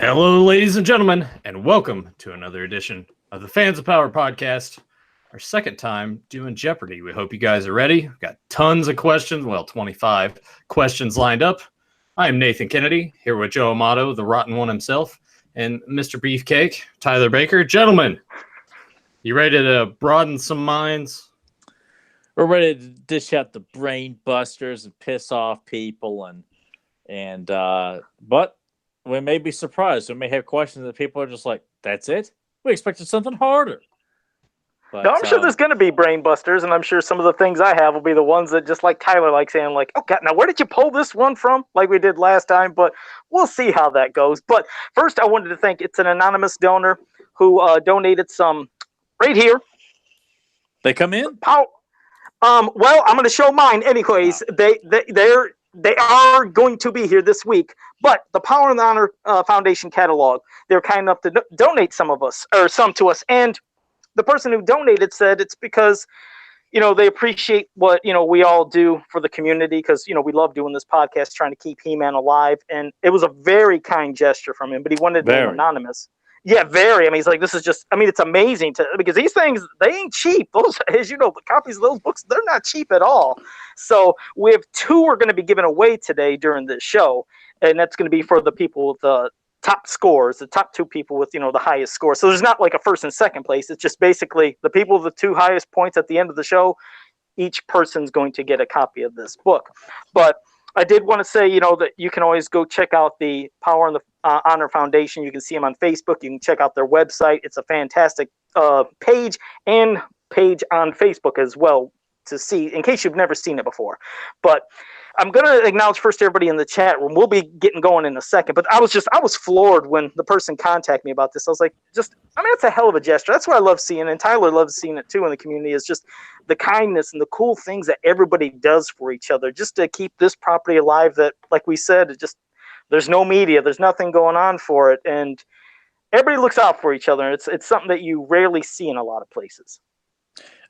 Hello, ladies and gentlemen, and welcome to another edition of the Fans of Power podcast. Our second time doing Jeopardy. We hope you guys are ready. We've got tons of questions. Well, 25 questions lined up. I am Nathan Kennedy, here with Joe Amato, the rotten one himself, and Mr. Beefcake, Tyler Baker. Gentlemen, you ready to broaden some minds? We're ready to dish out the brain busters and piss off people, but we may be surprised. We may have questions that people are just like, "That's it? We expected something harder." But, no, I'm sure there's going to be brain busters, and I'm sure some of the things I have will be the ones that, just like Tyler likes saying, like, "Oh God, now where did you pull this one from?" Like we did last time, but we'll see how that goes. But first, I wanted to thank it's an anonymous donor who donated some right here. They come in. Well, I'm going to show mine anyways. Wow. They are going to be here this week, but the Power and Honor Foundation catalog, they're kind enough to donate some to us. And the person who donated said it's because, they appreciate what, we all do for the community because, we love doing this podcast, trying to keep He-Man alive. And it was a very kind gesture from him, but he wanted to be anonymous. Yeah, very. I mean, he's like, this is just, it's amazing because these things, they ain't cheap. Those, as you know, the copies of those books, they're not cheap at all. So we have two we're going to be giving away today during this show. And that's going to be for the people with the top scores, the top two people with, the highest score. So there's not like a first and second place. It's just basically the people with the two highest points at the end of the show. Each person's going to get a copy of this book. But I did want to say, that you can always go check out the Power and the Honor Foundation. You can see them on Facebook. You can check out their website. It's a fantastic page on Facebook as well to see, in case you've never seen it before. But I'm going to acknowledge first everybody in the chat room. We'll be getting going in a second. But I was floored when the person contacted me about this. I was like, it's a hell of a gesture. That's what I love seeing. And Tyler loves seeing it too in the community, is just the kindness and the cool things that everybody does for each other just to keep this property alive that, like we said, there's no media. There's nothing going on for it. And everybody looks out for each other. It's something that you rarely see in a lot of places.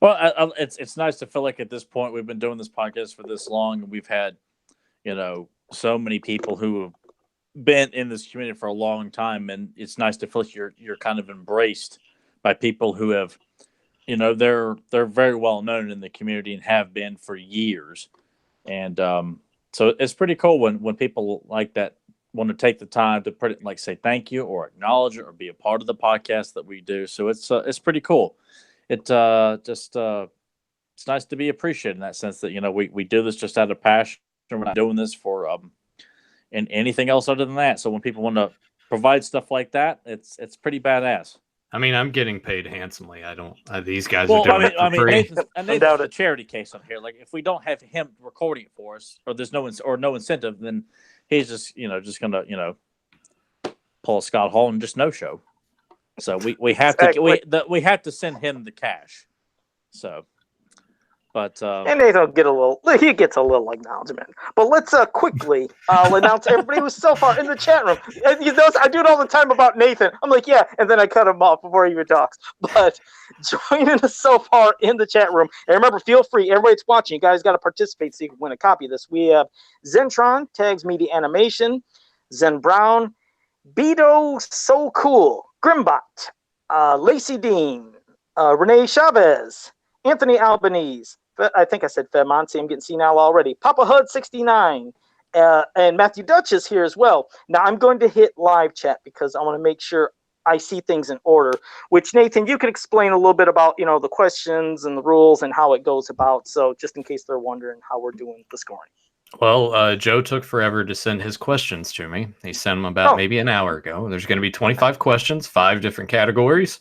Well, it's nice to feel like at this point we've been doing this podcast for this long, and we've had, so many people who have been in this community for a long time, and it's nice to feel like you're kind of embraced by people who have, they're very well known in the community and have been for years, and so it's pretty cool when people like that want to take the time to put it, like, say thank you or acknowledge it or be a part of the podcast that we do. So it's pretty cool. It's nice to be appreciated in that sense that, we do this just out of passion. We're not doing this for and anything else other than that. So when people want to provide stuff like that, it's pretty badass. I mean, I'm getting paid handsomely. These guys are doing it for free. Nathan's a charity case on here. Like, if we don't have him recording it for us, or there's no incentive, then he's just gonna pull a Scott Hall and just no show. So we have we have to send him the cash. So, but and Nathan he gets a little acknowledgement. But let's quickly announce everybody who's so far in the chat room. You notice I do it all the time about Nathan. I'm like, yeah, and then I cut him off before he even talks. But joining us so far in the chat room, and remember, feel free, everybody that's watching, you guys got to participate so you can win a copy of this. We have Zentron, Tags Media Animation, Zen Brown, Beto So Cool, Grimbot, Lacey Dean, Renee Chavez, Anthony Albanese, I think I said Fedmonte, I'm getting senile already, Papa Hud 69, and Matthew Dutch is here as well. Now I'm going to hit live chat because I want to make sure I see things in order, which, Nathan, you can explain a little bit about, the questions and the rules and how it goes about, so just in case they're wondering how we're doing the scoring. Well, Joe took forever to send his questions to me. He sent them about maybe an hour ago. There's going to be 25 questions, 5 different categories.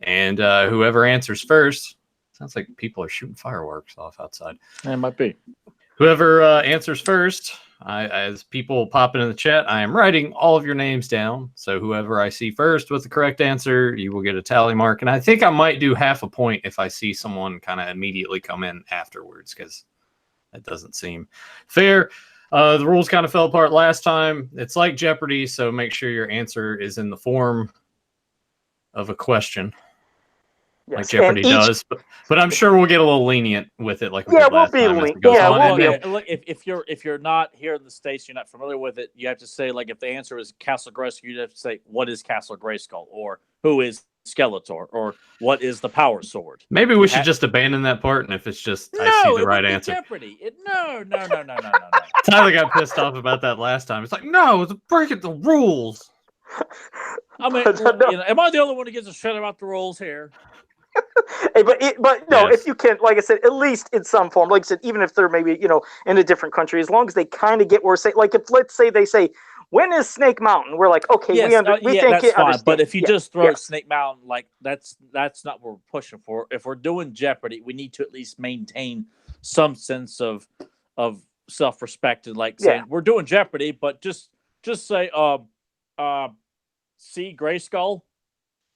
And whoever answers first, sounds like people are shooting fireworks off outside. It might be. Whoever answers first, as people pop into the chat, I am writing all of your names down. So whoever I see first with the correct answer, you will get a tally mark. And I think I might do half a point if I see someone kind of immediately come in afterwards, because that doesn't seem fair. The rules kind of fell apart last time. It's like Jeopardy, so make sure your answer is in the form of a question. Yes. like Jeopardy does. But I'm sure we'll get a little lenient with it, like we did last time as it goes on. we'll be look, if you're not here in the States, you're not familiar with it, you have to say, like, if the answer is Castle Grayskull, you have to say, what is Castle Grayskull? Or who is Skeletor? Or what is the Power Sword? Maybe we should just abandon that part, and if it's just I see the right answer. Jeopardy. No. Tyler got pissed off about that last time. It's like, no, it's breaking the rules. I mean, am I the only one who gives a shit about the rules here? Hey, but no, Yes. if you can, like I said, at least in some form, like I said, even if they're maybe, in a different country, as long as they kind of get where, say, like, if let's say they say, when is Snake Mountain? We're like, okay, we think that's it, fine. understand. But if you just throw Snake Mountain, like, that's not what we're pushing for. If we're doing Jeopardy, we need to at least maintain some sense of self-respect, and like saying we're doing Jeopardy, but just say see Grayskull.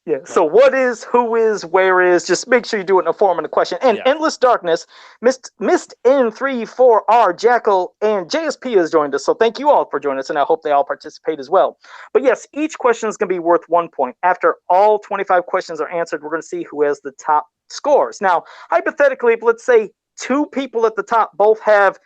Yeah. So what is, who is, where is? Just make sure you do it in a form and a question. And Endless Darkness, Mist N34R, Jackal, and JSP has joined us. So thank you all for joining us, and I hope they all participate as well. But yes, each question is going to be worth 1 point. After all 25 questions are answered, we're going to see who has the top scores. Now, hypothetically, if let's say 2 people at the top both have,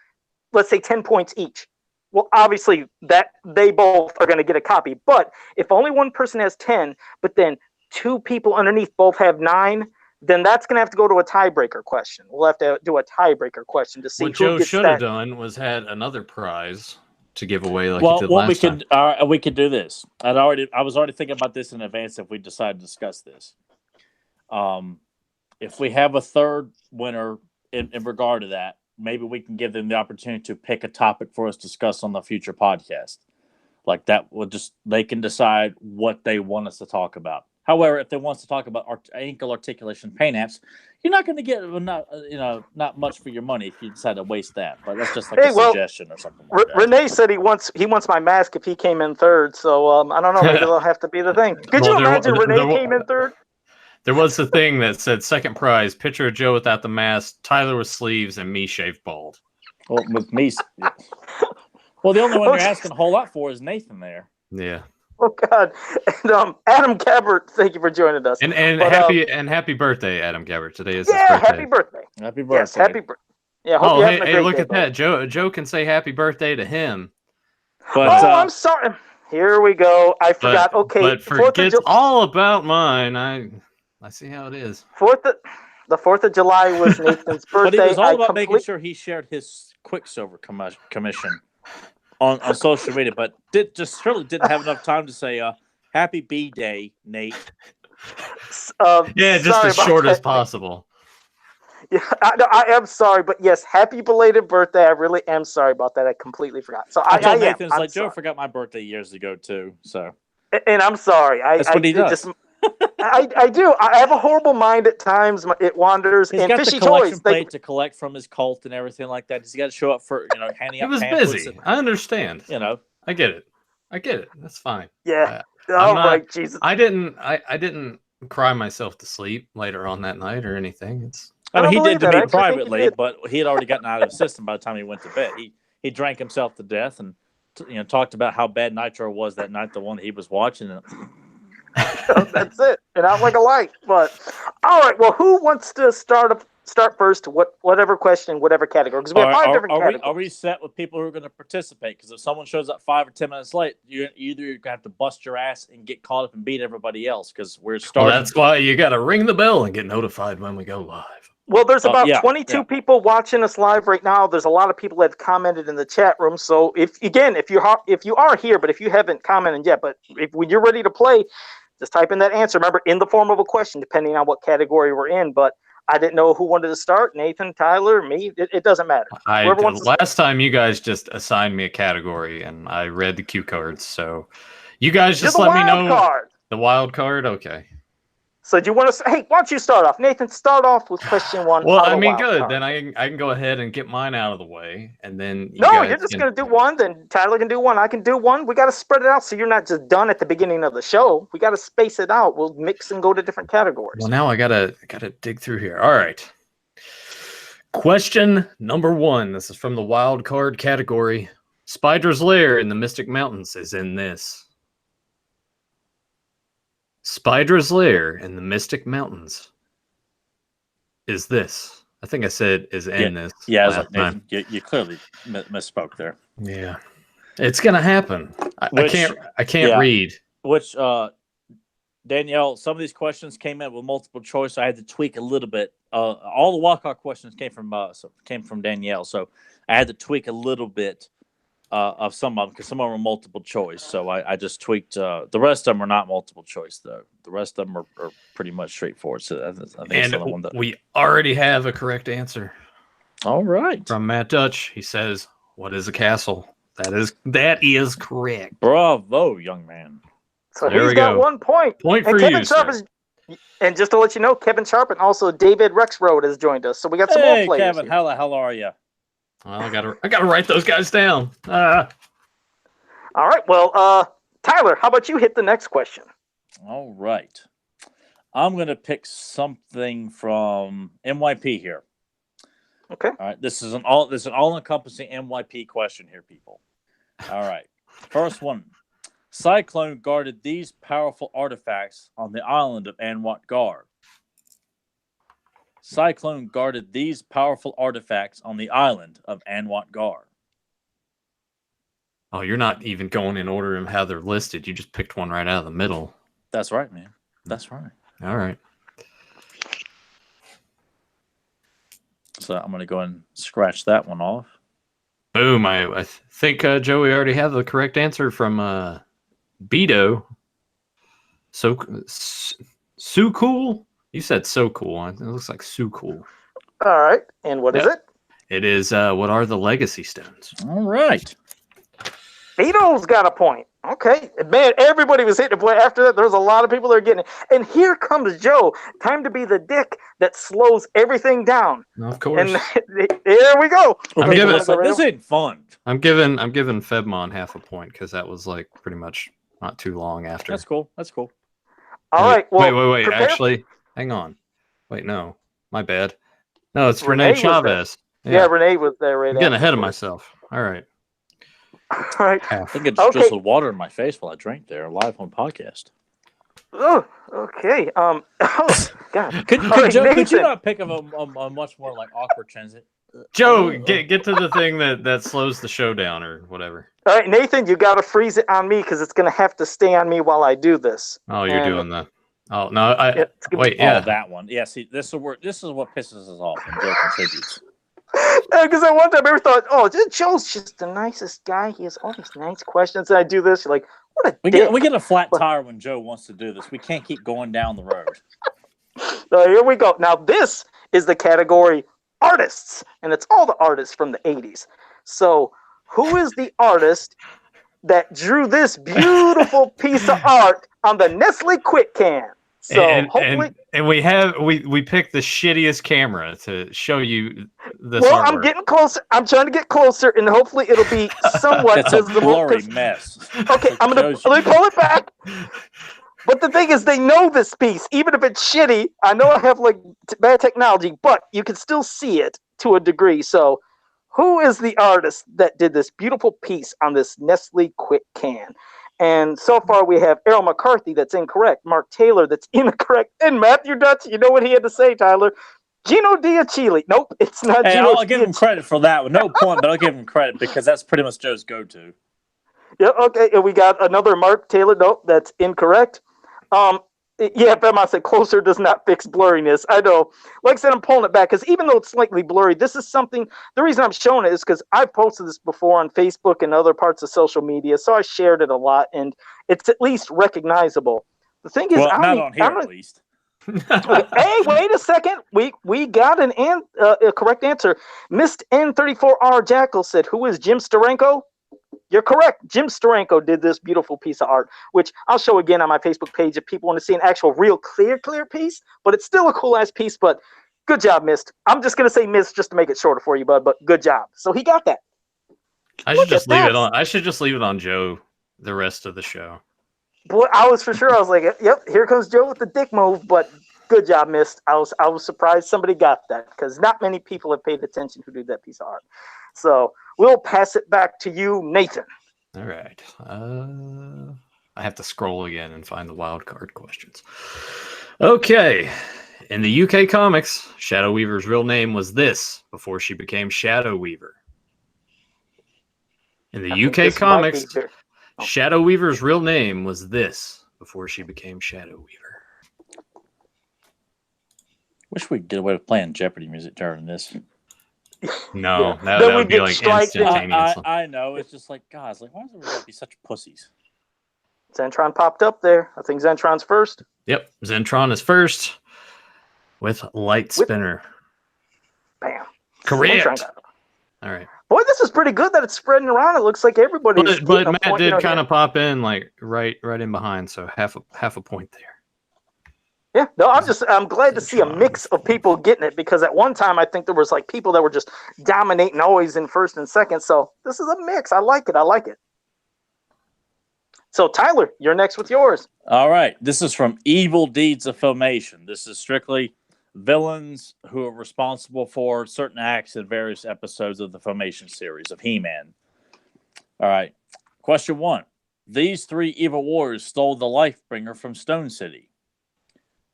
let's say, 10 points each. Well, obviously that they both are going to get a copy. But if only one person has 10, but then 2 people underneath both have 9, then that's going to have to go to a tiebreaker question. We'll have to do a tiebreaker question to see what who Joe gets should that. have done was had another prize to give away like he did last time. We could do this. I was already thinking about this in advance if we decide to discuss this. If we have a third winner in regard to that, maybe we can give them the opportunity to pick a topic for us to discuss on the future podcast. Like that will they can decide what they want us to talk about. However, if they want us to talk about ankle articulation pain apps, you're not going to get not much for your money if you decide to waste that. But that's just like a suggestion or something like that. Renee said he wants my mask if he came in third. So I don't know. Maybe that'll have to be the thing. Could you imagine Renee came in third? There was the thing that said second prize: picture of Joe without the mask, Tyler with sleeves, and me shaved bald. Well, with me. Well, the only one you're asking a whole lot for is Nathan there. Yeah. Oh God! And Adam Gabbert, thank you for joining us. And happy birthday, Adam Gabbert. Today is his birthday. Happy birthday! Happy birthday! Yes, happy birthday! Yeah. Hope you're having a great look day, at that. Joe can say happy birthday to him. But, I'm sorry. Here we go. I forgot. But forgets all about mine. I see how it is. The 4th of July was Nathan's birthday. But it was all about making sure he shared his Quicksilver commission on social media, but surely didn't have enough time to say happy B-Day, Nate. Just as short as possible. Yeah, I am sorry, but yes, happy belated birthday. I really am sorry about that. I completely forgot. So I told Nathan, Nathan, like, Joe forgot my birthday years ago too. So, and I'm sorry. That's what he does. I do. I have a horrible mind at times. It wanders. He's got the collection plate to collect from his cult and everything like that. He's got to show up for handing out. He was busy. I understand. I get it. That's fine. Yeah. Right. Jesus. I didn't cry myself to sleep later on that night or anything. He did to me privately, but he had already gotten out of his system by the time he went to bed. He drank himself to death and talked about how bad Nitro was that night, the one that he was watching. That's it. And out like a light. But all right. Well, who wants to start first? Whatever question, whatever category. Because we have 5 different categories. Are we set with people who are going to participate? Because if someone shows up 5 or 10 minutes late, you're going to have to bust your ass and get caught up and beat everybody else. Because we're starting. Well, that's why you got to ring the bell and get notified when we go live. Well, there's about 22 people watching us live right now. There's a lot of people that have commented in the chat room. So if you are here, but if you haven't commented yet, but when you're ready to play, just type in that answer. Remember, in the form of a question, depending on what category we're in. But I didn't know who wanted to start. Nathan, Tyler, me. It doesn't matter. Last time you guys just assigned me a category, and I read the cue cards. So you guys just let me know. The wild card? Okay. So do you want to? Hey, why don't you start off, Nathan? Start off with question 1. Well, I mean, good. Then I can go ahead and get mine out of the way, and then you're just gonna do one. Then Tyler can do one. I can do one. We got to spread it out so you're not just done at the beginning of the show. We got to space it out. We'll mix and go to different categories. Well, now I gotta dig through here. All right. Question number 1. This is from the wild card category. Spider's lair in the Mystic Mountains is in this. Spider's lair in the Mystic Mountains is this. I think I said is in this. Yeah, I was like, time. Nathan, you clearly misspoke there. Yeah. It's gonna happen. I can't read. Which Danielle, some of these questions came in with multiple choice. So I had to tweak a little bit. All the walkout questions came from Danielle, so I had to tweak a little bit of some of them because some of them were multiple choice. So I just tweaked. The rest of them are not multiple choice though. The rest of them are pretty much straightforward. So I think it's the one that we already have a correct answer. All right, from Matt Dutch. He says, "What is a castle?" That is correct. Bravo, young man. So he's got 1 point. Point for Kevin you, Sharp sir. And just to let you know, Kevin Sharp and also David Rexroad has joined us. So we got some more players. Kevin, here. how the hell are you? Well, I gotta write those guys down. All right. Well, Tyler, how about you hit the next question? All right. I'm gonna pick something from NYP here. Okay. All right. This is an all-encompassing NYP question here, people. All right. First one. Cyclone guarded these powerful artifacts on the island of Anwat Gar. Cyclone guarded these powerful artifacts on the island of Anwat Gar. Oh, you're not even going in order of how they're listed. You just picked one right out of the middle. That's right, man. That's right. All right. So I'm going to go and scratch that one off. Boom. I think, Joe, we already have the correct answer from Beto. So cool. You said so cool. It looks like so cool. All right. And what is it? It is what are the legacy stones? All right. Vito's got a point. Okay. Man, everybody was hitting a point. After that, there's a lot of people that are getting it. And here comes Joe. Time to be the dick that slows everything down. Of course. And here we go. This ain't fun. I'm giving Febmon half a point because that was like pretty much not too long after. That's cool. All right. Well, wait. Actually, hang on. Wait, no. My bad. No, it's Renee Chavez. Yeah, Renee was there right now. Getting ahead of myself. All right. All right. I think it just drizzled water in my face while I drank there live on podcast. Oh, okay. Oh, God. Could you not pick of a much more like awkward transit? Joe, get to the thing that slows the show down or whatever. All right, Nathan, you got to freeze it on me because it's going to have to stay on me while I do this. Oh, you're doing that. Oh no! Wait, that one. Yeah, see, this is what pisses us off when Joe contributes. Because at one time I ever thought, oh, Joe's just the nicest guy. He has all these nice questions, and I do this. You're like, what a dick. We get a flat tire when Joe wants to do this. We can't keep going down the road. So here we go. Now this is the category artists, and it's all the artists from the 80s. So who is the artist that drew this beautiful piece of art on the Nestle Quick Can? So hopefully, and we picked the shittiest camera to show you this. Well, artwork. I'm getting closer. I'm trying to get closer, and hopefully it'll be somewhat it's a visible. blurry mess. Okay, let me pull it back. But the thing is, they know this piece, even if it's shitty. I know I have like bad technology, but you can still see it to a degree. So, who is the artist that did this beautiful piece on this Nestle Quick Can? And so far, we have Errol McCarthy, that's incorrect. Mark Taylor, that's incorrect. And Matthew Dutch, you know what he had to say, Tyler? Gino Diachile. Nope, it's not Gino. I'll give him credit for that one. No point, but I'll give him credit because that's pretty much Joe's go-to. Yeah, okay. And we got another Mark Taylor. Nope, that's incorrect. Yeah, Bema said closer does not fix blurriness. I know. Like I said, I'm pulling it back because even though it's slightly blurry, this is something. The reason I'm showing it is because I've posted this before on Facebook and other parts of social media, so I shared it a lot, and it's at least recognizable. The thing is, not on here at least. Hey, wait a second. We got a correct answer. Missed N34R Jackal said, "Who is Jim Steranko?" You're correct. Jim Steranko did this beautiful piece of art, which I'll show again on my Facebook page if people want to see an actual real clear piece, but it's still a cool-ass piece, but good job, Mist. I'm just going to say Mist just to make it shorter for you, bud, but good job. So he got that. I should just leave it on Joe the rest of the show. Boy, I was like, yep, here comes Joe with the dick move, but good job, Mist. I was surprised somebody got that because not many people have paid attention who did that piece of art. So we'll pass it back to you, Nathan. All right. I have to scroll again and find the wild card questions. Okay. In the UK comics, Shadow Weaver's real name was this before she became Shadow Weaver. In the UK comics, Shadow Weaver's real name was this before she became Shadow Weaver. Wish we could get away with playing Jeopardy music during this. No, that would be like instantaneous. I know. It's just like, guys, like, why do we gotta be such pussies? Zentron popped up there. I think Zentron's first. Yep, Zentron is first with Light Spinner. Bam. Correct. All right. Boy, this is pretty good that it's spreading around. It looks like everybody. But Matt did kind of pop in like right in behind, so half a point there. Yeah, no, I'm glad to see a mix of people getting it, because at one time I think there was like people that were just dominating always in first and second. So this is a mix. I like it. So Tyler, you're next with yours. All right. This is from Evil Deeds of Filmation. This is strictly villains who are responsible for certain acts in various episodes of the Filmation series of He-Man. All right. Question 1. These 3 evil warriors stole the Lifebringer from Stone City.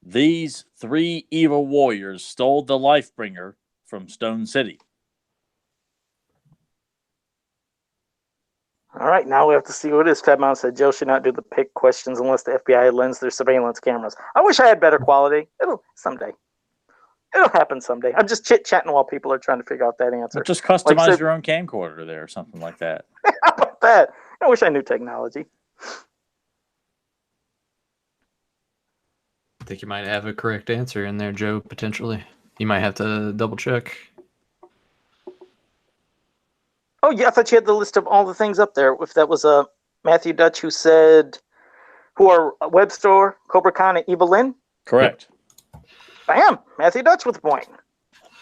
These 3 evil warriors stole the Lifebringer from Stone City. All right, now we have to see what it is. Fedmon said Joe should not do the pick questions unless the FBI lends their surveillance cameras. I wish I had better quality. It'll happen someday. I'm just chit-chatting while people are trying to figure out that answer. Or just customize your own camcorder there or something like that. How about that? I wish I knew technology. I think you might have a correct answer in there, Joe, potentially. You might have to double check. Oh, yeah, I thought you had the list of all the things up there. If that was Matthew Dutch who said, who are Web Store, Cobra Khan, and Evil Lynn? Correct. Bam! Matthew Dutch with a point.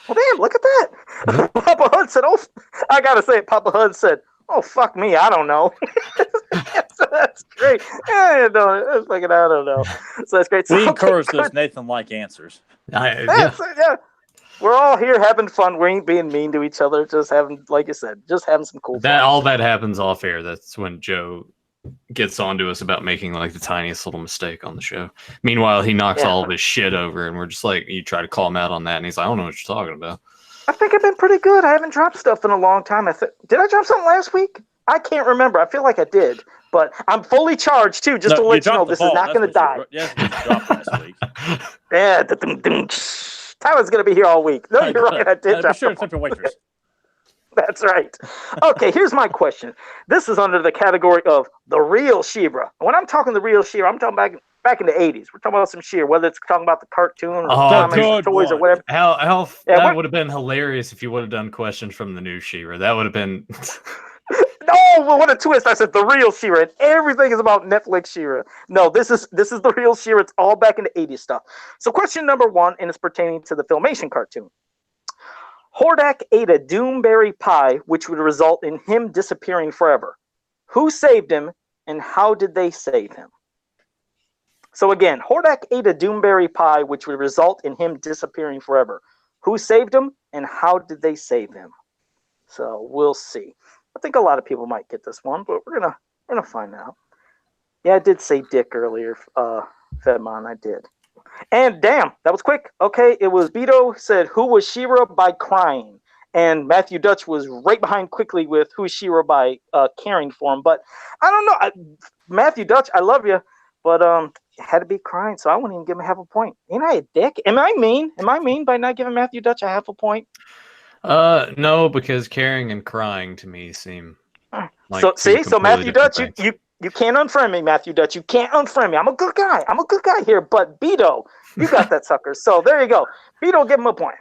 Well, damn, look at that. Papa Hud said, oh, I got to say it. Papa Hud said, oh, fuck me, I don't know. That's great. I don't know. So that's great. So, we encourage those Nathan-like answers. Yeah. We're all here having fun. We ain't being mean to each other. Just having, like you said, just having some cool fun. All that happens off air. That's when Joe gets on to us about making like the tiniest little mistake on the show. Meanwhile, he knocks all of his shit over, and we're just like, you try to call him out on that, and he's like, I don't know what you're talking about. I think I've been pretty good. I haven't dropped stuff in a long time. Did I drop something last week? I can't remember. I feel like I did, but I'm fully charged too. Just to let you know, this is not going to die. Yes, you dropped last week. Yeah, Tyler's going to be here all week. No, you're right. I did drop. Be sure to tip your waitress. That's right. Okay, here's my question. This is under the category of the real She-Ra. When I'm talking the real She-Ra, I'm talking back in the 80s. We're talking about some She-Ra, whether it's talking about the cartoon or comics or toys or whatever. That would have been hilarious if you would have done questions from the new She-Ra. That would have been... No, what a twist. I said the real She-Ra. And everything is about Netflix She-Ra. No, this is the real She-Ra. It's all back in the 80s stuff. So question number 1, and it's pertaining to the Filmation cartoon. Hordak ate a Doomberry pie, which would result in him disappearing forever. Who saved him, and how did they save him? So again, Hordak ate a Doomberry pie, which would result in him disappearing forever. Who saved him, and how did they save him? So we'll see. I think a lot of people might get this one, but we're gonna find out. Yeah, I did say Dick earlier, Fedmon, I did. And damn, that was quick. Okay, it was Beto said, who was She-Ra by crying? And Matthew Dutch was right behind quickly with who's She-Ra by caring for him. But I don't know. Matthew Dutch, I love you, but it had to be crying, so I wouldn't even give him half a point. Ain't I a dick? Am I mean? Am I mean by not giving Matthew Dutch a half a point? No, because caring and crying to me seem like so Matthew Dutch, you can't unfriend me, Matthew Dutch. You can't unfriend me. I'm a good guy. Here, but Beto, you got that sucker. So there you go. Beto, give him a point.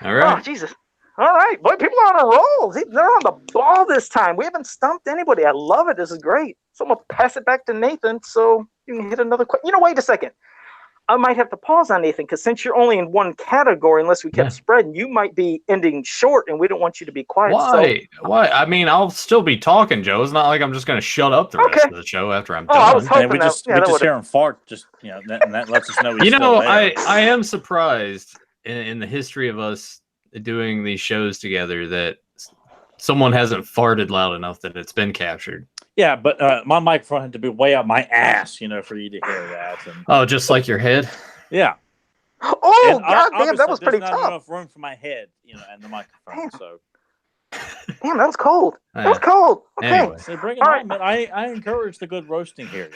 All right. Oh, Jesus. All right. Boy, people are on a roll. They're on the ball this time. We haven't stumped anybody. I love it. This is great. So I'm going to pass it back to Nathan so you can hit another question. Wait a second. I might have to pause on Nathan, because since you're only in one category, unless we kept spreading, you might be ending short, and we don't want you to be quiet. Why? Why? I mean, I'll still be talking, Joe. It's not like I'm just going to shut up the rest of the show after I'm done. I was hoping we just hear him fart, and that lets us know he's still there. I am surprised in the history of us doing these shows together that someone hasn't farted loud enough that it's been captured. Yeah, but my microphone had to be way up my ass, for you to hear that. Oh, just like your head? Yeah. Oh, And god damn, that obviously was pretty there's not tough. enough room for my head, and the microphone. Damn. So Damn, that was cold. That was cold. Okay. Anyway. so bring it All on, right. man. I encourage the good roasting here.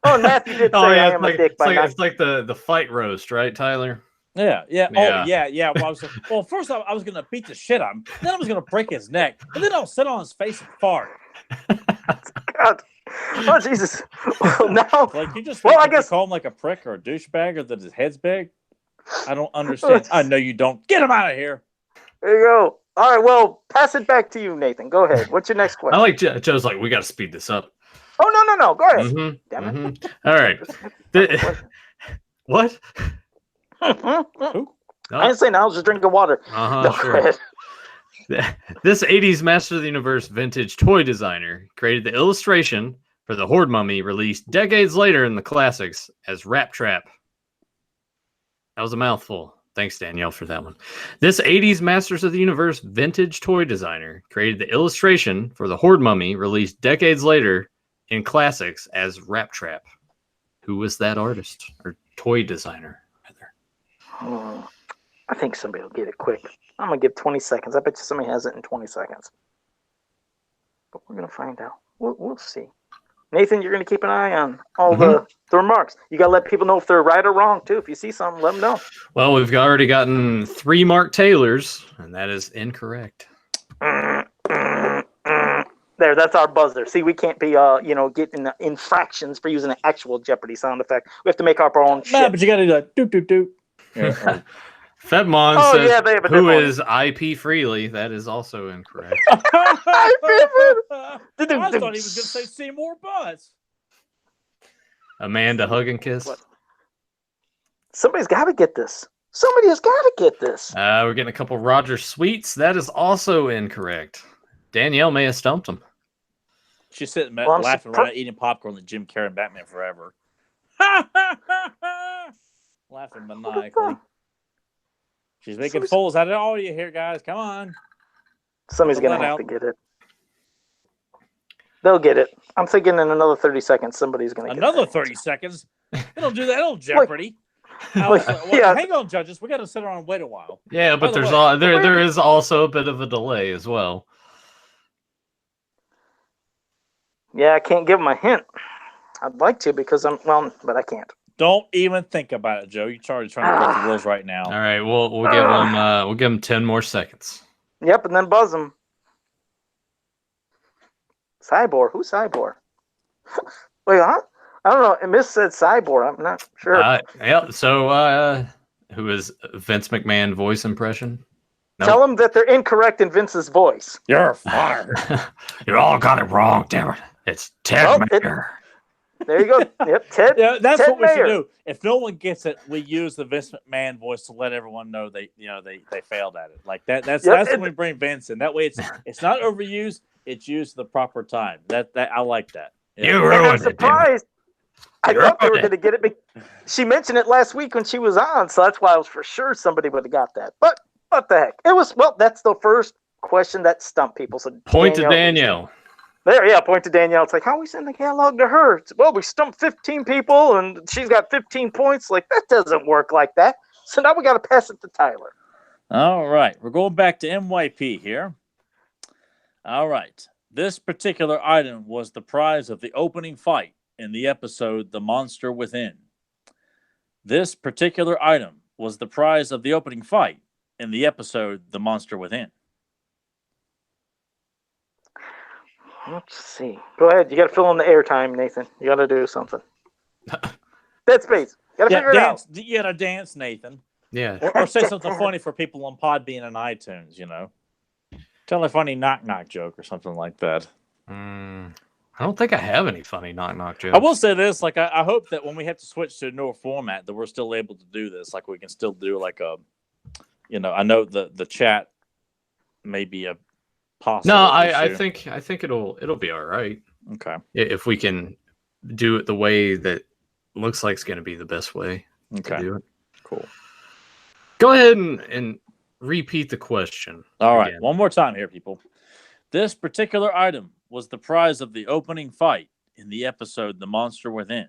Oh, and Matthew did say Oh yeah, I am a dick by not. it's like the fight roast, right, Tyler? Yeah. Yeah. Oh, yeah. Well, first I was gonna beat the shit out of him, then I was gonna break his neck, and then I'll sit on his face and fart. God. Oh Jesus. Well, now, Like you just Well, think I that you guess- call him like a prick or a douchebag or that his head's big. I don't understand. I know you don't. Get him out of here. there you go. All right. Well, pass it back to you, Nathan. Go ahead. What's your next I question? like Joe's like, we got to speed this up. Oh no. Go ahead. Mhm, Damn it. mhm. All right. What? Who? I didn't say now. I was just drinking water. No, Sure. go ahead. This 80s Master of the Universe vintage toy designer created the illustration for the Horde Mummy released decades later in the classics as Rat Trap. That was a mouthful. Thanks, Danielle, for that one. This 80s Masters of the Universe vintage toy designer created the illustration for the Horde Mummy released decades later in classics as Rat Trap. Who was that artist or toy designer? Rather? I think somebody will get it quick. I'm gonna give 20 seconds. I bet you somebody has it in 20 seconds. But we're gonna find out. We'll see. Nathan, you're gonna keep an eye on all the remarks. You gotta let people know if they're right or wrong too. If you see something, let them know. Well, we've already gotten 3 Mark Taylors, and that is incorrect. There, that's our buzzer. See, we can't be getting infractions for using an actual Jeopardy sound effect. We have to make up our own Nah, shit. but you gotta do that. Doot doot doot. Yeah, Fedmon Oh, says, yeah, they have a who different is IP Freely? That is also incorrect. I thought he was gonna say Seymour Butts. Amanda Hug and Kiss. What? Somebody's got to get this. Somebody has got to get this. We're getting a couple Roger Sweets. That is also incorrect. Danielle may have stumped him. She's sitting Well, laughing right now, eating popcorn like Jim Carrey and Batman Forever. Laughing maniacally. She's making fools out of all you here, guys. Come on. Somebody's going to have to get it. They'll get it. I'm thinking in another 30 seconds, somebody's going to get it. Another 30 seconds? They don't do that on Jeopardy. yeah. Hang on, judges. We got to sit around and wait a while. Yeah, but By the there's way- there is also a bit of a delay as well. Yeah, I can't give them a hint. I'd like to because but I can't. Don't even think about it, Joe. You're trying to break the rules right now. All right, we'll give them 10 more seconds. Yep, and then buzz them. Cyborg? Who's Cyborg? Wait, huh? I don't know. Miss said Cyborg. I'm not sure. Yeah. So, who is Vince McMahon voice impression? Nope. Tell them that they're incorrect in Vince's voice. You're fired. You all got it wrong, damn it. It's Ted Mayer. There you go. Yep, Ted. Yeah, that's Ted what we Mayer. should do. If no one gets it, we use the Vince McMahon voice to let everyone know they failed at it. Like that. That's when we bring Vince in. That way, it's not overused. It's used the proper time. That I like that. Yeah. You And I'm ruined it. surprised. I You thought they were ruined going to get it. She mentioned it last week when she was on, so that's why I was for sure somebody would have got that. But what the heck? It was, that's the first question that stumped people. So Point to Danielle. There, yeah, point to Danielle. It's like, how are we sending the catalog to her? It's, well, we stumped 15 people, and she's got 15 points. Like, that doesn't work like that. So now we got to pass it to Tyler. All right. We're going back to MYP here. All right. This particular item was the prize of the opening fight in the episode The Monster Within. This particular item was the prize of the opening fight in the episode The Monster Within. Let's see. Go ahead. You got to fill in the airtime, Nathan. You got to do something. Dead space. Got to figure it out. You got to dance, Nathan. Yeah. Or say something funny for people on Podbean and iTunes, Tell a funny knock-knock joke or something like that. I don't think I have any funny knock-knock jokes. I will say this, I hope that when we have to switch to a newer format that we're still able to do this. Like we can still do like a, I know the chat may be a possible No, issue. I think it'll be all right. Okay. If we can do it the way that looks like it's going to be the best way to do it. Cool. Go ahead and repeat the question. All right. again. One more time here, people. This particular item was the prize of the opening fight in the episode The Monster Within.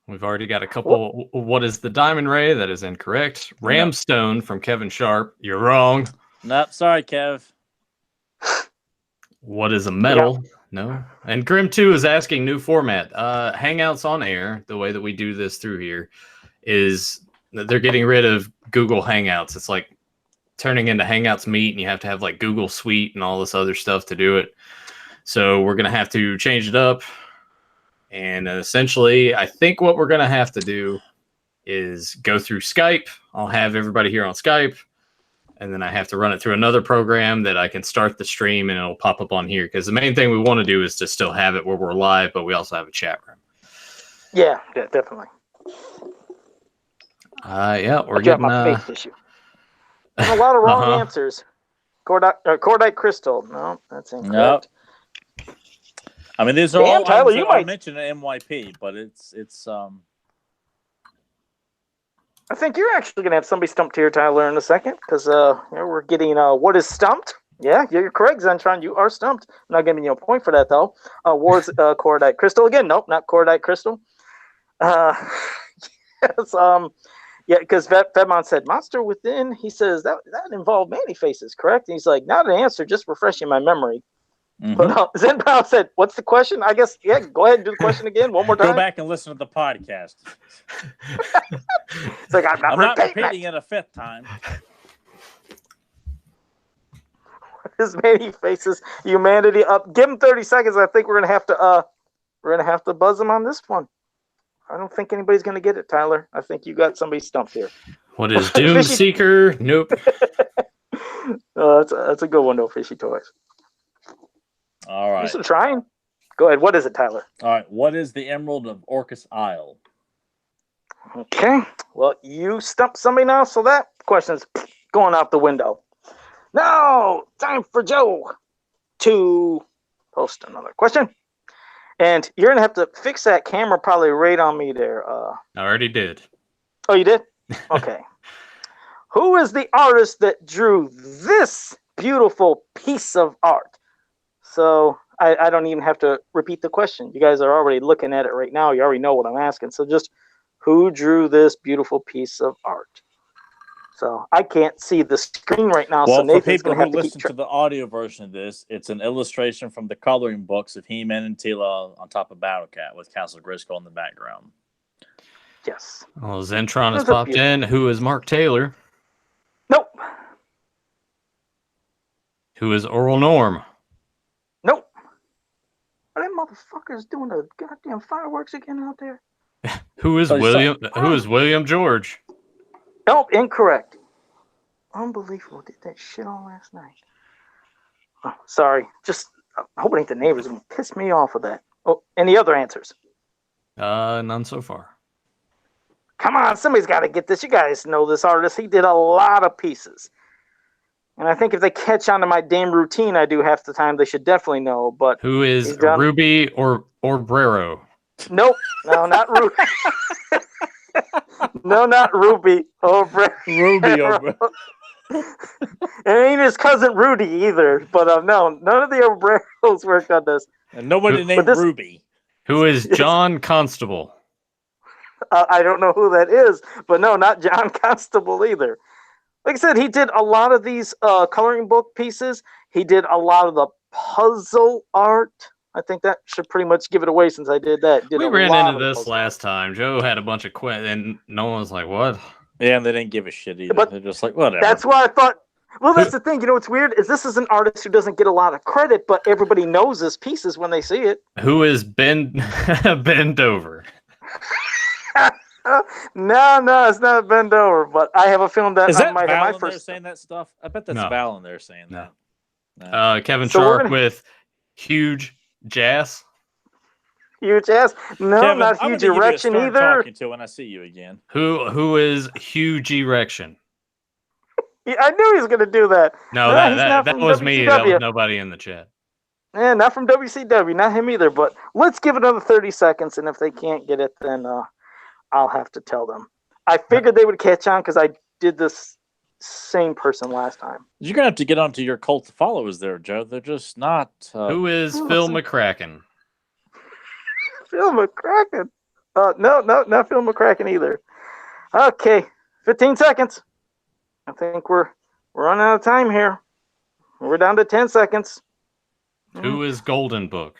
We've already got a couple. What is the diamond ray? That is incorrect. Ramstone from Kevin Sharp. You're wrong. Nope. Sorry, Kev. What is a medal? Yeah. No. And Grim 2 is asking new format. Hangouts on air, the way that we do this through here, is they're getting rid of Google Hangouts. It's like turning into Hangouts Meet, and you have to have like Google Suite and all this other stuff to do it. So we're going to have to change it up. And essentially, I think what we're going to have to do is go through Skype. I'll have everybody here on Skype. And then I have to run it through another program that I can start the stream and it'll pop up on here. Because the main thing we want to do is to still have it where we're live, but we also have a chat room. Yeah, definitely. We're getting my faith issue. A lot of wrong answers. Cordite crystal. No, that's incorrect. Nope. I mean, these are all Tyler, you might mention an MYP, but it's I think you're actually going to have somebody stumped here, Tyler, in a second, because we're getting what is stumped. Yeah, you're correct, Zentron. You are stumped. I'm not giving you a point for that, though. Was Cordite Crystal again? Nope, not Cordite Crystal. Yes, because Fedmon said Monster Within. He says that involved Many-Faces, correct? And he's like, not an answer, just refreshing my memory. Mm-hmm. But Zenpow said, what's the question? I guess, yeah, go ahead and do the question again one more time. Go back and listen to the podcast. It's like, I'm not repeating it a fifth time. What is Many-Faces humanity up? Give him 30 seconds. I think we're gonna have to buzz him on this one. I don't think anybody's gonna get it, Tyler. I think you got somebody stumped here. What is Doom Seeker? Nope. That's a good one though, Fishy Toys. All right. Just trying. Go ahead. What is it, Tyler? All right. What is the Emerald of Orcus Isle? Okay. Well, you stumped somebody now, so that question's going out the window. Now, time for Joe to post another question. And you're going to have to fix that camera probably right on me there. I already did. Oh, you did? Okay. Who is the artist that drew this beautiful piece of art? So I don't even have to repeat the question. You guys are already looking at it right now. You already know what I'm asking. So just who drew this beautiful piece of art? So I can't see the screen right now. Well, so for Nathan's people who listen to the audio version of this, it's an illustration from the coloring books of He-Man and Teela on top of Battle Cat with Castle Grayskull in the background. Yes. Well, Zentron has popped in. Who is Mark Taylor? Nope. Who is Oral Norm? Nope. Are them motherfuckers doing the goddamn fireworks again out there? Who is William? Who is William George? Nope, incorrect. Unbelievable. Did that shit all last night. Oh, sorry. Just I hope it ain't the neighbors gonna piss me off with that. Oh, any other answers? None so far. Come on, somebody's got to get this. You guys know this artist. He did a lot of pieces. And I think if they catch on to my damn routine I do half the time, they should definitely know. But who is Ruby or Brero? Nope. No, not Ruby. No, not Ruby. Ruby over. It ain't his cousin Rudy either. But no, none of the Obreros worked on this. And nobody named Ruby. Who is John Constable? I don't know who that is, but no, not John Constable either. Like I said, he did a lot of these coloring book pieces. He did a lot of the puzzle art. I think that should pretty much give it away since I did that. We ran into this last time. Joe had a bunch of and no one was like, what? Yeah, and they didn't give a shit either. But they're just like, whatever. That's why I thought, well, that's the thing. You know what's weird? Is this is an artist who doesn't get a lot of credit, but everybody knows his pieces when they see it. Who is Ben Dover? No, it's not bend over, but I have a feeling that is that might Val have my in first there saying that stuff. I bet that's Val in there saying that. No. Kevin Sharp with huge jazz. Huge ass? No, Kevin, not huge erection either. Talking to when I see you again. Who is huge erection? Yeah, I knew he was going to do that. No, that was WCW. Me. That was nobody in the chat. Yeah, not from WCW, not him either. But let's give it another 30 seconds, and if they can't get it, then I'll have to tell them. I figured they would catch on because I did this same person last time. You're going to have to get onto your cult of followers there, Joe. They're just not... Who is Phil McCracken? Phil McCracken? No, not Phil McCracken either. Okay, 15 seconds. I think we're running out of time here. We're down to 10 seconds. Who is Golden Book?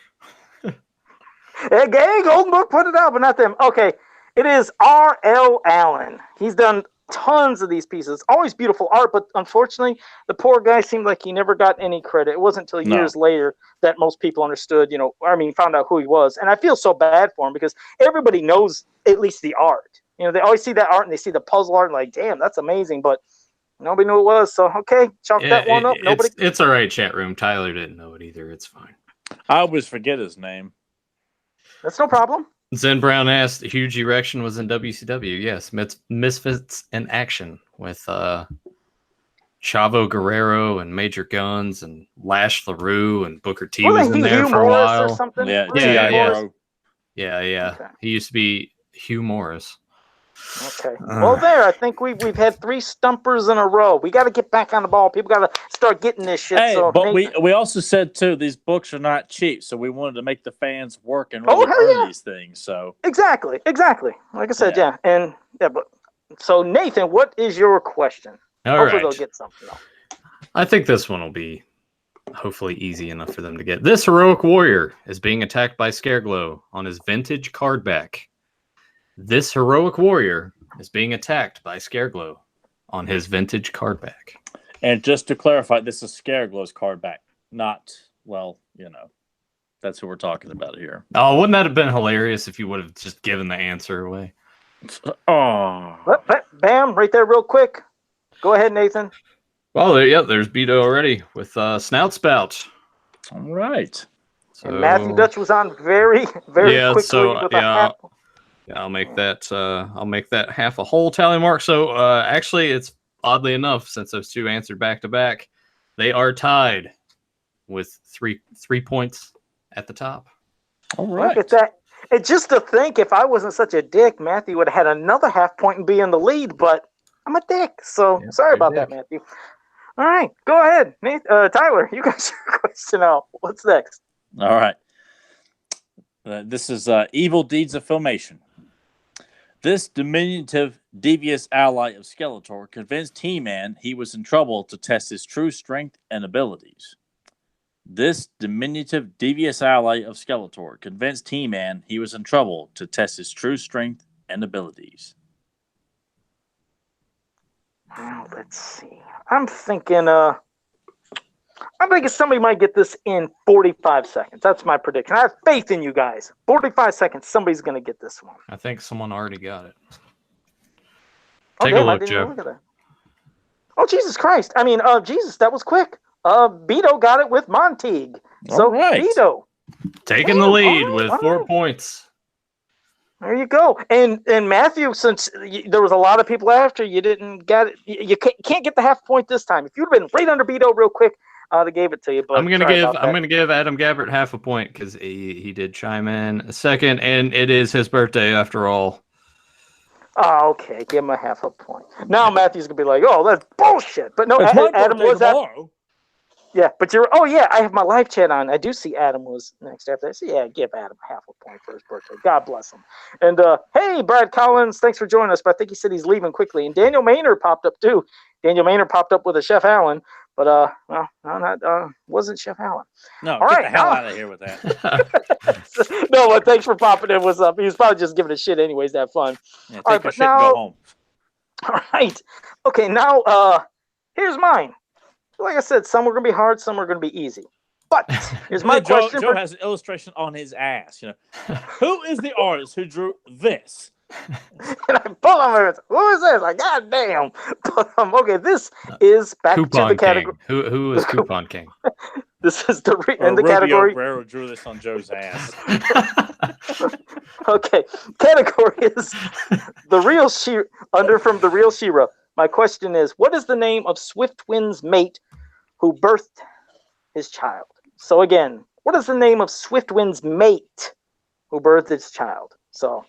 Hey, Golden Book put it out, but not them. Okay, it is R.L. Allen. He's done tons of these pieces. Always beautiful art, but unfortunately, the poor guy seemed like he never got any credit. It wasn't until years later that most people understood, found out who he was. And I feel so bad for him because everybody knows at least the art. They always see that art and they see the puzzle art and like, damn, that's amazing. But nobody knew it was. So, okay, chalk that one up. It's all right, chat room. Tyler didn't know it either. It's fine. I always forget his name. That's no problem. Zen Brown asked, Huge Erection was in WCW. Yes, Misfits in Action with Chavo Guerrero and Major Guns and Lash LaRue and Booker T was in there for a while. Or something? Yeah. Okay. He used to be Hugh Morris. Okay. Well, I think we've had 3 stumpers in a row. We got to get back on the ball. People got to start getting this shit. Hey, but we also said too, these books are not cheap, so we wanted to make the fans work and really earn these things. So exactly. Like I said, but so Nathan, what is your question? Hopefully they'll get something. I think this one will be hopefully easy enough for them to get. This heroic warrior is being attacked by Scareglow on his vintage card back. This heroic warrior is being attacked by Scareglow on his vintage card back. And just to clarify, this is Scareglow's card back, not, that's who we're talking about here. Oh, wouldn't that have been hilarious if you would have just given the answer away? Oh. Bam, right there real quick. Go ahead, Nathan. Well, there's Beto already with Snout Spout. All right. So, and Matthew Dutch was on very, very quickly. I'll make that half a whole tally mark. So actually, it's oddly enough, since those two answered back to back, they are tied with three points at the top. All right. Look at that. And just to think, if I wasn't such a dick, Matthew would have had another half point and be in the lead. But I'm a dick, so sorry about that, Matthew. All right, go ahead, Tyler. You got your question out. What's next? All right. This is Evil Deeds of Filmation. This diminutive, devious ally of Skeletor convinced He-Man he was in trouble to test his true strength and abilities. This diminutive, devious ally of Skeletor convinced He-Man he was in trouble to test his true strength and abilities. Well, let's see. I'm thinking somebody might get this in 45 seconds. That's my prediction. I have faith in you guys. 45 seconds, somebody's going to get this one. I think someone already got it. Take a look, Joe. Oh, Jesus Christ. I mean, Jesus, that was quick. Beto got it with Montague. So, Beto. Taking the lead with 4 points. There you go. And Matthew, since there was a lot of people after, you didn't get it. You can't get the half point this time. If you'd been right under Beto real quick, they gave it to you. But I'm gonna give Adam Gabbert half a point because he did chime in a second, and it is his birthday after all. Oh, okay. Give him a half a point. Now Matthew's gonna be like, "Oh, that's bullshit." But no, Adam was tomorrow. Yeah, but I have my live chat on. I do see Adam was next after that. So yeah, give Adam half a point for his birthday. God bless him. And hey, Brad Collins, thanks for joining us. But I think he said he's leaving quickly. And Daniel Maynard popped up too. Daniel Maynard popped up with a Chef Allen, but wasn't Chef Allen. No, get the hell out of here with that. No, but thanks for popping in. What's up? He was probably just giving a shit anyways. That fun. Yeah, take a shit and go home. All right. Okay, now here's mine. Like I said, some are going to be hard, some are going to be easy. But here's my question. Joe has an illustration on his ass. Who is the artist who drew this? And I pull on who is this? Like, God damn. Okay, this is back Coupon to the category. Who is Coupon King? This is in the category. Guerrero drew this on Joe's ass. Okay, category is the real from the real She-Ra. My question is, what is the name of Swiftwind's mate who birthed his child? So again, what is the name of Swiftwind's mate who birthed his child? So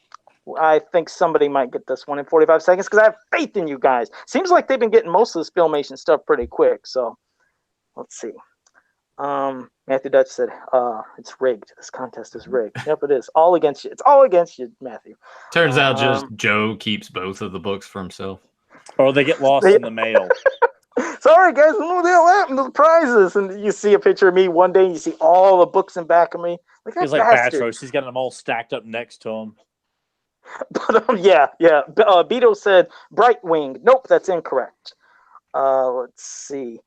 I think somebody might get this one in 45 seconds because I have faith in you guys. Seems like they've been getting most of this Filmation stuff pretty quick. So let's see. Matthew Dutch said, it's rigged. This contest is rigged. Yep, it is. All against you. It's all against you, Matthew. Turns out just Joe keeps both of the books for himself. Or they get lost in the mail. Sorry, guys, I don't know what the hell happened to the prizes. And you see a picture of me one day, and you see all the books in back of me. He's like Batros. He's got them all stacked up next to him. But yeah. Beto said Brightwing. Nope, that's incorrect. Let's see.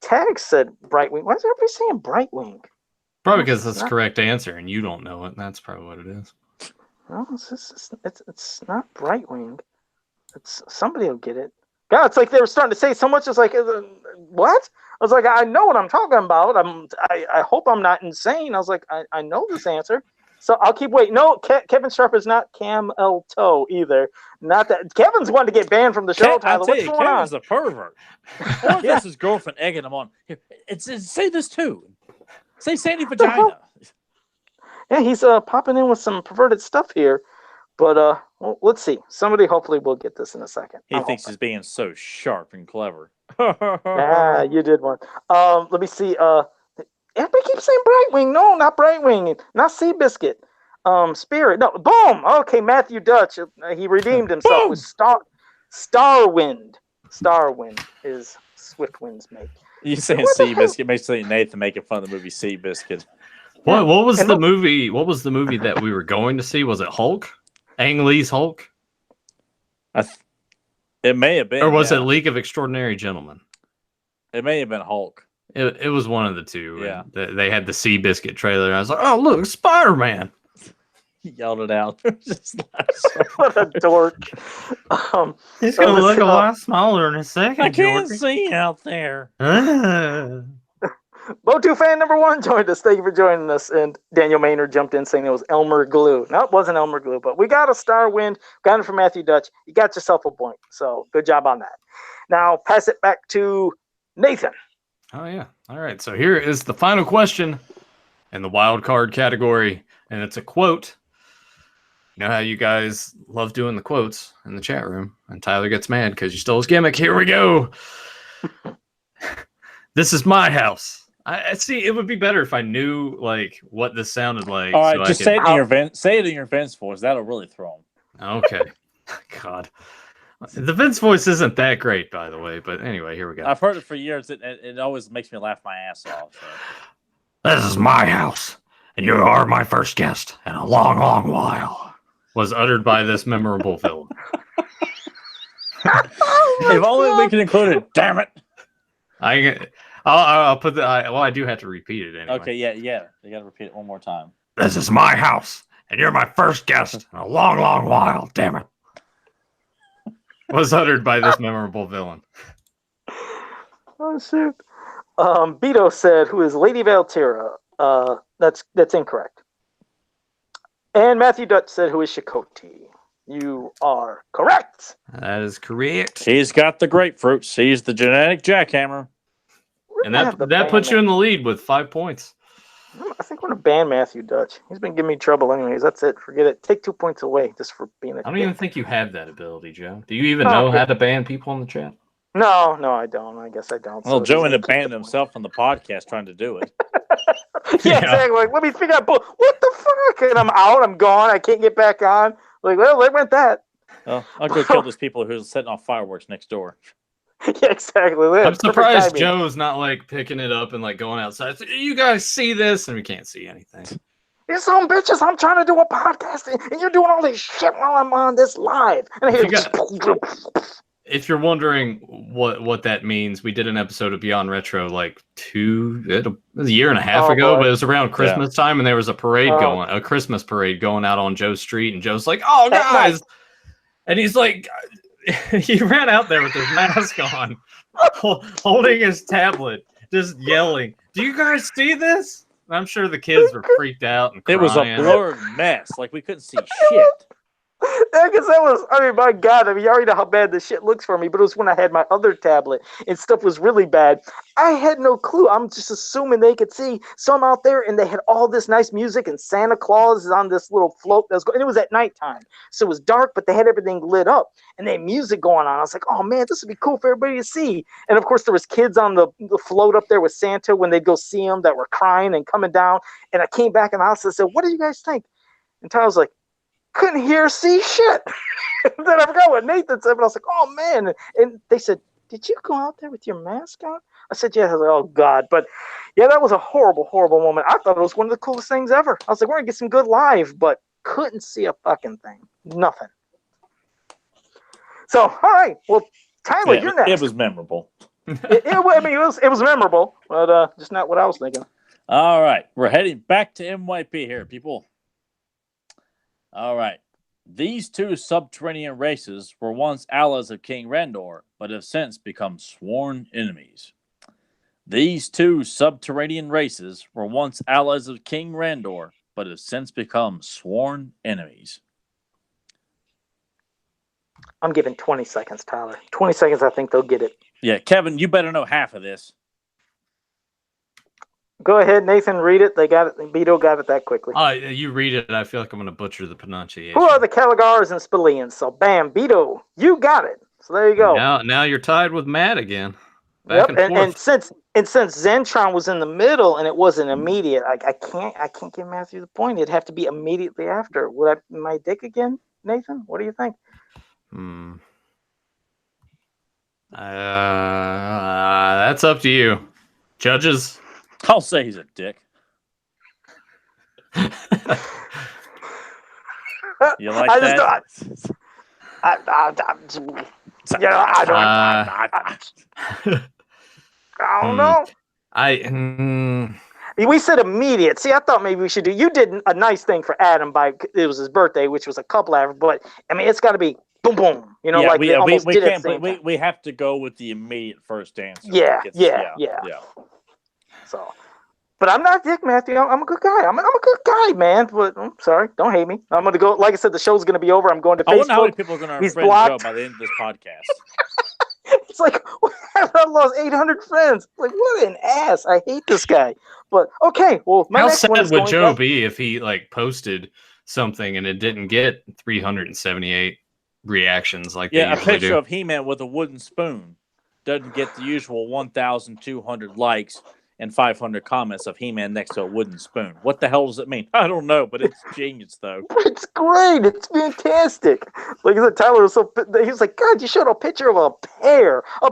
Tag said Brightwing. Why is everybody saying Brightwing? Probably because that's the correct answer, and you don't know it. That's probably what it is. No, it's not Brightwing. It's somebody will get it. God, it's like they were starting to say so much. It's like, what? I was like, I know what I'm talking about. I hope I'm not insane. I was like, I know this answer. So I'll keep waiting. No, Kevin Sharp is not Cam El Toe either. Not that Kevin's wanting to get banned from the show. Tyler, what's going on? Kevin's a pervert. Or that's his girlfriend egging him on. Here, say this too. Say Sandy Vagina. Yeah, he's popping in with some perverted stuff here. But well, let's see. Somebody hopefully will get this in a second. He thinks he's being so sharp and clever. You did one. Let me see. Everybody keeps saying Brightwing. No, not Brightwing. Not Seabiscuit. Spirit. No, boom. Okay, Matthew Dutch. He redeemed himself with Starwind. Starwind is Swiftwind's mate. You saying Seabiscuit makes Nathan making fun of the movie Seabiscuit. What was the movie? What was the movie that we were going to see? Was it Hulk? Ang Lee's Hulk? It may have been. Or was it League of Extraordinary Gentlemen? It may have been Hulk. It was one of the two. Yeah. They had the Seabiscuit trailer. And I was like, oh, look, Spider-Man. He yelled it out. What a dork. He's going to look a lot smaller in a second. I can't see out there. Bo2 fan number 1 joined us. Thank you for joining us. And Daniel Maynard jumped in saying it was Elmer Glue. No, it wasn't Elmer Glue, but we got a Starwind. Got it from Matthew Dutch. You got yourself a point. So good job on that. Now pass it back to Nathan. Oh, yeah. All right. So here is the final question in the wild card category. And it's a quote. You know how you guys love doing the quotes in the chat room. And Tyler gets mad because you stole his gimmick. Here we go. This is my house. I see. It would be better if I knew like what this sounded like. All right, just say it in your Vince voice. That'll really throw him. Okay. God, the Vince voice isn't that great, by the way. But anyway, here we go. I've heard it for years. It always makes me laugh my ass off. So. This is my house, and you are my first guest in a long, long while. Was uttered by this memorable villain. If only we could include it. Damn it. I'll put the. I do have to repeat it anyway. Okay, yeah. You got to repeat it one more time. This is my house, and you're my first guest in a long, long while. Damn it. Was uttered by this memorable villain. Oh shoot. Beto said, "Who is Lady Valtera?" That's incorrect. And Matthew Dutch said, "Who is Chakotay?" You are correct. That is correct. He's got the grapefruits. He's the genetic jackhammer. And that puts you in the lead with 5 points. I think we're going to ban Matthew Dutch. He's been giving me trouble anyways. That's it. Forget it. Take 2 points away just for being a I don't even think you have that ability, Joe. Do you even know how to ban people in the chat? No, I don't. I guess I don't. Well, Joe ended up banning himself from the podcast trying to do it. Yeah, exactly. Like, let me figure out what the fuck? And I'm out. I'm gone. I can't get back on. Like, well, there went that. Well, I'll go kill those people who are setting off fireworks next door. Yeah, exactly. I'm surprised Joe's not like picking it up and like going outside. So, you guys see this, and we can't see anything. You some bitches! I'm trying to do a podcast, and you're doing all this shit while I'm on this live. And if you're wondering what that means, we did an episode of Beyond Retro like it was a year and a half ago, but it was around Christmas time, and there was a Christmas parade going out on Joe's street, and Joe's like, "Oh, guys," and he's like. He ran out there with his mask on, holding his tablet, just yelling, "Do you guys see this?" And I'm sure the kids were freaked out and crying. It was a blurred mess. Like, we couldn't see shit. Because that was, I mean, my God, I mean, you already know how bad this shit looks for me, but it was when I had my other tablet and stuff was really bad. I had no clue. I'm just assuming they could see. So I'm out there and they had all this nice music and Santa Claus is on this little float that was going, and it was at nighttime. So it was dark, but they had everything lit up and they had music going on. I was like, oh man, this would be cool for everybody to see. And of course, there was kids on the float up there with Santa when they'd go see him that were crying and coming down. And I came back in the house and said, what do you guys think? And Tyler's like, couldn't hear or see shit. Then I forgot what Nathan said, but I was like, oh man. And they said, did you go out there with your mask on? I said, yeah. I was like, oh God. But yeah, that was a horrible, horrible moment. I thought it was one of the coolest things ever. I was like, we're going to get some good live, but couldn't see a fucking thing. Nothing. So, all right. Well, Tyler, you're next. It was memorable. it was memorable, but just not what I was thinking. All right. We're heading back to MYP here, people. All right. These two subterranean races were once allies of King Randor, but have since become sworn enemies. These two subterranean races were once allies of King Randor, but have since become sworn enemies. I'm giving 20 seconds, Tyler. 20 seconds, I think they'll get it. Yeah, Kevin, you better know half of this. Go ahead, Nathan, read it. They got it. Beto got it that quickly. You read it. I feel like I'm going to butcher the pronunciation. Who are the Caligars and Spilians? So, bam, Beto, you got it. So there you go. Now you're tied with Matt again. Yep, and since Zentron was in the middle and it wasn't immediate, I can't give Matthew the point. It'd have to be immediately after. Would I be my dick again, Nathan? What do you think? That's up to you, judges. I'll say he's a dick. You like that? I don't know. We said immediate. See, I thought maybe we should do. You did a nice thing for Adam it was his birthday, which was a couple hours. But I mean, it's got to be boom, boom. You know, yeah, like we can't. We have to go with the immediate first answer. Yeah. So, but I'm not Dick Matthew. I'm a good guy. I'm a good guy, man. But I'm sorry, don't hate me. I'm gonna go. Like I said, the show's gonna be over. I'm going to Facebook. I wonder how many people are gonna friend Joe by the end of this podcast. It's like I lost 800 friends. Like, what an ass! I hate this guy. But okay, well, how sad would Joe be if he posted something and it didn't get 378 reactions like a picture of He-Man with a wooden spoon doesn't get the usual 1,200 likes and 500 comments of He-Man next to a wooden spoon. What the hell does it mean? I don't know, but it's genius, though. It's great. It's fantastic. Like I said, Tyler was he was like, God, you showed a picture of a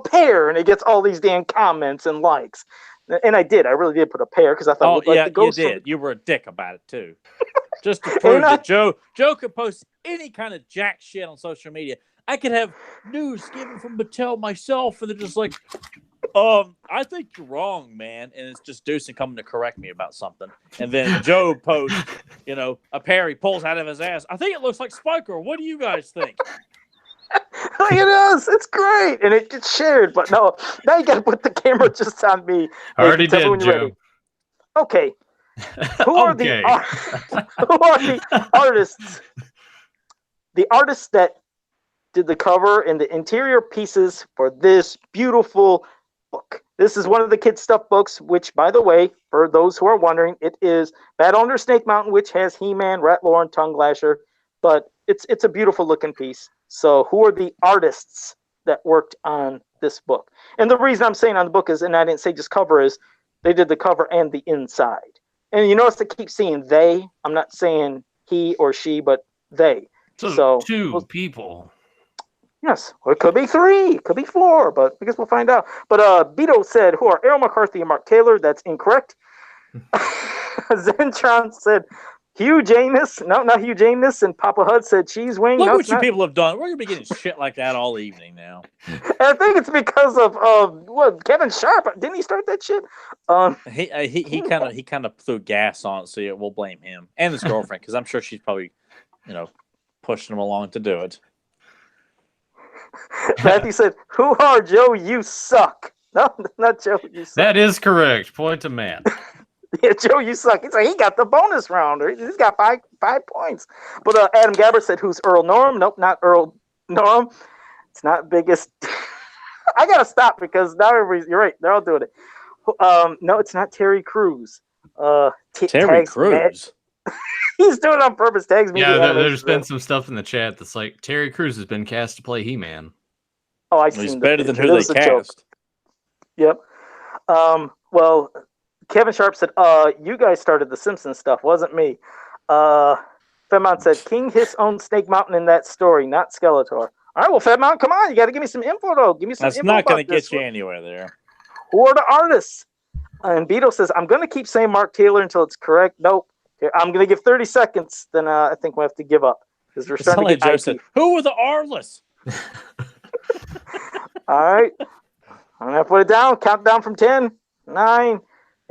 pear, and it gets all these damn comments and likes. And I did. I really did put a pear because I thought, the ghost you did. You were a dick about it, too. Just to prove that Joe could post any kind of jack shit on social media. I could have news given from Mattel myself, and they're just like, I think you're wrong, man. And it's just Deucin coming to correct me about something. And then Joe posts, a pair he pulls out of his ass. I think it looks like Spiker. What do you guys think? It is. It's great. And it gets shared. But no, now you got to put the camera just on me. I already did, Joe. Ready. Okay. Who are the artists? The artists that did the cover and the interior pieces for this beautiful book. This is one of the kids' stuff books, which, by the way, for those who are wondering, it is Battle Under Snake Mountain, which has He-Man, Rattler, and Tongue Lasher. But it's a beautiful looking piece. So who are the artists that worked on this book? And the reason I'm saying on the book is, and I didn't say just cover, is they did the cover and the inside. And you notice I keep seeing they. I'm not saying he or she, but they. So two people. Yes, or it could be 3, it could be 4, but I guess we'll find out. But Beto said, who are Errol McCarthy and Mark Taylor? That's incorrect. Zentron said Hugh Janus. No, not Hugh Janus. And Papa Hud said Cheese Wing. Look what you people have done. We're going to be getting shit like that all evening now. And I think it's because of Kevin Sharp. Didn't he start that shit? He kind of threw gas on it, so we'll blame him and his girlfriend, because I'm sure she's probably, pushing him along to do it. Matthew said, who are Joe? You suck. No, not Joe. You suck. That is correct. Point to Matt. Yeah, Joe, you suck. He's like, he got the bonus round. He's got five points. But Adam Gabbard said, who's Earl Norm? Nope, not Earl Norm. It's not biggest. I got to stop because now you're right. They're all doing it. No, it's not Terry Crews. Terry Crews? He's doing it on purpose. Tags me. Yeah, there's been some stuff in the chat that's like, Terry Crews has been cast to play He-Man. Oh, I see. He's better than who they cast. Yep. Well, Kevin Sharp said, you guys started the Simpsons stuff, wasn't me. Fedmont said, King Hiss owned Snake Mountain in that story, not Skeletor. All right, well, Fedmont, come on. You got to give me some info, though. Give me some info. That's not going to get you anywhere there. Who are the artists? And Beto says, I'm going to keep saying Mark Taylor until it's correct. Nope. Here, I'm going to give 30 seconds. Then I think we have to give up. Because we're starting to get said, who were the artists? All right. I'm going to put it down. Count down from 10, 9,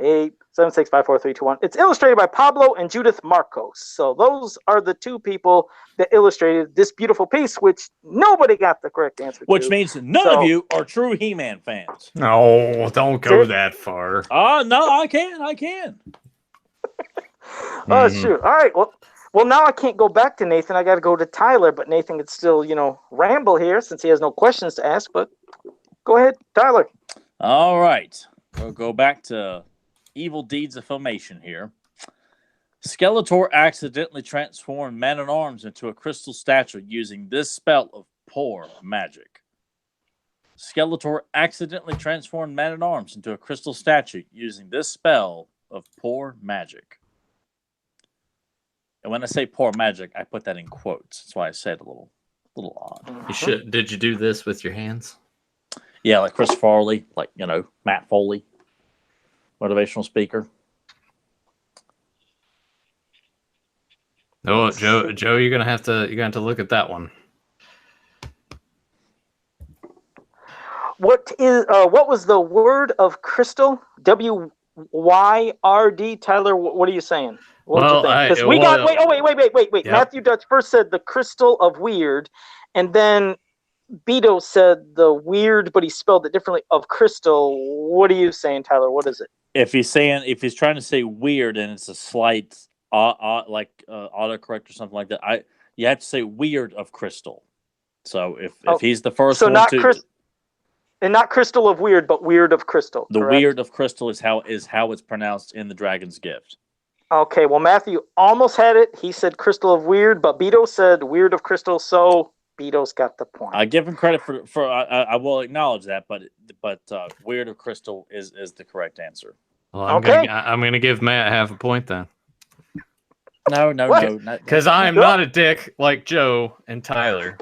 8, 7, 6, 5, 4, 3, 2, 1. It's illustrated by Pablo and Judith Marcos. So those are the two people that illustrated this beautiful piece, which nobody got the correct answer Which to. means none of you are true He-Man fans. No, don't go that far. Oh, no, I can. Oh, shoot. All right. Well, now I can't go back to Nathan. I got to go to Tyler, but Nathan could still, ramble here since he has no questions to ask. But go ahead, Tyler. All right. We'll go back to Evil Deeds of Filmation here. Skeletor accidentally transformed Man-at-Arms into a crystal statue using this spell of poor magic. Skeletor accidentally transformed Man-at-Arms into a crystal statue using this spell of poor magic. And when I say poor magic, I put that in quotes. That's why I said a little odd. You should. Did you do this with your hands? Yeah, like Chris Farley, Matt Foley, motivational speaker. No, Joe, you're gonna have to look at that one. What was the word of crystal? WYRD. Tyler, what are you saying? What did you think? Because we got wait. Yep. Matthew Dutch first said the crystal of weird, and then Beto said the weird, but he spelled it differently, of crystal. What are you saying, Tyler? What is it? If he's trying to say weird and it's a slight autocorrect or something like that, you have to say weird of crystal. So if he's the first one and not crystal of weird, but weird of crystal. The correct? Weird of crystal is how it's pronounced in the Dragon's Gift. Okay, well Matthew almost had it. He said crystal of weird, but Beto said weird of crystal, so Beto's got the point. I give him credit for I will acknowledge that, but weird of crystal is the correct answer. Well, I'm gonna give Matt half a point then. No, because I'm not a dick like Joe and Tyler.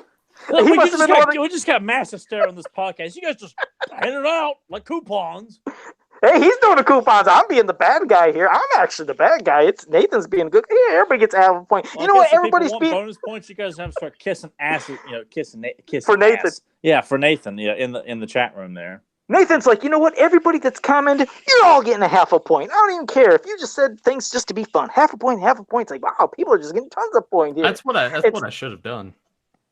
Look, we just got mass hysteria on this podcast. You guys just hand it out like coupons. Hey, he's doing the coupons. I'm being the bad guy here. I'm actually the bad guy. It's Nathan's being good. Yeah, everybody gets half a point. Well, you know what? Everybody's being bonus points. You guys have to start kissing ass. Kissing for Nathan. Ass. Yeah, for Nathan. Yeah, in the chat room there. Nathan's like, you know what? Everybody that's commented, you're all getting a half a point. I don't even care if you just said things just to be fun. Half a point. It's like, wow, people are just getting tons of points here. That's what I should have done.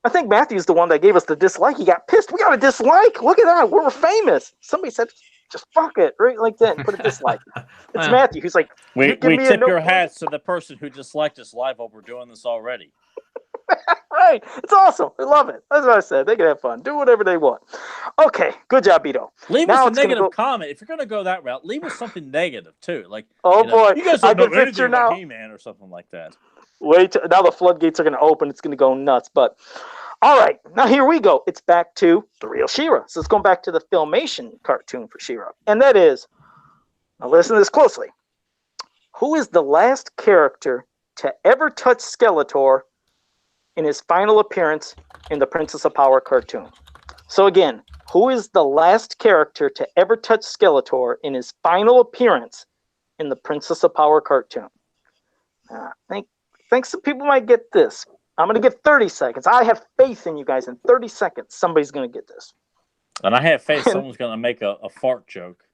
I think Matthew's the one that gave us the dislike. He got pissed. We got a dislike. Look at that. We're famous. Somebody said, just fuck it, right like that. Put a dislike. It's Matthew. He's like, we tip your hats to the person who disliked us live while we're doing this already. Right. It's awesome. I love it. That's what I said. They can have fun. Do whatever they want. Okay. Good job, Beto. Leave us a negative comment. If you're going to go that route, leave us something negative, too. Like, boy. You guys don't know anything about He-Man or something like that. Wait. Now the floodgates are going to open. It's going to go nuts. But, all right. Now here we go. It's back to the real She-Ra. So it's going back to the Filmation cartoon for She-Ra. And that is, now listen to this closely. Who is the last character to ever touch Skeletor in his final appearance in the Princess of Power cartoon? So again, who is the last character to ever touch Skeletor in his final appearance in the Princess of Power cartoon? I think some people might get this. I'm going to give 30 seconds. I have faith in you guys. In 30 seconds, somebody's going to get this. And I have faith someone's going to make a fart joke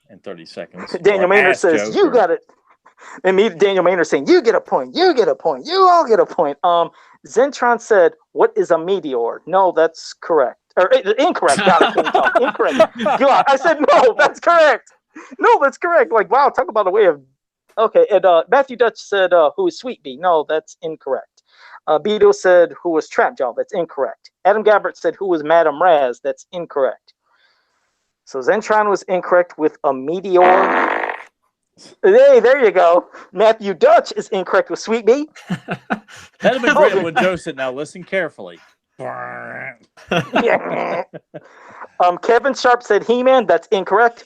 in 30 seconds. Daniel Maynard says, you got it. And me, Daniel Maynard saying, you get a point. You get a point. You all get a point. Zentron said, what is a meteor? No, that's correct. Or incorrect. God, incorrect. God, I said, no, that's correct. No, that's correct. Like, wow, talk about a way of Okay, and Matthew Dutch said, who is Sweet Bee? No, that's incorrect. Beto said, who was Trap Jaw? That's incorrect. Adam Gabbert said, who was Madame Raz? That's incorrect. So Zentron was incorrect with a meteor. Hey, there you go. Matthew Dutch is incorrect with Sweet Bee. That'd have been great when Joe said, now listen carefully. Yeah. Kevin Sharp said He-Man. That's incorrect.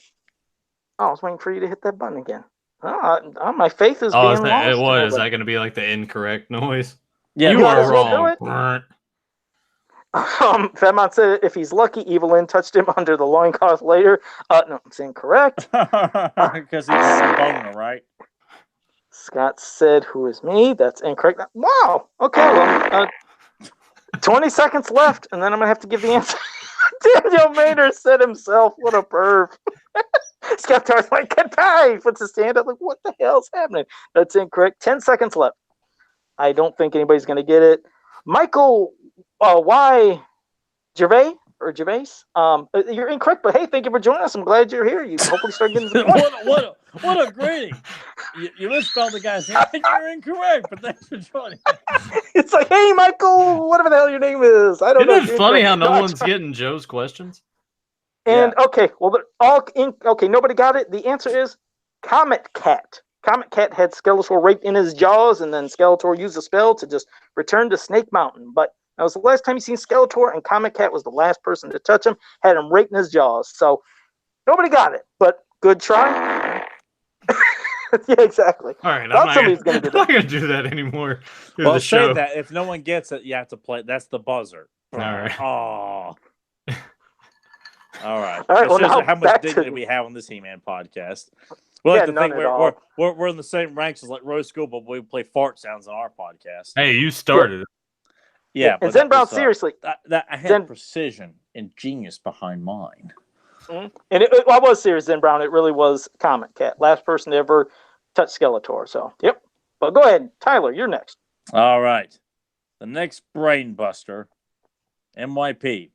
Oh, I was waiting for you to hit that button again. My faith is being lost. It was. Is that going to be like the incorrect noise? Yeah, you might are as well do wrong. it. Fatmon said if he's lucky, Evelyn touched him under the loincloth later. No, it's incorrect. Because he's a boner, right? Scott said, who is me? That's incorrect. Wow. Okay, well, 20 seconds left, and then I'm going to have to give the answer. Daniel Maynard said himself, what a perv. Scott Tar's like, goodbye. Puts his hand up like, what the hell's happening? That's incorrect. 10 seconds left. I don't think anybody's going to get it. Michael, why Gervais? You're incorrect, but hey, thank you for joining us. I'm glad you're here. You hopefully start getting some what a greeting. You misspelled the guy's name. You're incorrect, but thanks for joining. It's like, hey, Michael, whatever the hell your name is. I don't know. Isn't it funny how no one's getting Joe's questions? And okay, well, they're all okay. Nobody got it. The answer is Comet Cat. Comet Cat had Skeletor raped in his jaws, and then Skeletor used a spell to just return to Snake Mountain. But that was the last time you seen Skeletor, and Comet Cat was the last person to touch him, had him raped in his jaws. So nobody got it, but good try. Yeah, exactly. All right, I'm not going to do that anymore. Well, say that. If no one gets it, you have to play. That's the buzzer. All right. Oh. All right. All right. Well, now how much dignity we have on this He-Man podcast. We like to think we're in the same ranks as like Rose School, but we play fart sounds on our podcast. Hey, you started it. Yeah, and Zen Brown, seriously, that I had precision and genius behind mine. Mm-hmm. And I was serious, Zen Brown. It really was Comet Cat, last person to ever touch Skeletor. So, yep. But go ahead, Tyler. You're next. All right, the next brain buster, MYP.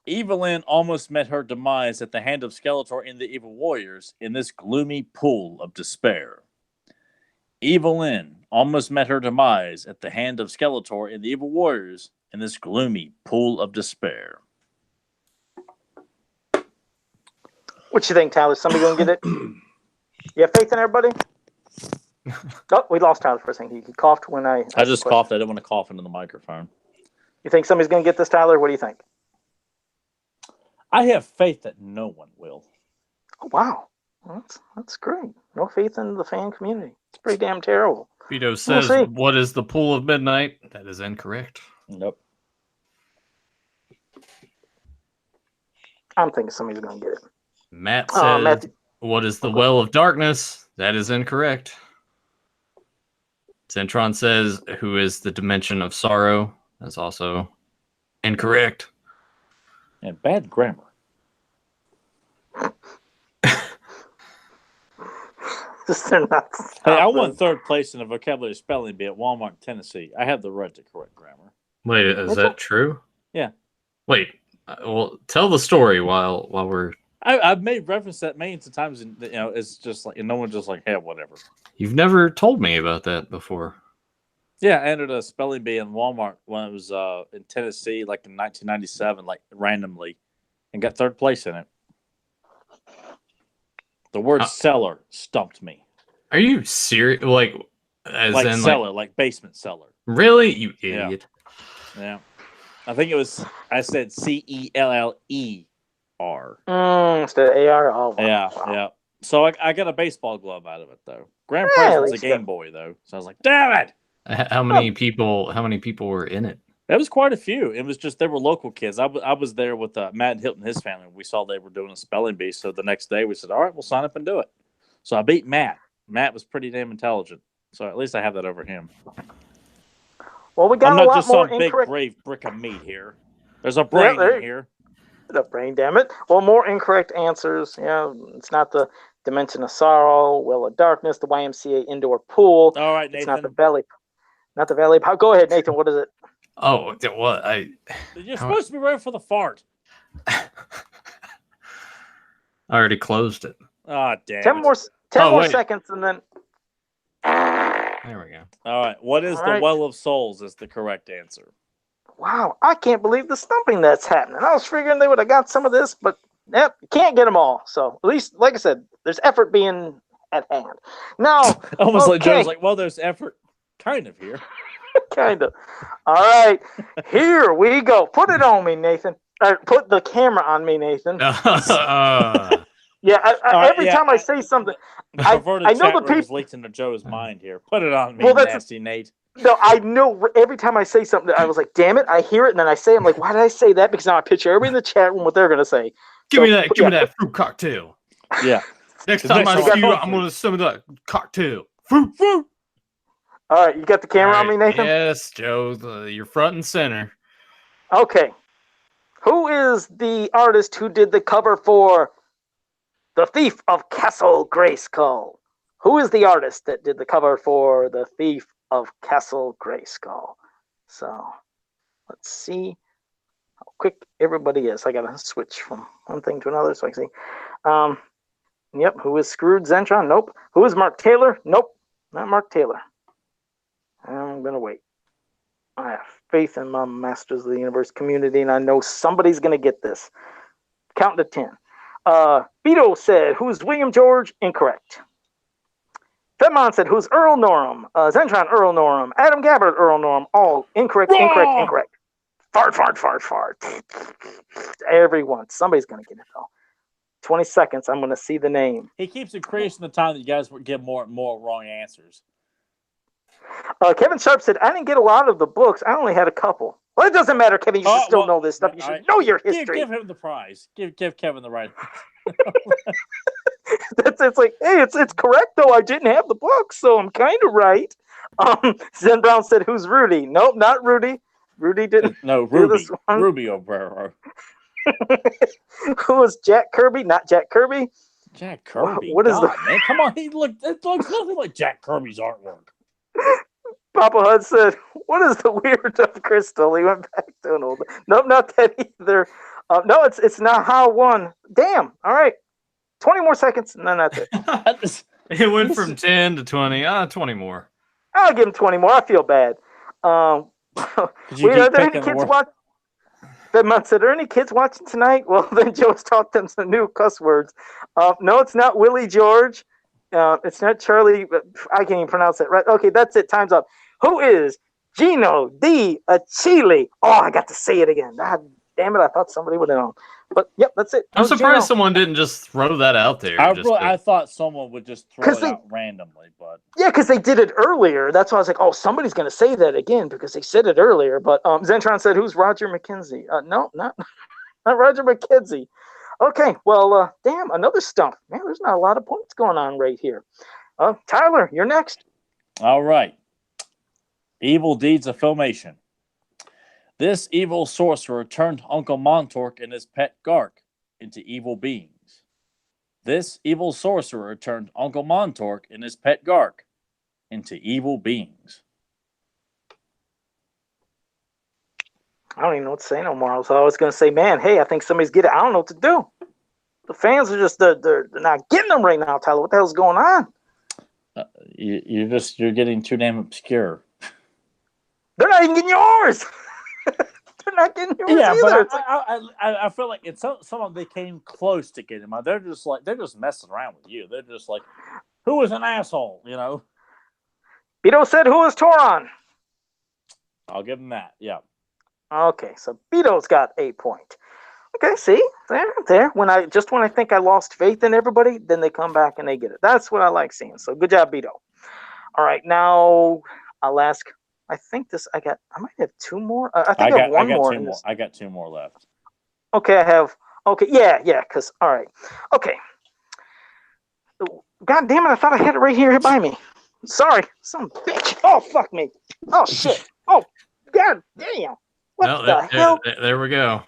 Evelyn almost met her demise at the hand of Skeletor in the Evil Warriors in this gloomy pool of despair. Evelyn almost met her demise at the hand of Skeletor in the Evil Warriors in this gloomy pool of despair. What you think, Tyler? Somebody gonna get it? You have faith in everybody? Oh, we lost Tyler for a second. He coughed when I just coughed. I didn't want to cough into the microphone. You think somebody's gonna get this, Tyler? What do you think? I have faith that no one will. Oh, wow. That's great. No faith in the fan community. It's pretty damn terrible. Vito says, what is the pool of midnight? That is incorrect. Nope. I'm thinking somebody's going to get it. Matt says, what is the well of darkness? That is incorrect. Zentron says, who is the dimension of sorrow? That's also incorrect. And bad grammar. Hey, I won third place in a vocabulary spelling bee at Walmart, Tennessee. I have the right to correct grammar. Wait, is that true? Yeah. Wait, well, tell the story while we're. I've made reference to that millions of times, and it's just like, and no one's just like, hey, whatever. You've never told me about that before. Yeah, I entered a spelling bee in Walmart when I was in Tennessee, like in 1997, like randomly, and got third place in it. The word cellar stumped me. Are you serious? Like cellar, like basement cellar. Really? You idiot. Yeah. I think it was, I said CELLER. Instead of AR? Oh, wow. Yeah. So I got a baseball glove out of it, though. Grand prize was a Game Boy, though. So I was like, damn it! How many people were in it? There was quite a few. It was just, they were local kids. I was there with Matt Hilton and his family. We saw they were doing a spelling bee. So the next day we said, all right, we'll sign up and do it. So I beat Matt. Matt was pretty damn intelligent. So at least I have that over him. Well, we got I'm a not lot just more some big, brave brick of meat here. There's a brain in here. The brain, damn it. Well, more incorrect answers. Yeah, it's not the Dimension of Sorrow, Well of Darkness, the YMCA indoor pool. All right, Nathan. It's not the Valley. Not the Valley. Go ahead, Nathan. What is it? Oh, what? You're supposed to be ready for the fart. I already closed it. Oh, damn. 10 more seconds, and then There we go. All right. What is All the right. Well of Souls is the correct answer. Wow, I can't believe the stumping that's happening. I was figuring they would have got some of this, but yep, can't get them all. So at least, like I said, there's effort being at hand. Now, Almost like okay. Joe's like, well, there's effort kind of here. kind of. All right, here we go. Put it on me, Nathan. Put the camera on me, Nathan. Yeah, every time I say something, I know the people is leaked into Joe's mind here. Put it on me, Well, nasty Nate. No, I know every time I say something, I was like, damn it, I hear it, and then I say, I'm like, why did I say that? Because now I picture everybody in the chat room what they're going to say. Give me that fruit cocktail. Yeah. Next time I see you, I'm going to summon that cocktail. Fruit. All right, you got the camera on me, Nathan? Yes, Joe, you're front and center. Okay. Who is the artist who did the cover for The Thief of Castle Grayskull? Who is the artist that did the cover for The Thief of Castle Grayskull? So, let's see how quick everybody is. I got to switch from one thing to another so I can see. Yep, who is Scrooge Zentron? Nope. Who is Mark Taylor? Nope, not Mark Taylor. I'm going to wait. I have faith in my Masters of the Universe community, and I know somebody's going to get this. Count to 10. Beto said, who's William George? Incorrect. Fedmon said, who's Earl Norham? Zentron, Earl Norham. Adam Gabbard, Earl Norham. All incorrect. Fart. Everyone. Somebody's going to get it, though. 20 seconds. I'm going to see the name. He keeps increasing the time that you guys get more and more wrong answers. Kevin Sharp said, I didn't get a lot of the books. I only had a couple. Well, it doesn't matter, Kevin. You should still know this stuff. You should know your history. Give him the prize. Give Kevin the right. It's like, hey, it's correct, though. I didn't have the book, so I'm kind of right. Zen Brown said, who's Rudy? Nope, not Rudy. Rudy didn't. No, Ruby Obrero. Who was Jack Kirby? Not Jack Kirby. Jack Kirby. What is man? Come on, it looks nothing like Jack Kirby's artwork. Papa Hud said, what is the weird of Crystal? He went back to an old. Nope, not that either. No, it's not how one. Damn. All right. 20 more seconds, and then that's it. It went from 10 to 20. 20 more. I'll give him 20 more. I feel bad. Are there any kids watching? Fedmont said, are any kids watching tonight? Well, then Joe's taught them some new cuss words. No, it's not Willie George. It's not Charlie. I can't even pronounce it right. Okay, that's it. Time's up. Who is Gino Di Achille? Oh, I got to say it again. God damn it. I thought somebody would have known. But, yep, that's it. I'm surprised someone didn't just throw that out there. I thought someone would just throw it out randomly. But yeah, because they did it earlier. That's why I was like, oh, somebody's going to say that again because they said it earlier. But Zentron said, who's Roger McKenzie? No, not Roger McKenzie. Okay, well, damn, another stump. Man, there's not a lot of points going on right here. Tyler, you're next. All right. Evil Deeds of Filmation. This evil sorcerer turned Uncle Montork and his pet Gark into evil beings. This evil sorcerer turned Uncle Montork and his pet Gark into evil beings. I don't even know what to say no more. I was always going to say, man, hey, I think somebody's getting it. I don't know what to do. The fans are just, they're not getting them right now, Tyler. What the hell's going on? You're getting too damn obscure. They're not even getting yours. They're not getting yours either. But I feel like it's someone they came close to getting them. They're just messing around with you. They're just like, who is an asshole, you know? Beto said, who is Toron? I'll give him that. Yeah. Okay, so Beto's got a point. Okay, see? There. When I think I lost faith in everybody, then they come back and they get it. That's what I like seeing. So good job, Beto. All right, now I'll ask. I might have two more. I got one more. I got two more left. Okay, I have. Okay, yeah, because, all right. Okay. God damn it, I thought I had it right here by me. Sorry, some bitch. Oh, fuck me. Oh, shit. Oh, God damn. What the hell? There we go.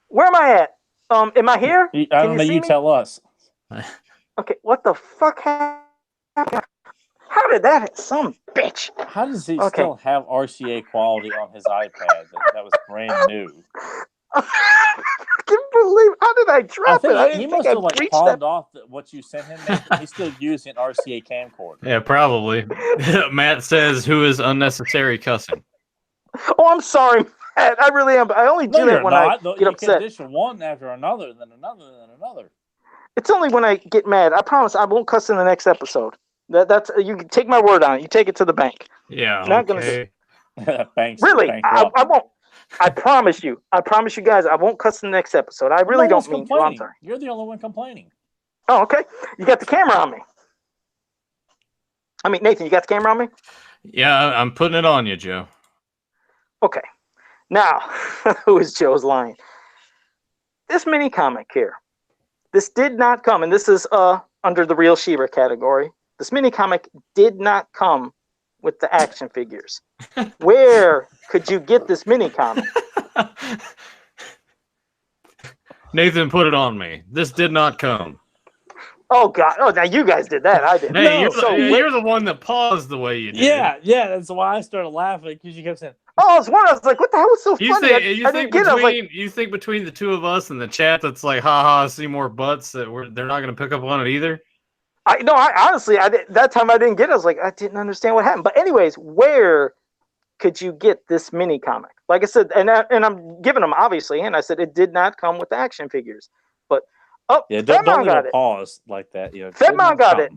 Where am I at? Am I here? I don't know. You tell us. Okay, what the fuck happened? How did that? Some bitch. How does he still have RCA quality on his iPad that was brand new? can't believe. How did I drop it? I He didn't must think I have like reached pawned that. off what you sent him. Nathan. He's still using an RCA camcorder. Yeah, probably. Matt says, "Who is unnecessary cussing?" Oh, I'm sorry, Matt. I really am. I only do that when I get You upset. can dish one after another, then another, then another. It's only when I get mad. I promise I won't cuss in the next episode. That's you can take my word on it. You take it to the bank. Yeah, Not gonna do. Thanks. Really, I won't. I promise you. I promise you guys. I won't cuss in the next episode. I really don't mean to. I'm sorry. You're the only one complaining. Oh, okay. You got the camera on me. I mean, Nathan, you got the camera on me? Yeah, I'm putting it on you, Joe. Okay. Now, who is Joe's line? This mini comic here. This did not come, and this is under the Real She-Ra category. This mini comic did not come with the action figures. Where could you get this mini comic? Nathan, put it on me. This did not come. Oh God! Oh, now you guys did that. I didn't. Hey, No, you're the one that paused the way you did. Yeah. That's why I started laughing because you kept saying, Oh, I was wondering. I was like, "What the hell was so funny?" You think between the two of us and the chat that's like, haha, see more butts that they're not going to pick up on it either? I honestly, that time I didn't get it. I was like, I didn't understand what happened. But anyways, where could you get this mini comic? Like I said, and I'm giving them obviously, and I said it did not come with the action figures. But don't leave a pause like that. Fedmon got it.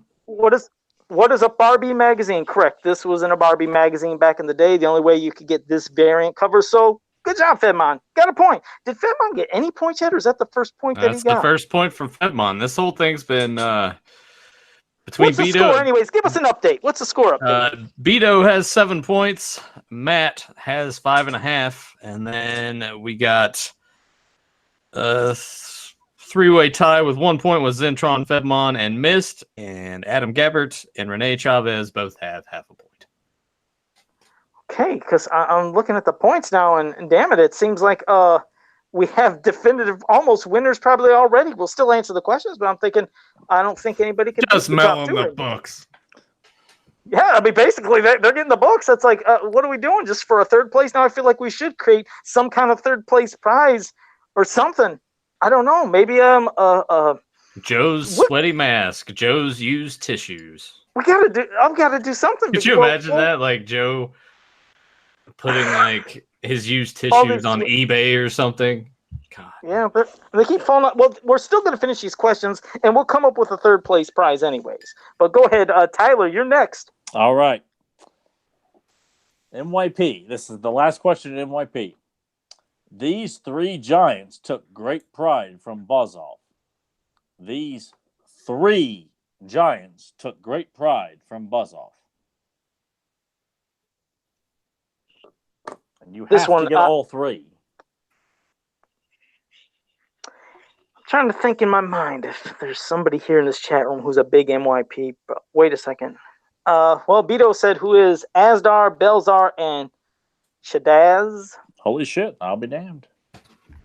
What is a Barbie magazine? Correct. This was in a Barbie magazine back in the day. The only way you could get this variant cover. So good job, Fedmon. Got a point. Did Fedmon get any points yet, or is that the first point that he got? That's the first point from Fedmon. This whole thing's been between What's the score? Anyways, give us an update. What's the score update? Beto has 7 points. Matt has 5.5, and then we got three-way tie with 1 point with Zentron, Fedmon, and Mist, and Adam Gabbert and Renee Chavez both have half a point. Okay, because I'm looking at the points now, and damn it seems like we have definitive almost winners probably already. We'll still answer the questions, but I'm thinking I don't think anybody can just melon the books. Yeah, I mean, basically they're getting the books. That's like, what are we doing just for a third place? Now I feel like we should create some kind of third place prize or something. I don't know. Maybe Joe's sweaty mask. Joe's used tissues. I've got to do something. Could you imagine that? Like Joe putting like his used tissues on eBay or something. God. Yeah, but they keep falling out. Well, we're still going to finish these questions, and we'll come up with a third place prize anyways. But go ahead, Tyler, you're next. All right. NYP. This is the last question in NYP. These 3 giants took great pride from Buzzoff. These 3 giants took great pride from Buzzoff. And you have to get all 3. I'm trying to think in my mind if there's somebody here in this chat room who's a big NYP. But wait a second. Well, Beto said who is Asdar, Belzar, and Shadaz. Holy shit, I'll be damned.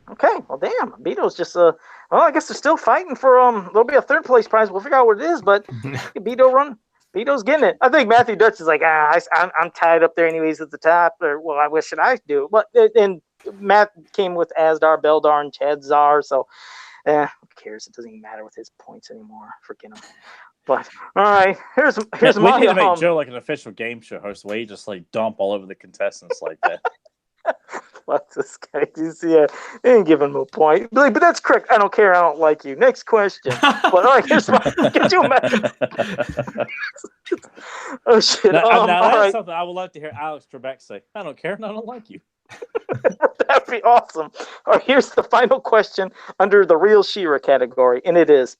Okay, well, damn. Beto's just well, I guess they're still fighting for there'll be a third place prize. We'll figure out what it is, but Beto's getting it. I think Matthew Dutch is like, I'm tied up there anyways at the top. Or well, what should I do? But and Matt came with Asdar, Beldar, and Chadzar. So, who cares? It doesn't even matter with his points anymore. Forget him. But all right, here's my. We need to make Joe like an official game show host, where he just like dump all over the contestants like that. What's this guy? Do you see it? They didn't give him a point. But that's correct. I don't care. I don't like you. Next question. But all right, here's my. Could you imagine? Oh shit! Now that's right. something I would love to hear Alex Trebek say. I don't care, and I don't like you. That'd be awesome. All right, here's the final question under the Real She-Ra category, and it is: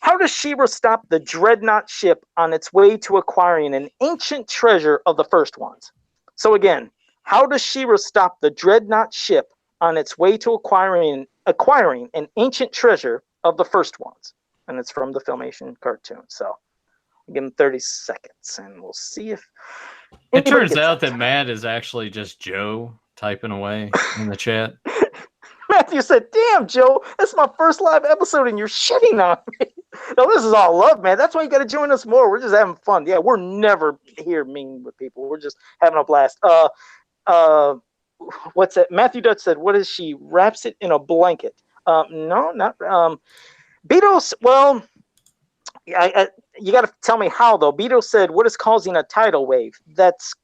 how does She-Ra stop the Dreadnought ship on its way to acquiring an ancient treasure of the first ones? So again, how does She-Ra stop the Dreadnought ship on its way to acquiring an ancient treasure of the first ones? And it's from the Filmation cartoon. So I'll give him 30 seconds, and we'll see if it turns out that Matt is actually just Joe typing away in the chat. Matthew said, "Damn, Joe, that's my first live episode, and you're shitting on me." No, this is all love, man. That's why you got to join us more. We're just having fun. Yeah, we're never here mean with people. We're just having a blast. What's that? Matthew Dutch said, "What is she? Wraps it in a blanket." No, not Beto. Well, you got to tell me how though. Beto said, "What is causing a tidal wave?" That's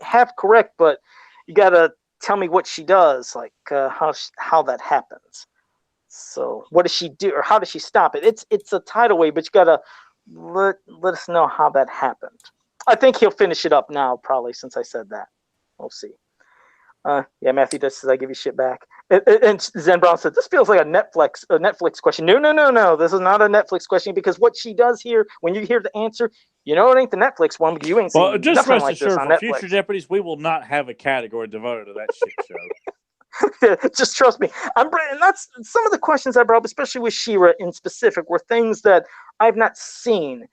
half correct, but you got to tell me what she does, like how that happens. So, what does she do, or how does she stop it? It's a tidal wave, but you got to let us know how that happened. I think he'll finish it up now, probably, since I said that. We'll see. Yeah, Matthew does says I give you shit back. And Zen Brown said this feels like a Netflix question. No. This is not a Netflix question because what she does here, when you hear the answer, you know it ain't the Netflix one. But you ain't seen just nothing rest like this assured, on for Netflix. future Jeopardies, we will not have a category devoted to that shit show. Just trust me. And that's some of the questions I brought up, especially with She-Ra in specific, were things that I've not seen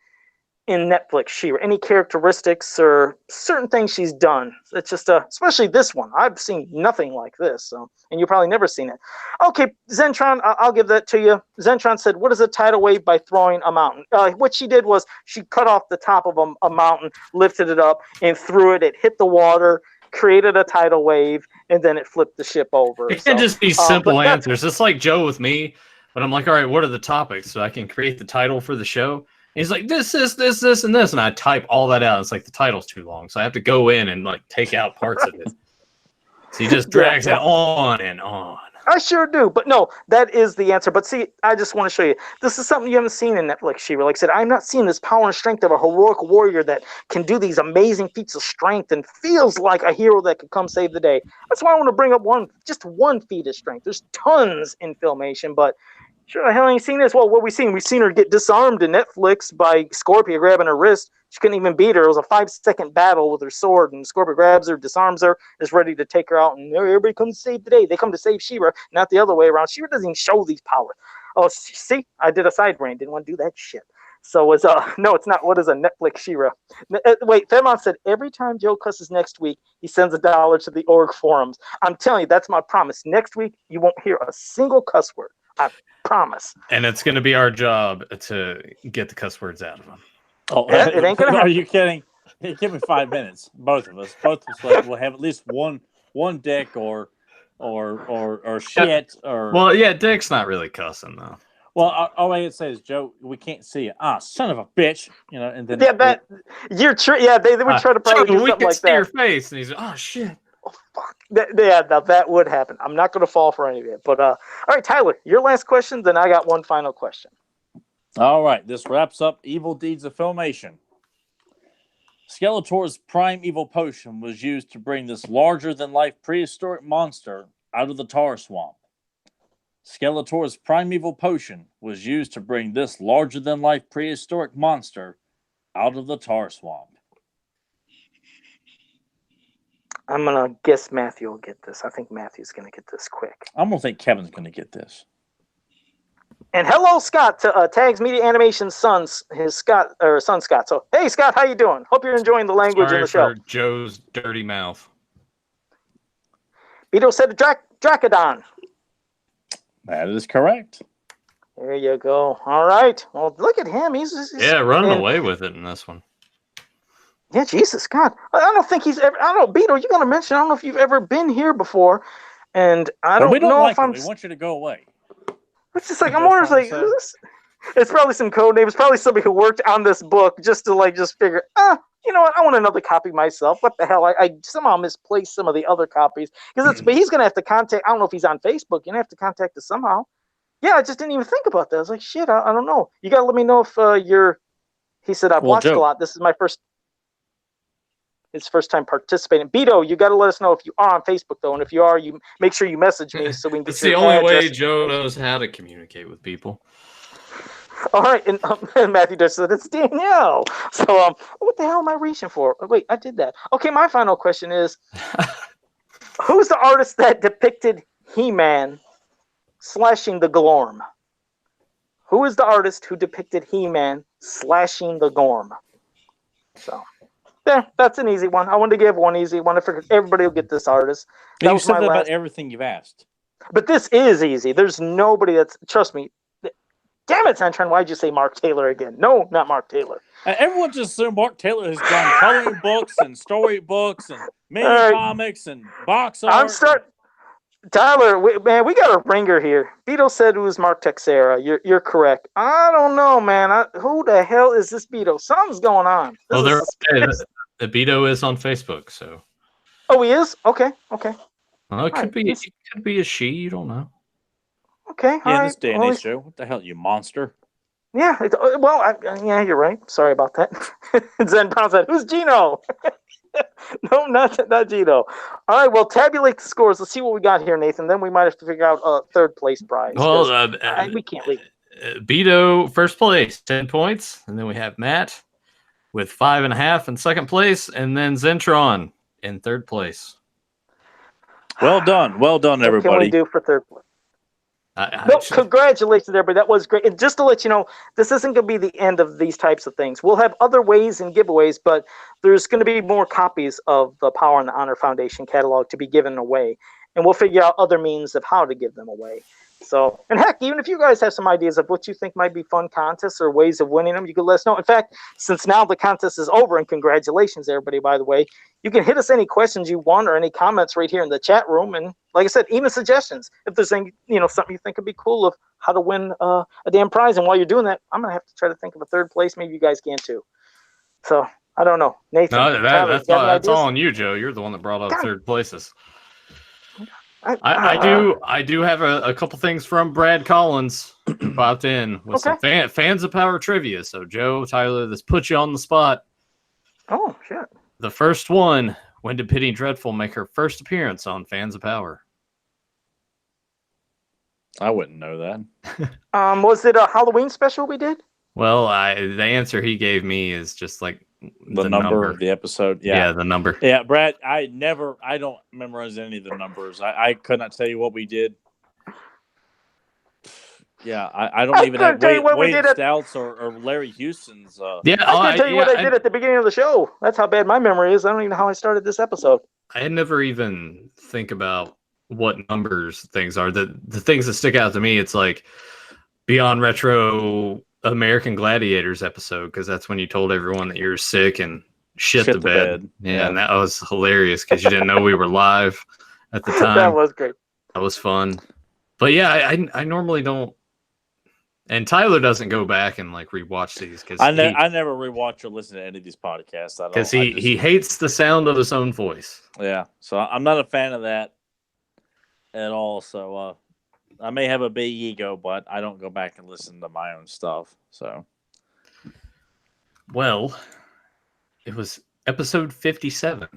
in Netflix She-Ra. Any characteristics or certain things she's done. It's just especially this one. I've seen nothing like this, so, and you've probably never seen it. Okay, Zentron, I'll give that to you. Zentron said, "What is a tidal wave?" By throwing a mountain. What she did was she cut off the top of a mountain, lifted it up, and threw it. It hit the water, created a tidal wave, and then it flipped the ship over. It can't just be simple answers. It's like Joe with me, but I'm like, all right, what are the topics so I can create the title for the show? And he's like, this, and this, and I type all that out. It's like the title's too long, so I have to go in and like take out parts of it. So he just drags it on and on. I sure do, but no, that is the answer. But see, I just want to show you. This is something you haven't seen in Netflix, She-Ra. Like I said, I'm not seeing this power and strength of a heroic warrior that can do these amazing feats of strength and feels like a hero that could come save the day. That's why I want to bring up just one feat of strength. There's tons in Filmation, but sure the hell ain't seen this. Well, what we seen? We've seen her get disarmed in Netflix by Scorpio grabbing her wrist. She couldn't even beat her. It was a 5-second battle with her sword, and Scorpio grabs her, disarms her, is ready to take her out, and everybody comes to save the day. They come to save She-Ra, not the other way around. She-Ra doesn't even show these powers. Oh, see? I did a side brain. Didn't want to do that shit. So it's no, it's not. What is a Netflix She-Ra? Wait, Fairmont said every time Joe cusses next week, he sends $1 to the org forums. I'm telling you, that's my promise. Next week, you won't hear a single cuss word. I promise. And it's going to be our job to get the cuss words out of them. Oh, it ain't gonna happen. Are you kidding? Hey, give me 5 minutes. Both of us will have at least one dick or shit or. Well, yeah, Dick's not really cussing though. Well, all I can say is, Joe, we can't see you. Ah, son of a bitch! You know, and then yeah, that you're true. Yeah, they would try to probably do we something can like see that. your face, and he's like, oh shit. Oh, fuck. Yeah, now that would happen. I'm not going to fall for any of it. But all right, Tyler, your last question. Then I got one final question. All right, this wraps up Evil Deeds of Filmation. Skeletor's prime evil potion was used to bring this larger-than-life prehistoric monster out of the tar swamp. Skeletor's prime evil potion was used to bring this larger-than-life prehistoric monster out of the tar swamp. I'm going to guess Matthew will get this. I think Matthew's going to get this quick. I'm going to think Kevin's going to get this. And hello, Scott, Tags Media Animation's son Scott. So, hey, Scott, how you doing? Hope you're enjoying the language in the show. For Joe's dirty mouth. Beto said Dracodon. That is correct. There you go. All right. Well, look at him. He's running away with it in this one. Yeah, Jesus, God. I don't think he's ever. I don't know, Beto, you got to mention, I don't know if you've ever been here before. And I don't know like if I'm. We want you to go away. It's just like, I'm wondering, like, it's probably some code name. It's probably somebody who worked on this book just to figure, you know what? I want another copy myself. What the hell? I somehow misplaced some of the other copies but he's gonna have to contact. I don't know if he's on Facebook. You're gonna have to contact us somehow. Yeah, I just didn't even think about that. I was like, shit, I don't know. You gotta let me know if you're. He said, I've watched a lot. This is his first time participating. Beto, you got to let us know if you are on Facebook though, and if you are, you make sure you message me so we can get It's the only way Joe knows how to communicate with people. All right, and Matthew just said it's Danielle. So what the hell am I reaching for? Wait, I did that. Okay, my final question is, who's the artist that depicted He-Man slashing the Glorm? Who is the artist who depicted He-Man slashing the Glorm? So. Yeah, that's an easy one. I wanted to give one easy one. I figured everybody will get this artist. You said that about everything you've asked. But this is easy. There's nobody that's... Trust me. Damn it, Santron. Why'd you say Mark Taylor again? No, not Mark Taylor. Everyone just assumed Mark Taylor has done coloring books and storybooks and mini comics and box art. Tyler, man, we got a ringer here. Beto said it was Mark Texera. You're correct. I don't know, man. Who the hell is this Beto? Something's going on. This is suspicious. The Beto is on Facebook, so. Oh, he is? Okay. Well, it could be. It could be a she. You don't know. Okay. Yeah, this day and age show. What the hell, you monster? Yeah. Yeah, you're right. Sorry about that. Zen Brown said, "Who's Gino?" No, not Gino. All right. Well, tabulate the scores. Let's see what we got here, Nathan. Then we might have to figure out a third place prize. Well, we can't leave. Beto first place, 10 points, and then we have Matt with 5.5 in second place, and then Zentron in third place. Well done, everybody. What can we do for third place? Congratulations, everybody. That was great. And just to let you know, this isn't going to be the end of these types of things. We'll have other ways and giveaways, but there's going to be more copies of the Power and the Honor Foundation catalog to be given away. And we'll figure out other means of how to give them away. So, and heck, even if you guys have some ideas of what you think might be fun contests or ways of winning them, you can let us know. In fact, since now the contest is over, and congratulations, everybody, by the way, you can hit us any questions you want or any comments right here in the chat room. And like I said, even suggestions. If there's any, something you think would be cool of how to win a damn prize. And while you're doing that, I'm going to have to try to think of a third place. Maybe you guys can too. So, I don't know. Nathan. No, that's all on you, Joe. You're the one that brought up third places. I do have a couple things from Brad Collins popped in with some fans of Power trivia. So Joe, Tyler, this puts you on the spot. Oh shit! The first one: when did Penny Dreadful make her first appearance on Fans of Power? I wouldn't know that. Was it a Halloween special we did? Well, the answer he gave me is just like the number of the episode. Yeah, the number. Yeah, Brad, I don't memorize any of the numbers. I could not tell you what we did. Yeah, I don't even have Wade Stouts or Larry Houston's. I can tell you what I did at the beginning of the show. That's how bad my memory is. I don't even know how I started this episode. I never even think about what numbers things are. The things that stick out to me, it's like Beyond Retro American Gladiators episode, because that's when you told everyone that you were sick and shit the bed. Yeah, and that was hilarious because you didn't know we were live at the time. That was great. That was fun. But yeah, I normally don't. And Tyler doesn't go back and like rewatch these because I never rewatch or listen to any of these podcasts. Because he hates the sound of his own voice. Yeah, so I'm not a fan of that at all. So I may have a big ego, but I don't go back and listen to my own stuff. So, well, it was episode 57,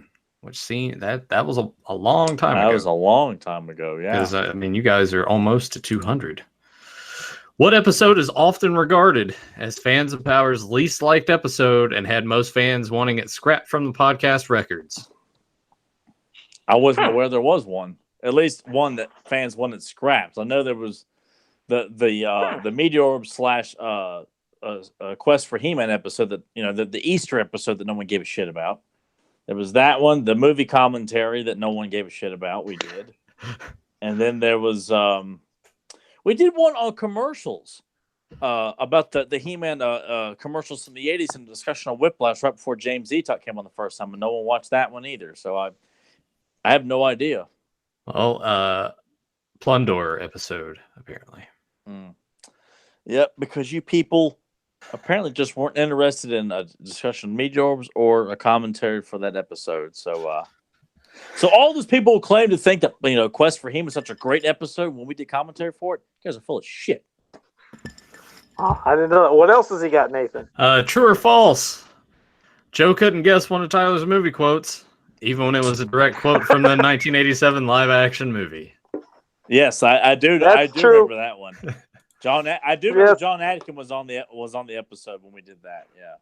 which that was a long time ago. That was a long time ago, yeah. Because you guys are almost to 200. What episode is often regarded as Fans of Power's least liked episode and had most fans wanting it scrapped from the podcast records? I wasn't aware there was one. At least one that fans wanted scrapped. I know there was the Meteor / Quest for He-Man episode that the Easter episode that no one gave a shit about. There was that one, the movie commentary that no one gave a shit about. We did, and then there was we did one on commercials about the He-Man commercials from the 80s and discussion on Whiplash right before James Eatock came on the first time, and no one watched that one either. So I have no idea. Well, Plundor episode, apparently. Yep, because you people apparently just weren't interested in a discussion of Meteors or a commentary for that episode. So all those people who claim to think that Quest for He-Man was such a great episode when we did commentary for it, you guys are full of shit. Oh, I didn't know that. What else has he got, Nathan? True or false? Joe couldn't guess one of Tyler's movie quotes, even when it was a direct quote from the 1987 live-action movie. Yes, I do. I do remember that one. I do remember John Atkin was on the episode when we did that. Yeah.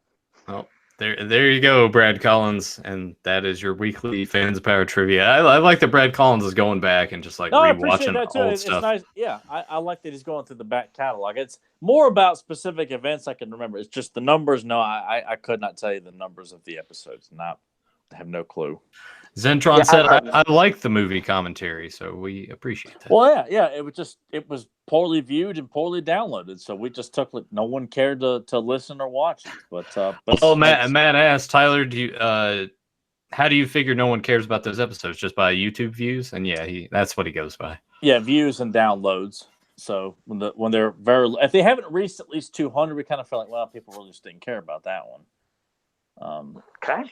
Well, there you go, Brad Collins, and that is your weekly Fans of Power trivia. I like that Brad Collins is going back and just rewatching old stuff. It's nice. Yeah, I like that he's going through the back catalog. It's more about specific events I can remember. It's just the numbers. No, I could not tell you the numbers of the episodes. I have no clue. Zentron said, I like the movie commentary, so we appreciate that. Well, yeah, it was poorly viewed and poorly downloaded, so we just took no one cared to listen or watch it. But Matt asked, Tyler, do how do you figure no one cares about those episodes? Just by YouTube views? And yeah, that's what he goes by. Yeah, views and downloads. So when they're if they haven't reached at least 200, we kind of feel like, well, people really just didn't care about that one. Okay.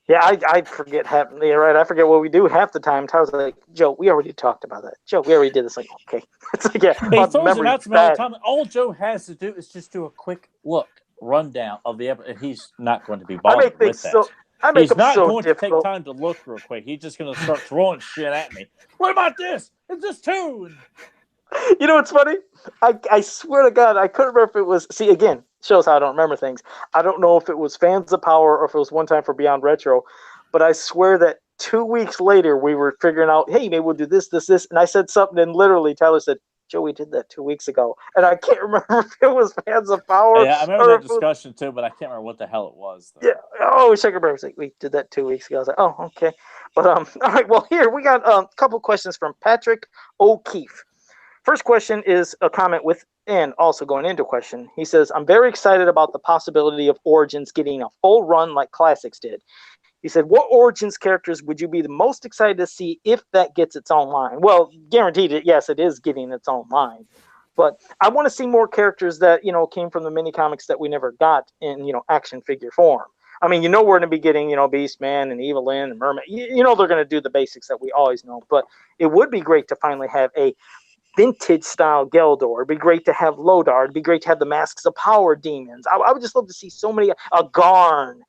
Yeah, I forget yeah, right. I forget what we do half the time. I was like, Joe, we already talked about that. Joe, we already did this. Like, okay. It's like, yeah. He throws it out to me all the time. All Joe has to do is just do a quick rundown of the episode. He's not going to be bothered with that. He's not going to take time to look real quick. He's just going to start throwing shit at me. What about this? It's just two. You know what's funny? I swear to God, I couldn't remember if it was. See, again, shows how I don't remember things. I don't know if it was Fans of Power or if it was one time for Beyond Retro, but I swear that 2 weeks later we were figuring out, hey, maybe we'll do this, and I said something, and literally Tyler said, Joe, we did that 2 weeks ago, and I can't remember if it was Fans of Power. Yeah, I remember that discussion too, but I can't remember what the hell it was. Though. Yeah, oh, I remember. Like, we did that 2 weeks ago. I was like, oh, okay, but all right. Well, here we got a couple questions from Patrick O'Keefe. First question is a comment with, and also going into question. He says, I'm very excited about the possibility of Origins getting a full run like Classics did. He said, what Origins characters would you be the most excited to see if that gets its own line? Well, guaranteed it, yes, it is getting its own line. But I want to see more characters that, came from the mini comics that we never got in, action figure form. I mean, we're going to be getting, Beastman and Evelyn and Mermaid. They're going to do the basics that we always know. But it would be great to finally have a vintage style Geldor. It'd be great to have Lodar. It'd be great to have the Masks of Power demons. I would just love to see so many, a Garn,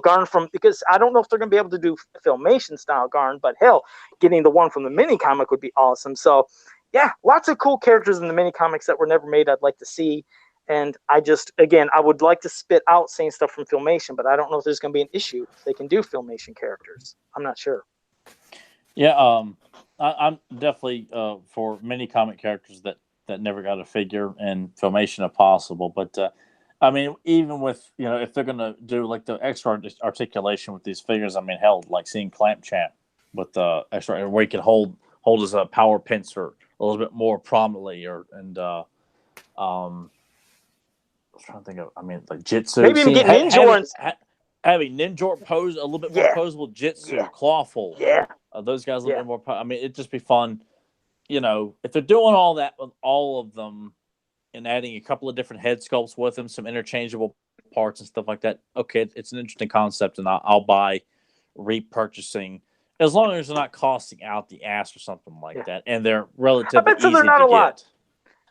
Garn from, because I don't know if they're going to be able to do Filmation style Garn, but hell, getting the one from the mini comic would be awesome. So yeah, lots of cool characters in the mini comics that were never made I'd like to see. And I would like to spit out saying stuff from Filmation, but I don't know if there's going to be an issue if they can do Filmation characters. I'm not sure. Yeah, I'm definitely for many comic characters that never got a figure and Filmation if possible. But I mean, even with if they're gonna do like the extra articulation with these figures, I mean, hell, like seeing Clamp Champ with the extra where he can hold his power pincer a little bit more prominently, I was trying to think of, I mean, like Jitsu. Maybe even get Ninja having Ninja pose a little bit more posable. Jitsu, Clawful. Yeah. Those guys a little bit more. I mean, it'd just be fun, if they're doing all that with all of them and adding a couple of different head sculpts with them, some interchangeable parts and stuff like that. Okay, it's an interesting concept, and I'll buy repurchasing as long as they're not costing out the ass or something like that, and they're relatively easy to get. Lot.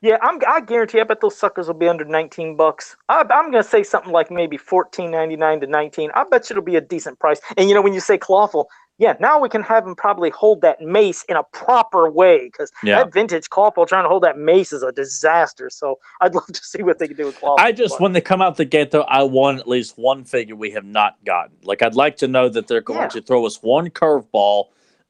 Yeah, I guarantee. I bet those suckers will be under $19. I'm gonna say something like maybe $14.99 to $19. I bet you it'll be a decent price. And when you say Clawful, yeah, now we can have him probably hold that mace in a proper way, because that vintage Clawful trying to hold that mace is a disaster. So I'd love to see what they can do with Clawful. When they come out the gate, though, I want at least one figure we have not gotten. Like, I'd like to know that they're going to throw us one curveball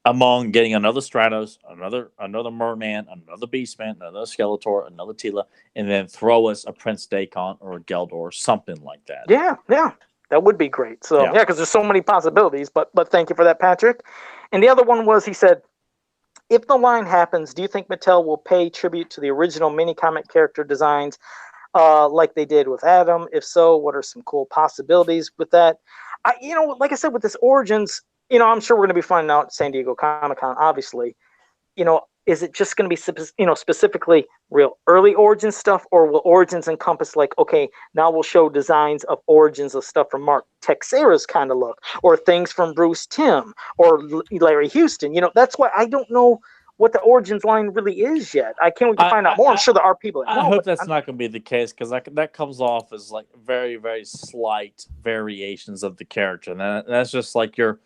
among getting another Stratos, another Merman, another Beastman, another Skeletor, another Tila, and then throw us a Prince Daikon or a Geldor or something like that. Yeah. That would be great. So, because there's so many possibilities. But thank you for that, Patrick. And the other one was, he said, if the line happens, do you think Mattel will pay tribute to the original mini comic character designs like they did with Adam? If so, what are some cool possibilities with that? Like I said, with this Origins, I'm sure we're going to be finding out at San Diego Comic-Con, obviously. Is it just going to be, specifically real early Origins stuff, or will Origins encompass, like, okay, now we'll show designs of Origins of stuff from Mark Texeira's kind of look, or things from Bruce Timm, or Larry Houston? That's why I don't know what the Origins line really is yet. I can't wait to find out more. I'm sure there are people that know. I hope that's not going to be the case, because that comes off as, like, very, very slight variations of the character. And that's just like you're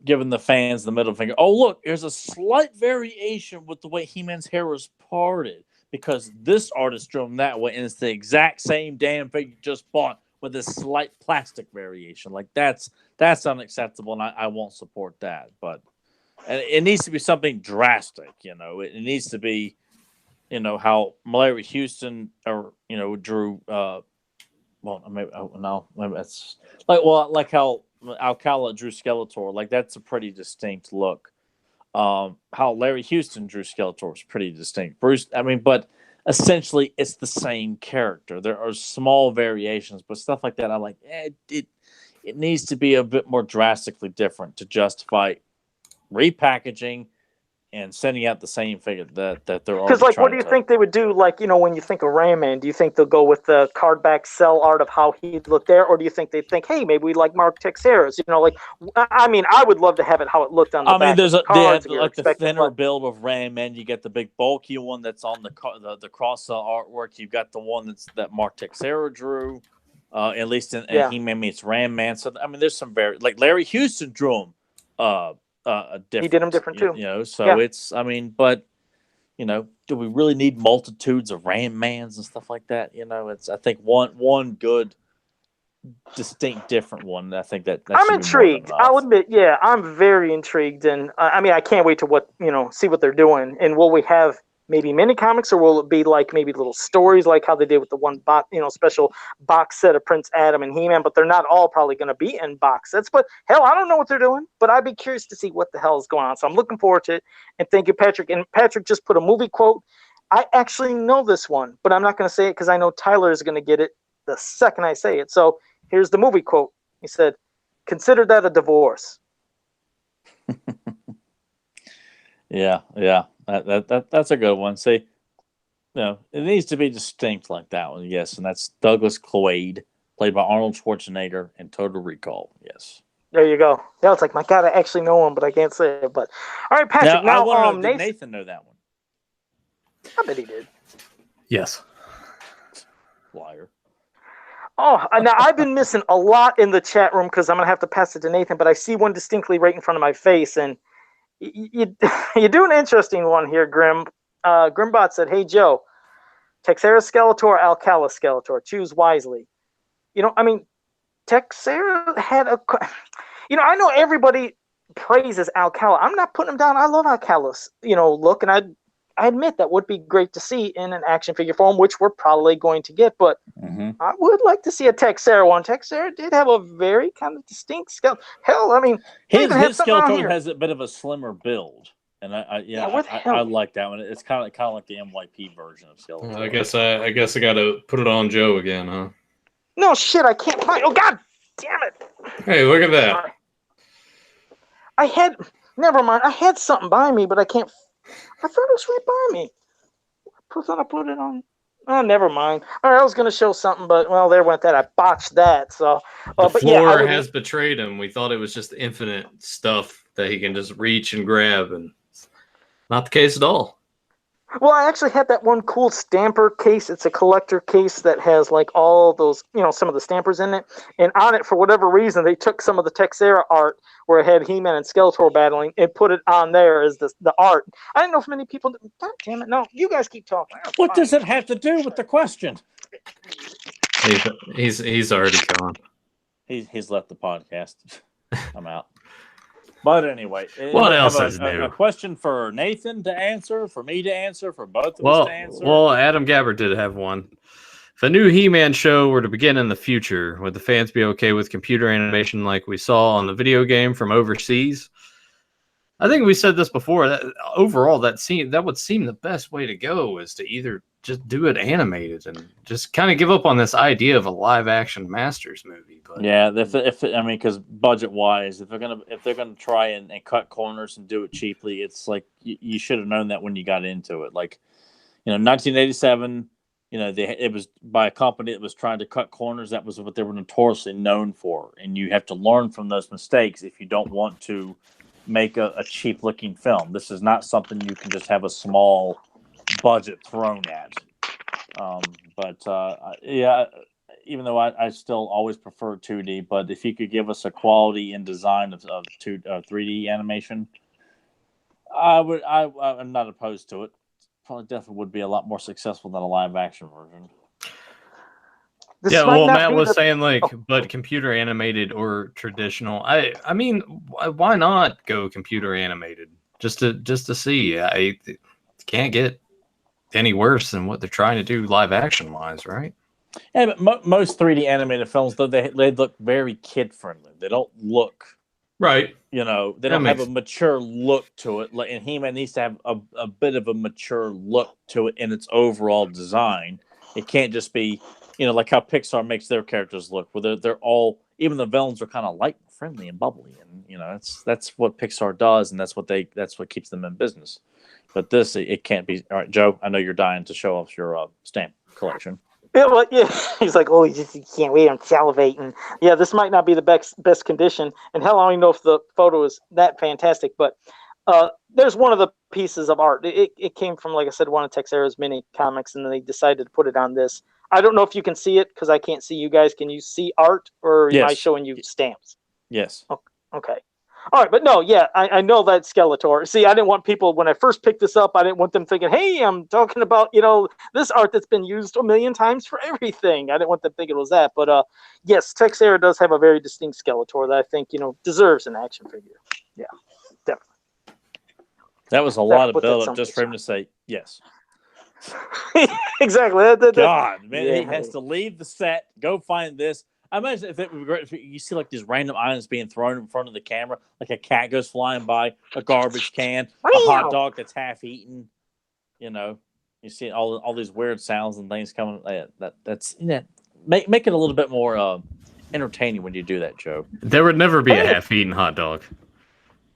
giving the fans the middle finger. Oh, look, there's a slight variation with the way He-Man's hair was parted, because this artist drew him that way, and it's the exact same damn thing you just bought with a slight plastic variation. Like, that's unacceptable, and I won't support that. But it needs to be something drastic, It needs to be, how Larry Houston drew. Maybe that's like how Alcala drew Skeletor. Like, that's a pretty distinct look. How Larry Houston drew Skeletor was pretty distinct. But essentially it's the same character. There are small variations, but stuff like that, I like. it needs to be a bit more drastically different to justify repackaging and sending out the same figure that they're already Because, like, what do trying you to. think they would do? Like, when you think of Ram Man, do you think they'll go with the card back cell art of how he looked there, or do you think they think, hey, maybe we like Mark Texeira's? Like, I mean, I would love to have it how it looked on the back There's of the cards. they have, like the thinner build of Ram Man. You get the big bulky one that's on the cross artwork. You've got the one that Mark Texeira drew, at least in He-Man meets Ram Man. So there's some like Larry Houston drew him. Different. He did them different too. So it's but do we really need multitudes of Ram Mans and stuff like that? It's I think one good, distinct, different one. I think that I'm intrigued. I'll admit, yeah, I'm very intrigued, and I can't wait to see what they're doing. And will we have maybe mini comics, or will it be like maybe little stories, like how they did with the one box, special box set of Prince Adam and He-Man? But they're not all probably going to be in box sets. But hell, I don't know what they're doing, but I'd be curious to see what the hell is going on. So I'm looking forward to it. And thank you, Patrick. And Patrick just put a movie quote. I actually know this one, but I'm not going to say it because I know Tyler is going to get it the second I say it. So here's the movie quote. He said, "Consider that a divorce." Yeah. That's a good one. See, it needs to be distinct like that one. Yes, and that's Douglas Quaid, played by Arnold Schwarzenegger in Total Recall. Yes. There you go. Yeah, it's like, my God, I actually know him, but I can't say it. But all right, Patrick. Now I want to know, did Nathan know that one? I bet he did. Yes. Liar. Oh, now I've been missing a lot in the chat room because I'm gonna have to pass it to Nathan. But I see one distinctly right in front of my face, and you do an interesting one here, Grim. Grimbot said, "Hey Joe, Texera Skeletor, Alcala Skeletor. Choose wisely." Texera had a. I know everybody praises Alcala. I'm not putting him down. I love Alcala's, look, and I admit that would be great to see in an action figure form, which we're probably going to get. But I would like to see a Texera one. Texera did have a very kind of distinct skeleton. Hell, his Skeletor has a bit of a slimmer build, and I like that one. It's kind of like the MYP version of Skeletor. I guess I got to put it on Joe again, huh? No shit, I can't find. Oh God, damn it! Hey, look at that. Never mind. I had something by me, but I can't. I thought it was right by me. I thought I put it on. Oh, never mind. All right, I was going to show something, but, well, there went that. I botched that. So, the floor has betrayed him. We thought it was just infinite stuff that he can just reach and grab, and not the case at all. Well, I actually had that one cool stamper case. It's a collector case that has like all those, some of the stampers in it. And on it, for whatever reason, they took some of the Texera art where it had He-Man and Skeletor battling and put it on there as the art. I didn't know if many people. God damn it! No, you guys keep talking. What does it have to do with the question? He's already gone. He's left the podcast. I'm out. But anyway, what else is new? A question for Nathan to answer, for me to answer, for both of us to answer? Well, Adam Gabbard did have one. If a new He-Man show were to begin in the future, would the fans be okay with computer animation like we saw on the video game from overseas? I think we said this before. That overall, that would seem the best way to go, is to either just do it animated and just kind of give up on this idea of a live-action Masters movie. But yeah, because budget-wise, if they're gonna try and cut corners and do it cheaply, it's like you should have known that when you got into it. Like, 1987, it was by a company that was trying to cut corners. That was what they were notoriously known for, and you have to learn from those mistakes if you don't want to make a cheap-looking film. This is not something you can just have a small budget thrown at. Even though I still always prefer 2D, but if you could give us a quality in design of 3D animation, I'm not opposed to it. Probably definitely would be a lot more successful than a live action version. Matt was saying but computer animated or traditional. I mean, why not go computer animated? Just to see. I can't get any worse than what they're trying to do live action wise, right? Yeah, but most 3D animated films, though, they look very kid friendly. They don't look right. They don't have a mature look to it. And He-Man needs to have a bit of a mature look to it in its overall design. It can't just be like how Pixar makes their characters look, where they're all, even the villains are kind of light, and friendly, and bubbly, and that's what Pixar does, and that's what keeps them in business. But this, it can't be. All right, Joe, I know you're dying to show off your stamp collection. Yeah, well, yeah. He's like, oh, he can't wait. I'm salivating. Yeah, this might not be the best condition, and hell, I don't even know if the photo is that fantastic. But there's one of the pieces of art. It came from, like I said, one of Texera's mini comics, and then they decided to put it on this. I don't know if you can see it because I can't see you guys. Can you see art, or am I showing you stamps? Yes. Okay. All right, but no, yeah, I know that Skeletor. See, I didn't want people, when I first picked this up, I didn't want them thinking, hey, I'm talking about, this art that's been used a million times for everything. I didn't want them thinking it was that. But yes, Texera does have a very distinct Skeletor that I think, deserves an action figure. Yeah, definitely. That was a lot of build-up just for him to say yes. Exactly. God, man, he has to leave the set, go find this. I imagine if it would be great if you see like these random items being thrown in front of the camera, like a cat goes flying by, a garbage can, a hot dog that's half eaten. You see all these weird sounds and things coming. That's make it a little bit more entertaining when you do that, Joe. There would never be a half-eaten hot dog.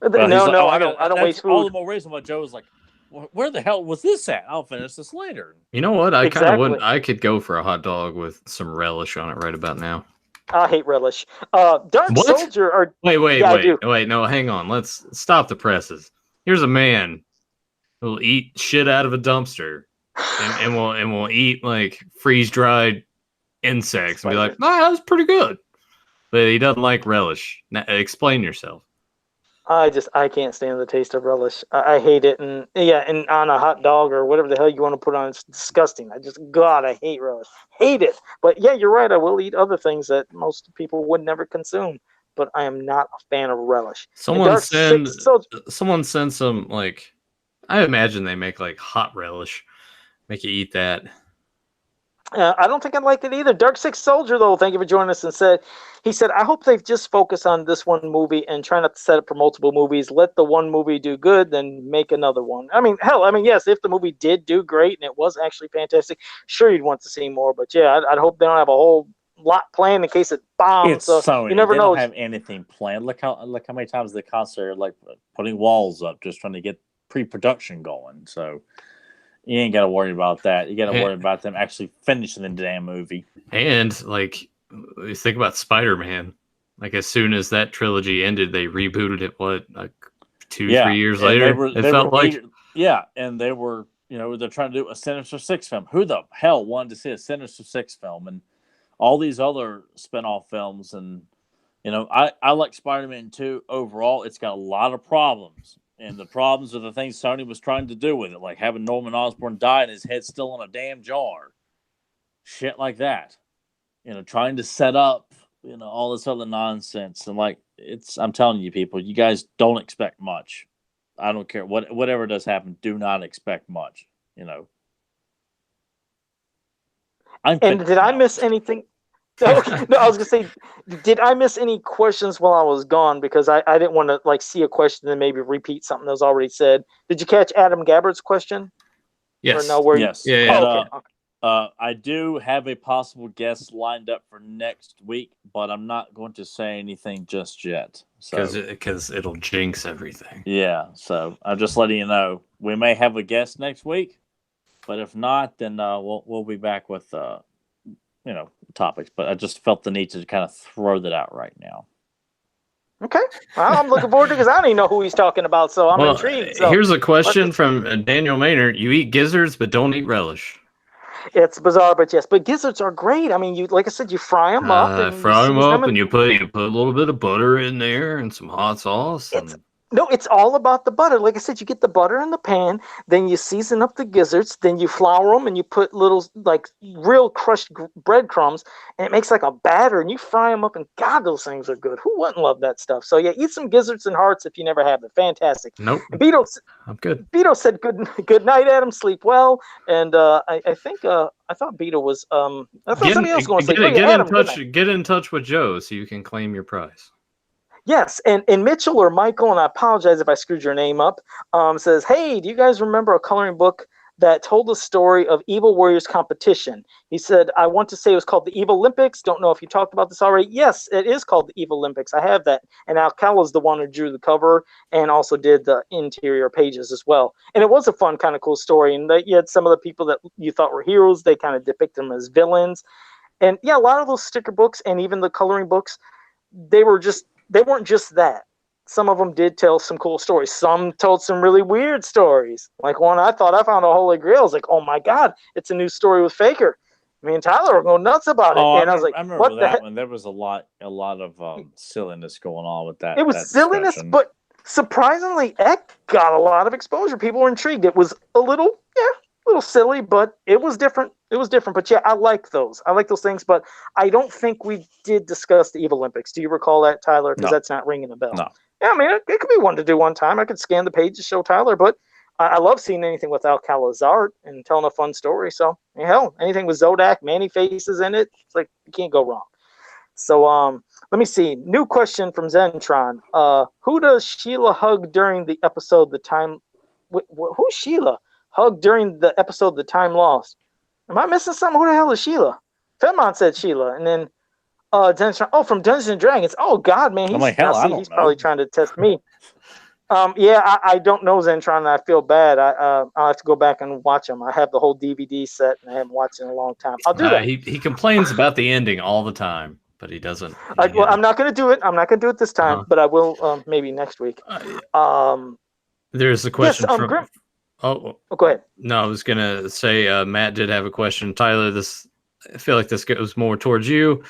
No, I don't waste food. All the more reason why Joe was like, where the hell was this at? I'll finish this later. You know what? I kind of wouldn't. I could go for a hot dog with some relish on it right about now. I hate relish. Dark Soldier. Wait. No, hang on. Let's stop the presses. Here's a man who'll eat shit out of a dumpster, and will eat like freeze-dried insects and be like, "Nah, that was pretty good," but he doesn't like relish. Now, explain yourself. I can't stand the taste of relish. I hate it, and on a hot dog or whatever the hell you want to put on, it's disgusting. I hate relish. Hate it. But yeah, you're right. I will eat other things that most people would never consume, but I am not a fan of relish. Someone send some, like, I imagine they make like hot relish. Make you eat that. I don't think I liked it either. Dark Six Soldier, though, thank you for joining us, and he said, I hope they've just focused on this one movie and try not to set up for multiple movies. Let the one movie do good, then make another one. Yes, if the movie did do great and it was actually fantastic, sure, you'd want to see more. But yeah, I'd hope they don't have a whole lot planned in case it bombs. You never know. They don't have anything planned. Look how many times they constantly are like putting walls up, just trying to get pre-production going. So you ain't got to worry about that. You got to worry about them actually finishing the damn movie. And like, you think about Spider-Man. Like, as soon as that trilogy ended, they rebooted it. What, like 2-3 years later? And they were, they're trying to do a Sinister Six film. Who the hell wanted to see a Sinister Six film? And all these other spin-off films. And I like Spider-Man 2 overall. It's got a lot of problems. And the problems are the things Sony was trying to do with it, like having Norman Osborn die and his head still in a damn jar. Shit like that. Trying to set up, all this other nonsense. And I'm telling you, people, you guys don't expect much. I don't care. Whatever does happen, do not expect much, And did I miss anything? No, I was gonna say, did I miss any questions while I was gone? Because I didn't want to see a question and maybe repeat something that was already said. Did you catch Adam Gabbard's question? Yes. Or no, yes. Yeah. Okay. I do have a possible guest lined up for next week, but I'm not going to say anything just yet. Because it'll jinx everything. Yeah. So I'm just letting you know we may have a guest next week, but if not, then we'll be back with topics. But I just felt the need to kind of throw that out right now. Okay. Well, I'm looking forward to it because I don't even know who he's talking about, so I'm intrigued. So. Here's a question from Daniel Maynard. You eat gizzards, but don't eat relish. It's bizarre, but yes. But gizzards are great. I mean, you like I said, you fry them up. And you put a little bit of butter in there and some hot sauce. It's all about the butter. Like I said, you get the butter in the pan, then you season up the gizzards, then you flour them, and you put little, real crushed breadcrumbs, and it makes like a batter, and you fry them up, and God, those things are good. Who wouldn't love that stuff? So, yeah, eat some gizzards and hearts if you never have them. Fantastic. Nope. And Beto, I'm good. Beto said good night, Adam. Sleep well. And I think, I thought Beto was, I thought somebody else was going to say, get in touch with Joe so you can claim your prize. Yes, and Mitchell or Michael, and I apologize if I screwed your name up, says, hey, do you guys remember a coloring book that told the story of Evil Warriors competition. He said, I want to say it was called the Evil Olympics. Don't know if you talked about this already. Yes, it is called the Evil Olympics. I have that. And Alcala's the one who drew the cover and also did the interior pages as well. And it was a fun, kind of cool story. And you had some of the people that you thought were heroes. They kind of depict them as villains. And yeah, a lot of those sticker books and even the coloring books, they weren't just that. Some of them did tell some cool stories. Some told some really weird stories. Like one I thought I found a holy grail. I was like, oh my God, it's a new story with Faker. Me and Tyler were going nuts about it. And I was like, I remember what the that heck? one. There was a lot of silliness going on with that. It was that silliness, discussion. but surprisingly, it got a lot of exposure. People were intrigued. It was a little silly, but it was different. But yeah, I like those. I like those things, but I don't think we did discuss the Evil Olympics. Do you recall that, Tyler? Because that's not ringing a bell. No. Yeah, I mean, it could be one to do one time. I could scan the page to show Tyler, but I love seeing anything with Alcala's art and telling a fun story. So, hell, anything with Zodak, Manny faces in it, it's like you can't go wrong. So, let me see. New question from Zentron. Who does Sheila hug during the episode The Time? Who's Sheila? Hug during the episode The Time Lost? Am I missing something? Who the hell is Sheila? Fenmon said Sheila, and then Zentron. From Dungeons and Dragons. Oh God, man, I'm like, hell, I don't he's know. probably trying to test me. Yeah, I don't know Zentron, and I feel bad. I'll have to go back and watch them. I have the whole DVD set, and I haven't watched it in a long time. I'll do that. He complains about the ending all the time, but he doesn't. Well, I'm not going to do it. I'm not going to do it this time, but I will maybe next week. There's a question from. Grim. Oh, go ahead. No, I was gonna say Matt did have a question. Tyler, I feel like this goes more towards you.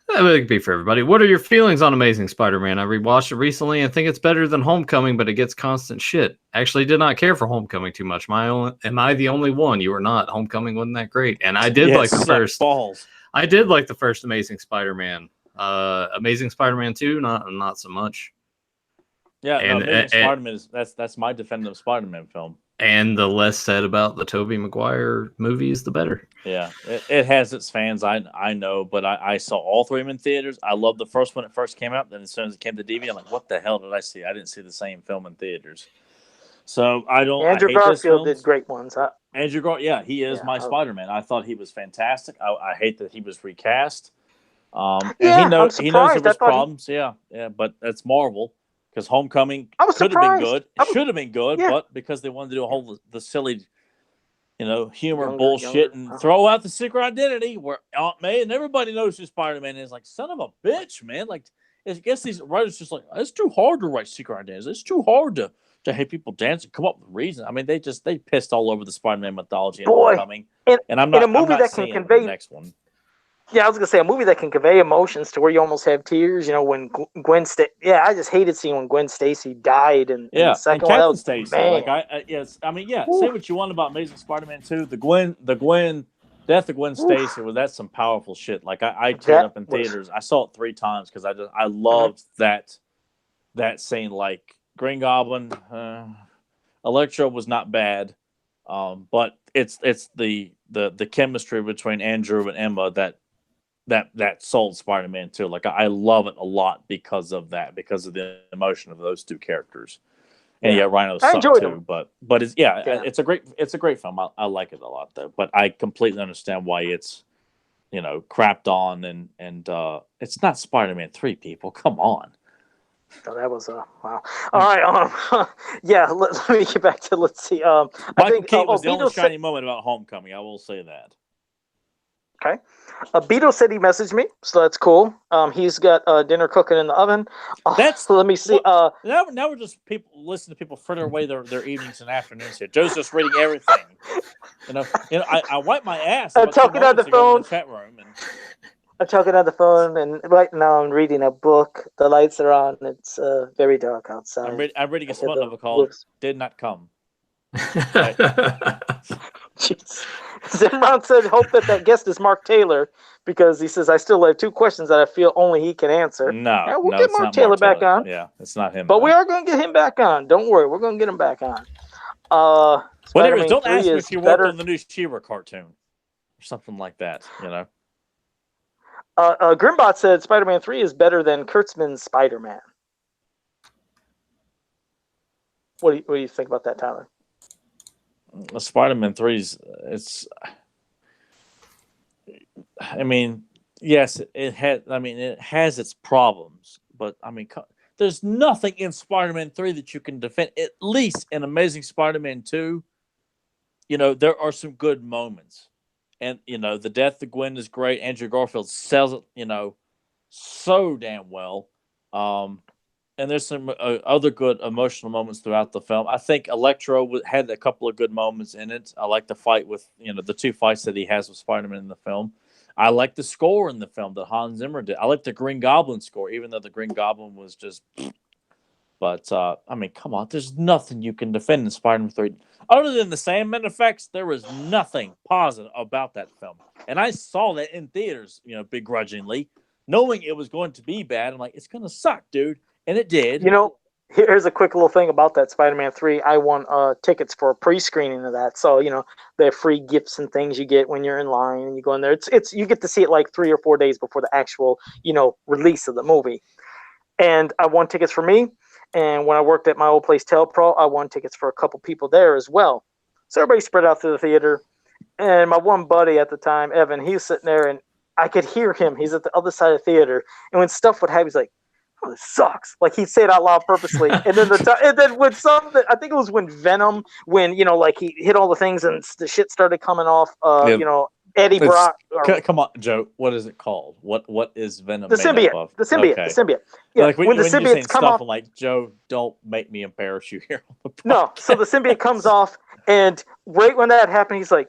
It could be for everybody. What are your feelings on Amazing Spider-Man? I rewatched it recently and think it's better than Homecoming, but it gets constant shit. Actually, did not care for Homecoming too much. Am I the only one? You were not. Homecoming wasn't that great, and I did like the first. Balls. I did like the first Amazing Spider-Man. Amazing Spider-Man 2, not so much. Yeah, Amazing Spider-Man that's my definitive Spider-Man film. And the less said about the Tobey Maguire movies, the better. Yeah, it has its fans, I know, but I saw all three of them in theaters. I loved the first one when it first came out. Then as soon as it came to DVD, I'm like, what the hell did I see? I didn't see the same film in theaters. So I don't. Andrew Garfield did great ones. Andrew Garfield, yeah, he is my Spider-Man. I thought he was fantastic. I hate that he was recast. And he knows there was problems. Yeah, but that's Marvel. Because Homecoming could have been good. It should have been good, but because they wanted to do the silly, humor bullshit and throw out the secret identity where Aunt May and everybody knows who Spider-Man is. Like, son of a bitch, man. Like, I guess these writers just like, it's too hard to write secret identities. It's too hard to have people dance and come up with reasons. I mean, they pissed all over the Spider-Man mythology in Homecoming. And I'm not, in a movie that can convey the next one. Yeah, I was gonna say a movie that can convey emotions to where you almost have tears. When Gwen I just hated seeing when Gwen Stacy died in the second one. That was Stacy. Man. Like say what you want about Amazing Spider-Man 2. The Gwen death of Gwen Stacy that's some powerful shit. Like I teared up in theaters. I saw it 3 times because I loved that scene. Like Green Goblin, Electro was not bad, but it's the chemistry between Andrew and Emma that sold Spider-Man too. Like I love it a lot because of that, because of the emotion of those 2 characters. And Rhino sucked too, but it's a great film. I like it a lot though. But I completely understand why it's crapped on and it's not Spider-Man 3, people. Come on. Oh, that was wow. All right. Let me get back to let's see. I think Keaton was the only shiny moment about Homecoming. I will say that. Okay. Beto said he messaged me, so that's cool. He's got dinner cooking in the oven. Let me see. Now we're just listening to people fritter away their evenings and afternoons here. Joe's just reading everything. I wipe my ass. I'm talking on the phone. In the chat room I'm talking on the phone, and right now I'm reading a book. The lights are on. It's very dark outside. I'm reading a smut novel called "Did Not Come." Jeez. Zimron said, hope that guest is Mark Taylor, because he says, I still have 2 questions that I feel only he can answer. We'll get Mark Taylor back on. Yeah, it's not him. But we are going to get him back on. Don't worry. We're going to get him back on. Whatever. Don't ask me if you worked on the new She-Ra cartoon or something like that, Grimbot said Spider-Man 3 is better than Kurtzman's Spider-Man. What do you think about that, Tyler? Spider-Man 3's it's. I mean, yes, it had. I mean, it has its problems, but I mean, there's nothing in Spider-Man 3 that you can defend. At least in Amazing Spider-Man 2, there are some good moments, and the death of Gwen is great. Andrew Garfield sells it, so damn well. And there's some other good emotional moments throughout the film. I think Electro had a couple of good moments in it. I like the fight with, the two fights that he has with Spider-Man in the film. I like the score in the film that Hans Zimmer did. I like the Green Goblin score, even though the Green Goblin was just. But, I mean, come on. There's nothing you can defend in Spider-Man 3. Other than the Sandman effects, there was nothing positive about that film. And I saw that in theaters, begrudgingly, knowing it was going to be bad. I'm like, it's going to suck, dude. And it did. Here's a quick little thing about that Spider-Man 3. I won tickets for a pre-screening of that. So, the free gifts and things you get when you're in line and you go in there. It's you get to see it like 3 or 4 days before the actual, release of the movie. And I won tickets for me. And when I worked at my old place, Telpro, I won tickets for a couple people there as well. So everybody spread out through the theater. And my one buddy at the time, Evan, he was sitting there and I could hear him. He's at the other side of the theater. And when stuff would happen, he's like, oh, this sucks. Like he'd say it out loud purposely. And then when I think it was when Venom, when, like he hit all the things and the shit started coming off, Eddie Brock. Come on, Joe. What is it called? What is Venom the made symbiote. up of? The symbiote. Okay. The symbiote. Yeah, like when the symbiotes come off. I'm like, Joe, don't make me embarrass you here on the podcast. No, so the symbiote comes off, and right when that happened, he's like,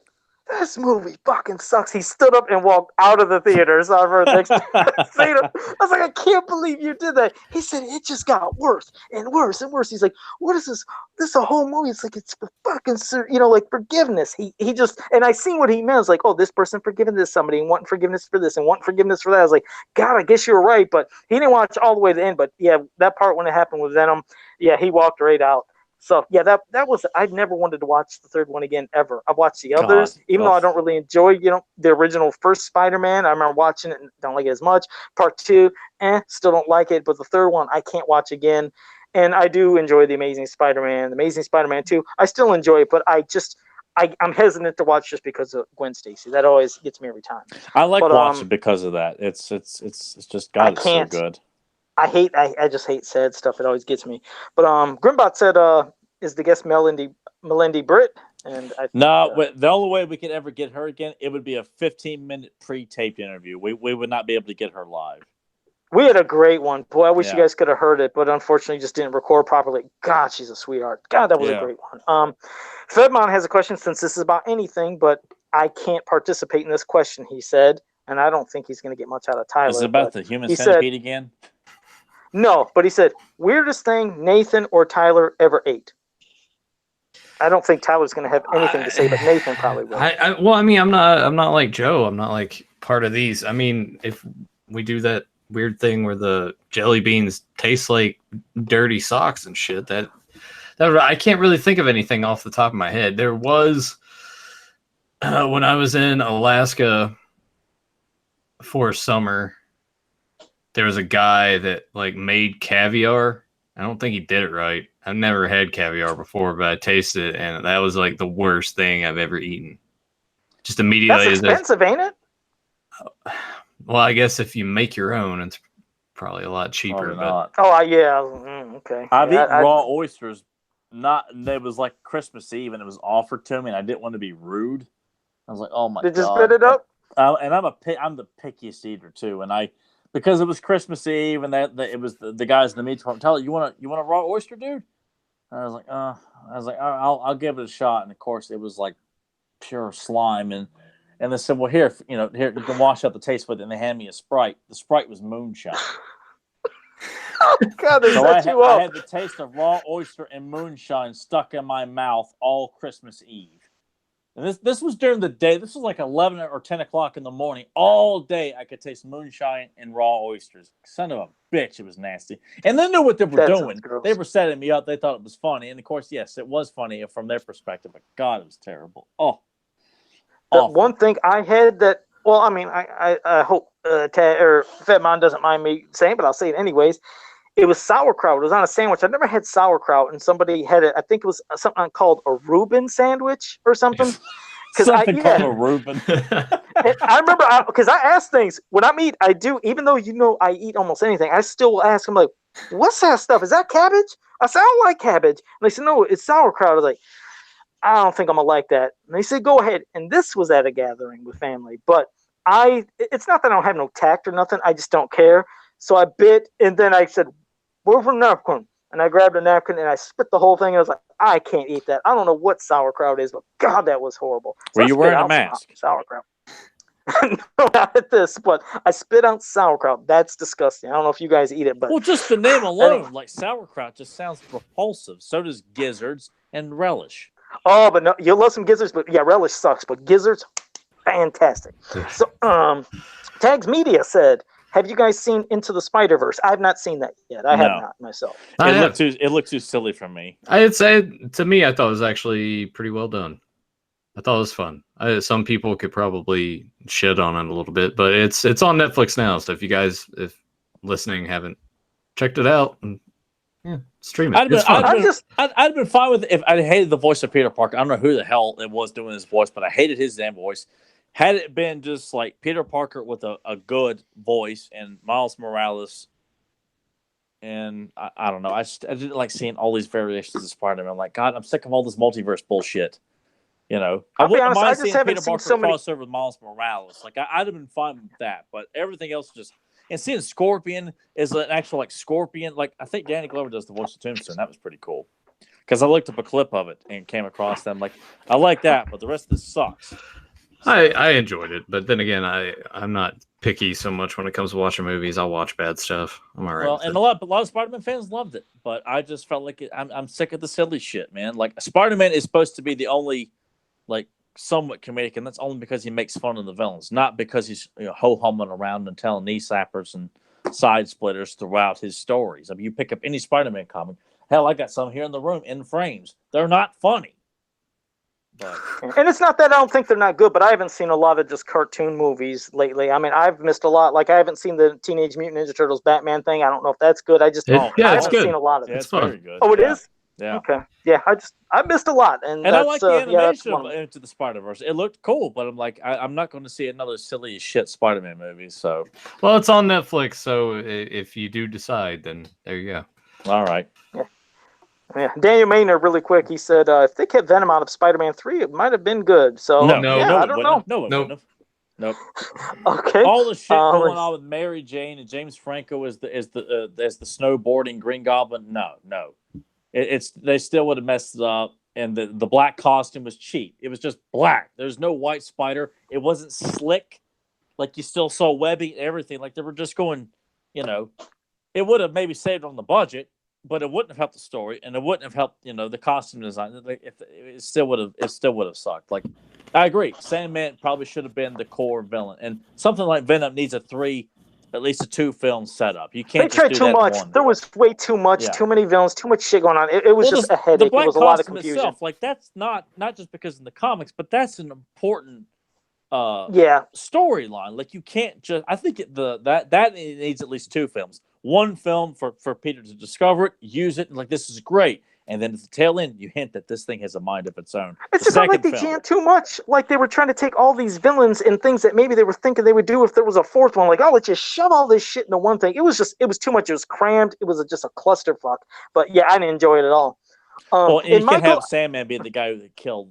this movie fucking sucks. He stood up and walked out of the theater. So I've heard next I was like, I can't believe you did that. He said it just got worse and worse and worse. He's like, what is this? This is a whole movie. It's like it's for fucking like forgiveness. He just and I seen what he meant. I was like, oh, this person forgiving this somebody and wanting forgiveness for this and wanting forgiveness for that. I was like, God, I guess you were right, but he didn't watch all the way to the end. But yeah, that part when it happened with Venom, yeah, he walked right out. So yeah, that was I've never wanted to watch the third one again ever. I've watched the others, even though I don't really enjoy the original first Spider-Man. I remember watching it and don't like it as much. Part 2, still don't like it, but the third one I can't watch again. And I do enjoy the Amazing Spider-Man, the Amazing Spider-Man 2. I still enjoy it, but I'm hesitant to watch just because of Gwen Stacy. That always gets me every time. I like watching because of that. It's just God, it's so good. I just hate sad stuff. It always gets me. But Grimbot said, is the guest Melindy Britt? And the only way we could ever get her again, it would be a 15-minute pre-taped interview. We would not be able to get her live. We had a great one. Boy, I wish you guys could have heard it, but unfortunately just didn't record properly. God, she's a sweetheart. God, that was a great one. Fedmon has a question since this is about anything, but I can't participate in this question, he said. And I don't think he's going to get much out of Tyler. Is it about the human centipede again? No, but he said, weirdest thing Nathan or Tyler ever ate. I don't think Tyler's going to have anything to say, but Nathan probably will. Well, I mean, I'm not like Joe. I'm not like part of these. I mean, if we do that weird thing where the jelly beans taste like dirty socks and shit, that I can't really think of anything off the top of my head. There was when I was in Alaska for summer, there was a guy that like made caviar. I don't think he did it right. I've never had caviar before, but I tasted it, and that was like the worst thing I've ever eaten. Just immediately. That's expensive, ain't it? Well, I guess if you make your own, it's probably a lot cheaper. But yeah. Okay. I've eaten raw oysters. It was like Christmas Eve, and it was offered to me, and I didn't want to be rude. I was like, "Oh my god!" Did you spit it up? And I'm the pickiest eater too, and because it was Christmas Eve, and it was the guys in the meat department. Tell you want a raw oyster, dude? And I was like, I'll give it a shot. And of course, it was like pure slime. And they said, well, here you can wash out the taste with it. And they handed me a Sprite. The Sprite was moonshine. Oh God, they set you up. I had the taste of raw oyster and moonshine stuck in my mouth all Christmas Eve. And this was during the day. This was like 11 or 10 o'clock in the morning. All day I could taste moonshine and raw oysters. Son of a bitch, it was nasty. And they knew what they were doing. They were setting me up. They thought it was funny. And of course, yes, it was funny from their perspective. But God, it was terrible. Oh, one thing I had that. Well, I mean, I hope Fedmon doesn't mind me saying, but I'll say it anyways. It was sauerkraut. It was on a sandwich. I never had sauerkraut, and somebody had it. I think it was something called a Reuben sandwich or something. Something called a Reuben. I remember because I asked things when I eat. I do, even though I eat almost anything. I still ask them like, "What's that stuff? Is that cabbage?" I said, "I don't like cabbage." And they said, "No, it's sauerkraut." I was like, "I don't think I'm gonna like that." And they said, "Go ahead." And this was at a gathering with family, but it's not that I don't have no tact or nothing. I just don't care. So I bit, and then I said, "Where's the napkin?" And I grabbed a napkin and I spit the whole thing. And I was like, "I can't eat that. I don't know what sauerkraut is, but God, that was horrible." So Were you wearing a mask? Sauerkraut. No, not at this, but I spit out sauerkraut. That's disgusting. I don't know if you guys eat it, but Well, just the name alone, like sauerkraut, just sounds repulsive. So does gizzards and relish. Oh, but no, you love some gizzards, but yeah, relish sucks. But gizzards, fantastic. So, Tags Media said, "Have you guys seen Into the Spider-Verse?" I've not seen that yet. I have not myself. It looked too silly for me. I'd say to me, I thought it was actually pretty well done. I thought it was fun. Some people could probably shit on it a little bit, but it's on Netflix now. So if you guys, if listening, haven't checked it out, stream it. I'd have been fine with it if I hated the voice of Peter Parker. I don't know who the hell it was doing his voice, but I hated his damn voice. Had it been just like Peter Parker with a good voice and Miles Morales, and I don't know, I didn't like seeing all these variations of Spider-Man. I'm like, God, I'm sick of all this multiverse bullshit. You know, I'll be honest, I just haven't Peter seen Parker so many crossover with Miles Morales. Like I'd have been fine with that, but everything else just and seeing Scorpion is an actual like Scorpion. Like I think Danny Glover does the voice of Tombstone. That was pretty cool because I looked up a clip of it and came across them. Like I like that, but the rest of this sucks. I enjoyed it, but then again, I'm not picky so much when it comes to watching movies. I'll watch bad stuff. I'm all right. Well, and a lot of Spider-Man fans loved it, but I just felt like I'm sick of the silly shit, man. Like Spider-Man is supposed to be the only like somewhat comedic, and that's only because he makes fun of the villains, not because he's ho-humming around and telling knee slappers and side splitters throughout his stories. I mean, you pick up any Spider-Man comic. Hell, I got some here in the room in frames. They're not funny. But. And it's not that I don't think they're not good, but I haven't seen a lot of just cartoon movies lately. I mean, I've missed a lot. Like I haven't seen the Teenage Mutant Ninja Turtles Batman thing. I don't know if that's good. I haven't seen a lot of it. It's very good. Oh, it is? Yeah. Okay. Yeah, I missed a lot, and I like the animation of Into the Spider-Verse. It looked cool, but I'm like, I'm not going to see another silly as shit Spider-Man movie. So, well, it's on Netflix, so if you do decide, then there you go. All right. Yeah. Daniel Maynard, really quick, he said, if they kept Venom out of Spider-Man 3, it might have been good. So, I don't know. Nope. Okay. All the shit going on with Mary Jane and James Franco as the snowboarding Green Goblin. No. They still would have messed it up, and the black costume was cheap. It was just black. There's no white spider. It wasn't slick. Like you still saw webbing and everything. Like they were just going, it would have maybe saved on the budget, but it wouldn't have helped the story, and it wouldn't have helped, the costume design. It still would have sucked. Like, I agree. Sandman probably should have been the core villain, and something like Venom needs at least a 2-film setup. You can't. They tried too much. There was way too much, too many villains, too much shit going on. It was just a headache. It was a lot of confusion. Itself, like that's not just because in the comics, but that's an important storyline. Like you can't just. I think that needs at least 2 films. 1 film for Peter to discover it, use it, and like this is great. And then at the tail end, you hint that this thing has a mind of its own. It's just not like they jammed too much. Like they were trying to take all these villains and things that maybe they were thinking they would do if there was a 4th one. Like, oh, let's just shove all this shit into one thing. It was too much. It was crammed. It was just a clusterfuck. But yeah, I didn't enjoy it at all. Well, and you can have Sandman be the guy who killed,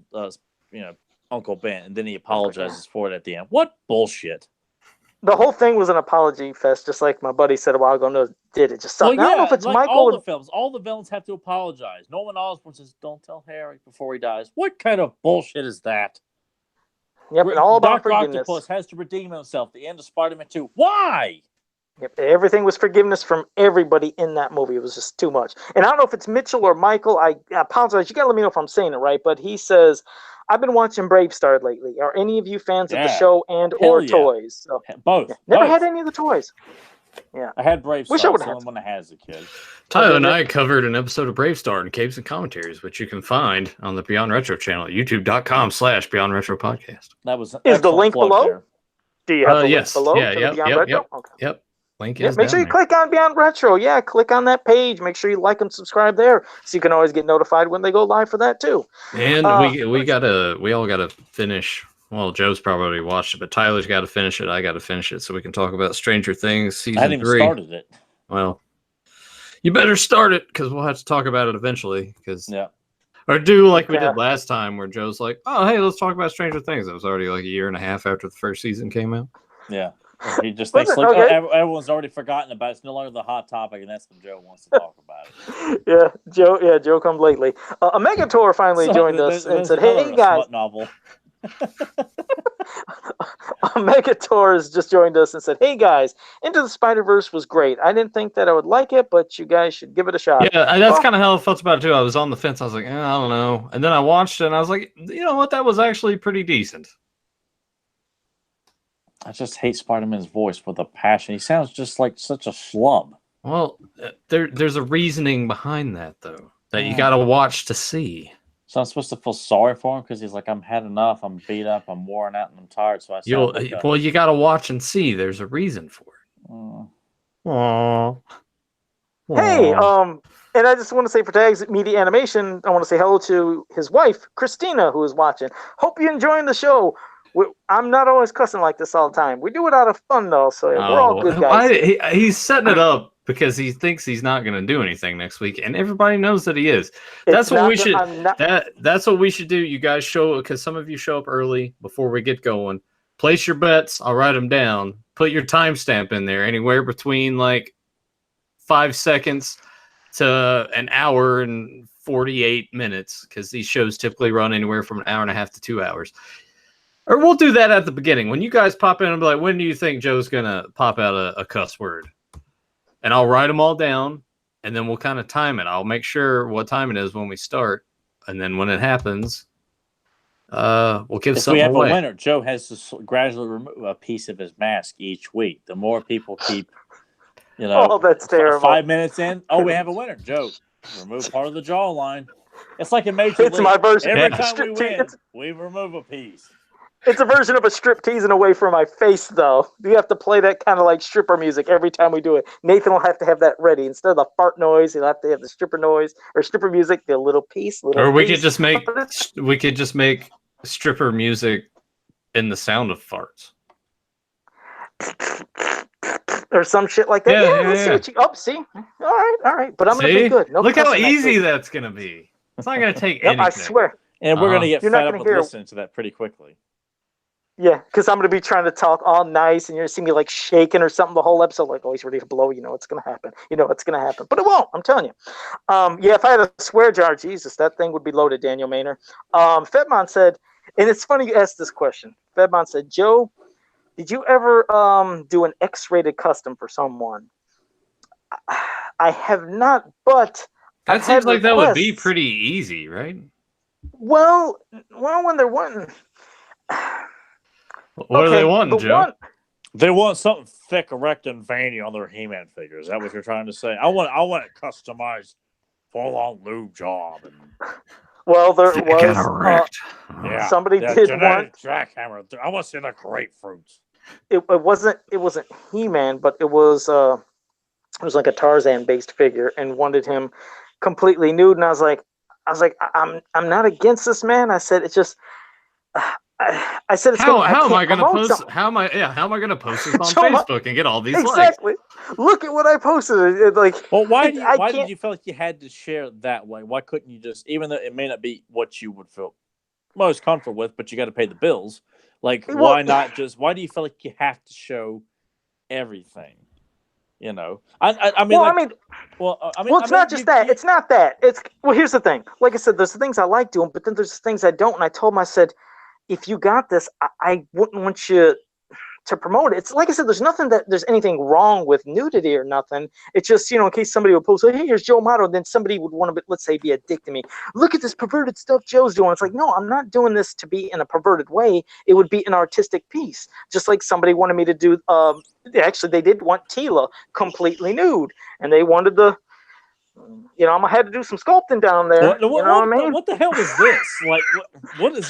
Uncle Ben, and then he apologizes for it at the end. What bullshit! The whole thing was an apology fest, just like my buddy said a while ago. No, did it just sucked? Well, yeah, I don't know if it's like Michael. All the films, all the villains have to apologize. Norman Osborn says, "Don't tell Harry before he dies." What kind of bullshit is that? Yep, and all about Dr. forgiveness. Octopus has to redeem himself. The end of Spider-Man 2. Why? Yep, everything was forgiveness from everybody in that movie. It was just too much. And I don't know if it's Mitchell or Michael. I apologize. You got to let me know if I'm saying it right. But he says, I've been watching Brave Star lately. Are any of you fans of the show or toys? So, both. Never had any of the toys. Yeah, I had Brave Star. Wish I the one I had as a kid. Tyler and I covered an episode of Brave Star in Caves and Commentaries, which you can find on the Beyond Retro channel at youtube.com/Beyond Retro Podcast. That was is the link below? There. Do you have the link yes. below? Yeah, yep. Okay. Yep. Link Yeah, is make down sure you there. click on Beyond Retro. Yeah, click on that page. Make sure you like and subscribe there, so you can always get notified when they go live for that too. And we all gotta finish. Well, Joe's probably already watched it, but Tyler's got to finish it. I got to finish it so we can talk about Stranger Things I season hadn't even 3. started it. Well, you better start it because we'll have to talk about it eventually. Yeah. Or do like we Yeah. did last time, where Joe's like, "Oh, hey, let's talk about Stranger Things." It was already like a year and a half after the first season came out. Yeah. He just Was thinks it? like Okay. everyone's already forgotten about it. It's no longer the hot topic, and that's when Joe wants to talk about it. Yeah, Joe come lately. A Megator finally joined us and there's said, another "Hey guys." smut novel. Megator has just joined us and said, "Hey guys, Into the Spider-Verse was great. I didn't think that I would like it, but you guys should give it a shot." Yeah, that's Well, kind of how I felt about it too. I was on the fence. I was like, I don't know. And then I watched it and I was like, you know what? That was actually pretty decent. I just hate Spider-Man's voice with a passion. He sounds just like such a schlub. Well, there's a reasoning behind that, though, that you got to watch to see. So I'm supposed to feel sorry for him because he's like, I'm had enough. I'm beat up. I'm worn out, and I'm tired. So I sound like Well, you got to watch and see. There's a reason for it. Aww. hey, and I just want to say for Tags Media Animation, I want to say hello to his wife, Christina, who is watching. Hope you're enjoying the show. I'm not always cussing like this all the time. We do it out of fun, though, so we're all good guys. He's setting it up because he thinks he's not going to do anything next week, and everybody knows that he is. That's what we should. That's what we should do. You guys show, because some of you show up early before we get going. Place your bets. I'll write them down. Put your timestamp in there, anywhere between like 5 seconds to an hour and 48 minutes, because these shows typically run anywhere from an hour and a half to 2 hours. Or we'll do that at the beginning. When you guys pop in and be like, when do you think Joe's going to pop out a cuss word? And I'll write them all down, and then we'll kind of time it. I'll make sure what time it is when we start. And then when it happens, we'll give something away. If we have a winner, Joe has to gradually remove a piece of his mask each week. The more people keep, that's terrible. 5 minutes in, we have a winner. Joe, remove part of the jawline. It's like a major league. It's my version. Every time we win, we remove a piece. It's a version of a strip teasing away from my face, though. You have to play that kind of like stripper music every time we do it. Nathan will have to have that ready. Instead of the fart noise, he'll have to have the stripper noise or stripper music, the little piece. Or we could just make stripper music in the sound of farts. Or some shit like that. Yeah. See? All right. But I'm going to be good. Look how easy that's going to be. It's not going to take anything. I swear. And we're going to get fed up with listening to that pretty quickly. Yeah, because I'm going to be trying to talk all nice, and you're going to see me like shaking or something the whole episode, like, he's ready to blow. You know what's going to happen. But it won't. I'm telling you. If I had a swear jar, Jesus, that thing would be loaded, Daniel Maynard. Fedmon said, and it's funny you asked this question. Fedmon said, Joe, did you ever do an X-rated custom for someone? I have not, but that seems like that would be pretty easy, right? Well, when they're wanting. What are they wanting, Joe? They want something thick, erect, and veiny on their He-Man figure. Is that what you're trying to say? I want it customized, full-on lube job. Well, there was somebody did want jackhammer. I want to see the grapefruits. It wasn't He-Man, but it was like a Tarzan-based figure, and wanted him completely nude. And I was like, I'm not against this, man. I said it's just. I said, how am I going to post? How am I going to post this on Facebook and get all these likes? Look at what I posted. Why did you feel like you had to share that way? Why couldn't you just, even though it may not be what you would feel most comfortable with, but you got to pay the bills? Why not just? Why do you feel like you have to show everything? It's not just that. It's not that. Here's the thing. Like I said, there's things I like doing, but then there's things I don't. And I told him, I said, if you got this, I wouldn't want you to promote it. It's like I said, there's anything wrong with nudity or nothing. It's just, in case somebody would post, hey, here's Joe Amato, then somebody would want to, let's say, be a dick to me. Look at this perverted stuff Joe's doing. It's like, no, I'm not doing this to be in a perverted way. It would be an artistic piece. Just like somebody wanted me to do, actually, they did want Tila completely nude. And they wanted I'm gonna have to do some sculpting down there. What I mean? What the hell is this? What is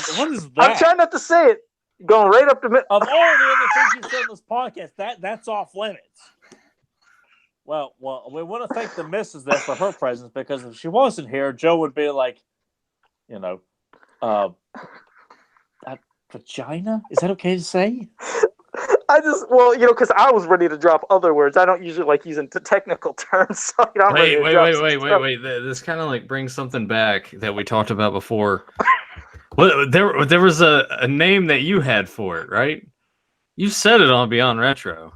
that? I'm trying not to say it. Going right up to of all the other things you've said in this podcast, that's off limits. Well, we want to thank the missus there for her presence, because if she wasn't here, Joe would be like, you know, uh, vagina? Is that okay to say? Because I was ready to drop other words. I don't usually like using technical terms, so I'm ready to drop wait. This kind of like brings something back that we talked about before. Well, there was a name that you had for it, right? You said it on Beyond Retro.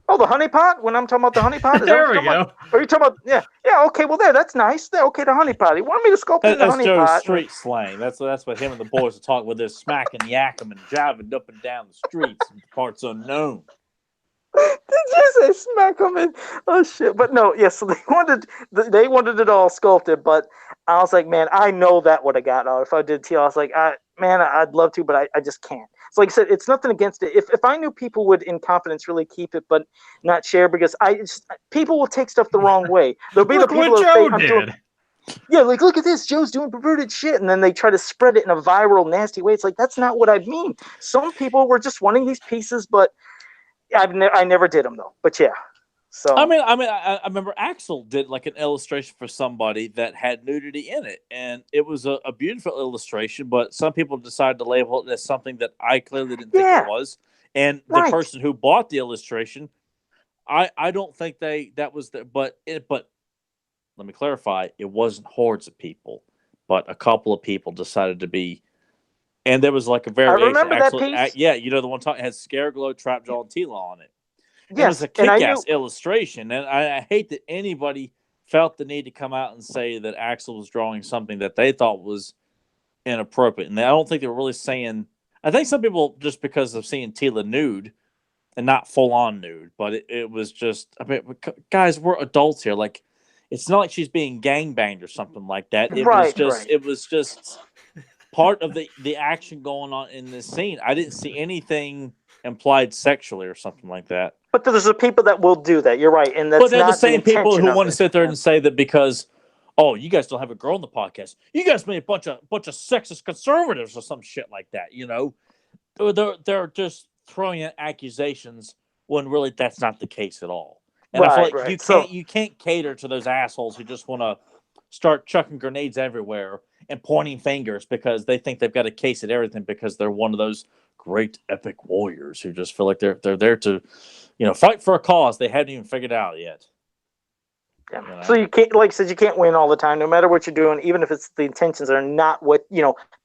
Oh, the honeypot? When I'm talking about the honeypot? Is There that what we you're talking go. about? Are you talking about, yeah, okay, well, that's nice. Yeah, okay, the honeypot. You want me to sculpt in the That's Joe's honeypot? street slang. That's what him and the boys are talking with. They're smacking, yakking, and jiving up and down the streets in parts unknown. Did you say smack them in? Oh shit! But no, yeah. So they wanted it all sculpted, but I was like, man, I know that would have got out if I did teal. I was like, I'd love to, but I just can't. So like I said, it's nothing against it. If I knew people would in confidence really keep it, but not share, because people will take stuff the wrong way. There'll be Look the people what that Joe say, did. yeah, like look at this, Joe's doing perverted shit, and then they try to spread it in a viral, nasty way. It's like that's not what I mean. Some people were just wanting these pieces, but I never did them though. But yeah, so I remember Axel did like an illustration for somebody that had nudity in it, and it was a beautiful illustration. But some people decided to label it as something that I clearly didn't think it was. And the person who bought the illustration, I don't think that was the but let me clarify, it wasn't hordes of people, but a couple of people decided to be. And there was like a variation. I remember that piece. Yeah, the one talking had Scareglow, Trapjaw, and Tila on it. Yes, it was a kick-ass illustration, and I hate that anybody felt the need to come out and say that Axel was drawing something that they thought was inappropriate. And I don't think they were really saying. I think some people, just because of seeing Tila nude and not full-on nude, but it was just. I mean, guys, we're adults here. Like, it's not like she's being gangbanged or something like that. It was just part of the action going on in this scene. I didn't see anything implied sexually or something like that. But there's the people that will do that. You're right, and that's but they're not the same people who want to sit there and say that because, oh, you guys don't have a girl on the podcast. You guys made a bunch of sexist conservatives or some shit like that. They're just throwing in accusations when really that's not the case at all. And I feel like you can't cater to those assholes who just want to start chucking grenades everywhere and pointing fingers because they think they've got a case at everything because they're one of those great epic warriors who just feel like they're there to, fight for a cause they haven't even figured out yet. Yeah. So you can't, like I said, you can't win all the time, no matter what you're doing, even if it's the intentions are not what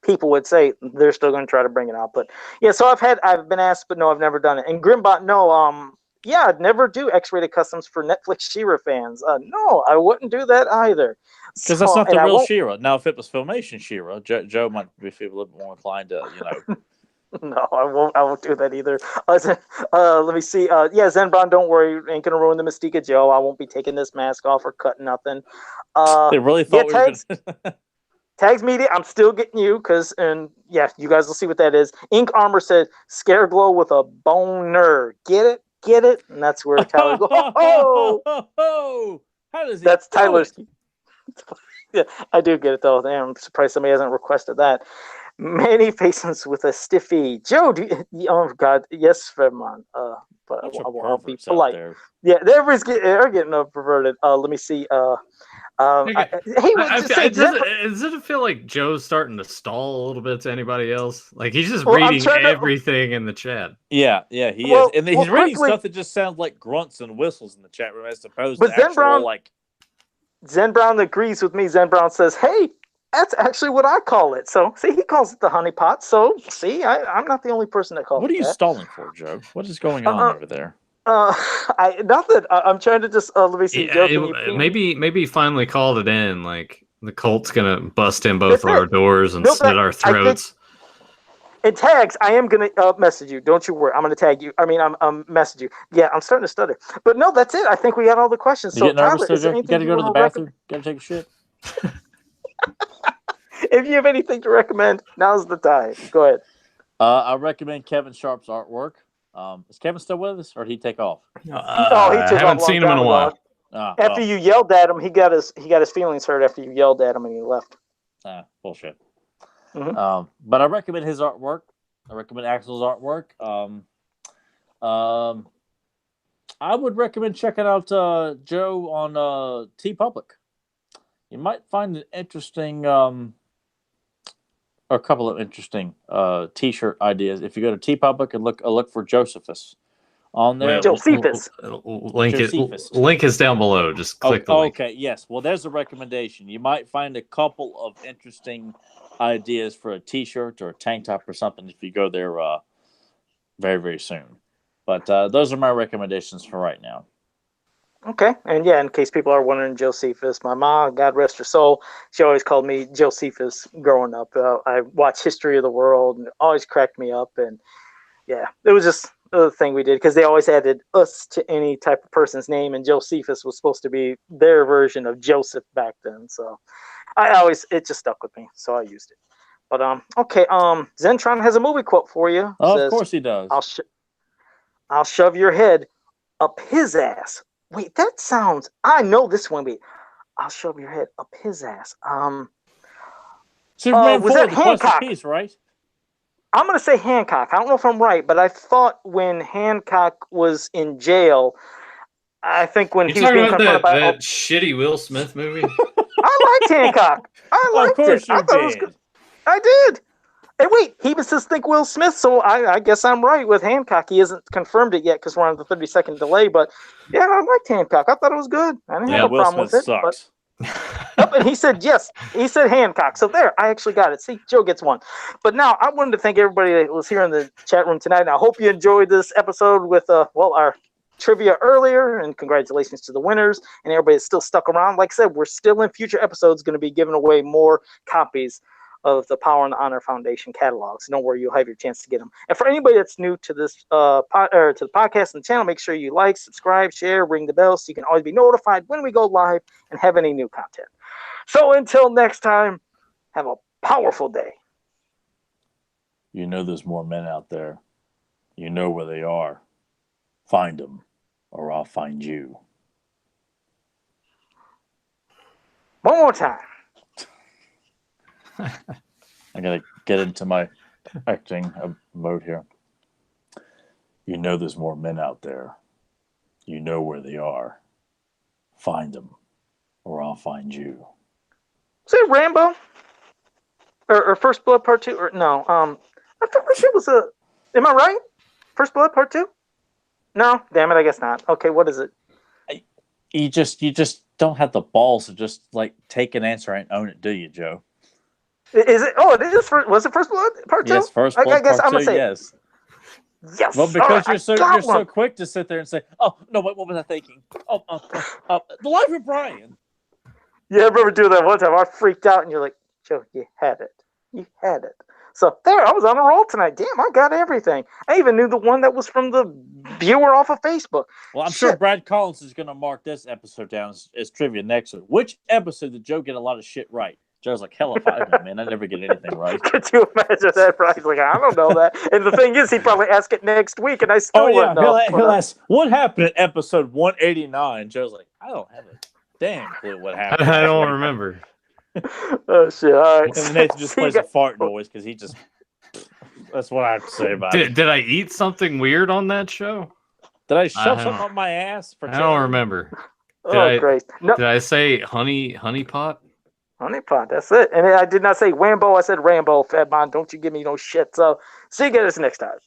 people would say. They're still going to try to bring it out. But yeah, so I've been asked, but no, I've never done it. And Grimbot, no, yeah, I'd never do X-rated customs for Netflix She-Ra fans. No, I wouldn't do that either. Because that's not the real She-Ra. Now, if it was Filmation She-Ra, Joe might be a little bit more inclined to, No, I won't do that either. Let me see. Yeah, Zen Brown, don't worry. Ain't going to ruin the mystique of Joe. I won't be taking this mask off or cutting nothing. They really thought we were going to... Tags Media, I'm still getting you you guys will see what that is. Ink Armor said, Scareglow with a boner. Get it? Get it? And that's where Tyler goes, oh! How does he That's Tyler's. Yeah, I do get it, though. Damn, I'm surprised somebody hasn't requested that. Many faces with a stiffy. Joe, oh, God. Yes, Fairmont. But I'll be polite. Yeah, everybody's getting perverted. Let me see. Does it feel like Joe's starting to stall a little bit to anybody else? Like he's just reading everything in the chat. Yeah, he is, and he's reading stuff that just sounds like grunts and whistles in the chat room as opposed to actual Zen Brown agrees with me. Zen Brown says, "Hey, that's actually what I call it." So see, he calls it the honeypot. So see, I'm not the only person that calls it. What are you stalling for, Joe? What is going on over there? Nothing. I'm trying to just let me see. Joe, maybe he finally called it in. Like the cult's gonna bust in both our doors and slit our throats. And Tags, I am gonna message you. Don't you worry. I'm gonna tag you. I mean, I'm message you. Yeah, I'm starting to stutter. But no, that's it. I think we got all the questions. You nervous, Tyler, you gotta go to the bathroom. Gotta take a shit. If you have anything to recommend, now's the time. Go ahead. I recommend Kevin Sharp's artwork. Is Kevin still with us, or did he take off? I haven't seen him in a while. After you yelled at him, he got his feelings hurt after you yelled at him and he left. Bullshit. Mm-hmm. But I recommend his artwork. I recommend Axel's artwork. I would recommend checking out Joe on TeePublic. You might find an interesting, or a couple of interesting T-shirt ideas. If you go to TeePublic and look for Josephus on there. Josephus. Link is down below. Just click the link. Okay, yes. Well, there's a recommendation. You might find a couple of interesting ideas for a T-shirt or a tank top or something if you go there very, very soon. But those are my recommendations for right now. Okay, and yeah, in case people are wondering, Josephus, my mom, God rest her soul, she always called me Josephus growing up. I watched History of the World, and it always cracked me up. And yeah, it was just the thing we did because they always added us to any type of person's name, and Josephus was supposed to be their version of Joseph back then. So it just stuck with me, so I used it. But okay, Zentron has a movie quote for you. Of course he does. I'll shove your head up his ass. Wait, that sounds. I know this one. Wait, I'll shove your head up his ass. Superman was 4, that the Quest of Hancock? Peace, right? I'm gonna say Hancock. I don't know if I'm right, but I thought when Hancock was in jail, I think when You he was talking being about confronted by. that shitty Will Smith movie? I liked Hancock. I liked Of course it. I you thought it was did. good. I did. And wait, he was just think Will Smith, so I guess I'm right with Hancock. He hasn't confirmed it yet because we're on the 30-second delay. But yeah, I liked Hancock. I thought it was good. I didn't have a Will problem Smith with it. sucks. Yep, and he said yes. He said Hancock. So there, I actually got it. See, Joe gets one. But now I wanted to thank everybody that was here in the chat room tonight. And I hope you enjoyed this episode with our trivia earlier, and congratulations to the winners and everybody that's still stuck around. Like I said, we're still in future episodes going to be giving away more copies of the Power and Honor Foundation catalogs. Don't worry, you'll have your chance to get them. And for anybody that's new to this to the podcast and the channel, make sure you like, subscribe, share, ring the bell so you can always be notified when we go live and have any new content. So until next time, have a powerful day. You know there's more men out there. You know where they are. Find them, or I'll find you. One more time. I gotta get into my acting mode here. You know there's more men out there. You know where they are. Find them, or I'll find you. Was it Rambo? Or First Blood Part 2? Or no, I felt like it was a. Am I right? First Blood Part 2? No, damn it, I guess not. Okay, what is it? You just don't have the balls to just like take an answer and own it, do you, Joe? Is it? Oh, it is. Was it First Blood Part 2? Yes, First Blood I guess Part I'm gonna 2. say Yes. Yes. Well, because right, you're so quick to sit there and say, "Oh no, what was I thinking? The Life of Brian." Yeah, I remember doing that one time. I freaked out, and you're like, Joe, you had it. You had it. So there, I was on a roll tonight. Damn, I got everything. I even knew the one that was from the viewer off of Facebook. Well, I'm sure Brad Collins is going to mark this episode down as trivia next week. Which episode did Joe get a lot of shit right? Joe's like, hell if I know, man. I never get anything right. Could you imagine that? Brian's like, I don't know that. And the thing is, he'd probably ask it next week, and I still wouldn't know. He'll ask, what happened in episode 189? Joe's like, I don't have a damn clue what happened. I don't remember. Oh, shit. All right. And Nathan just plays a fart noise because he just... That's what I have to say about it. Did I eat something weird on that show? Did I shove something up my ass? I don't remember. Great. No. Did I say honey pot? Honey pot, that's it. And I did not say Wambo, I said Rambo, Fedmon. Don't you give me no shit. So see you guys next time.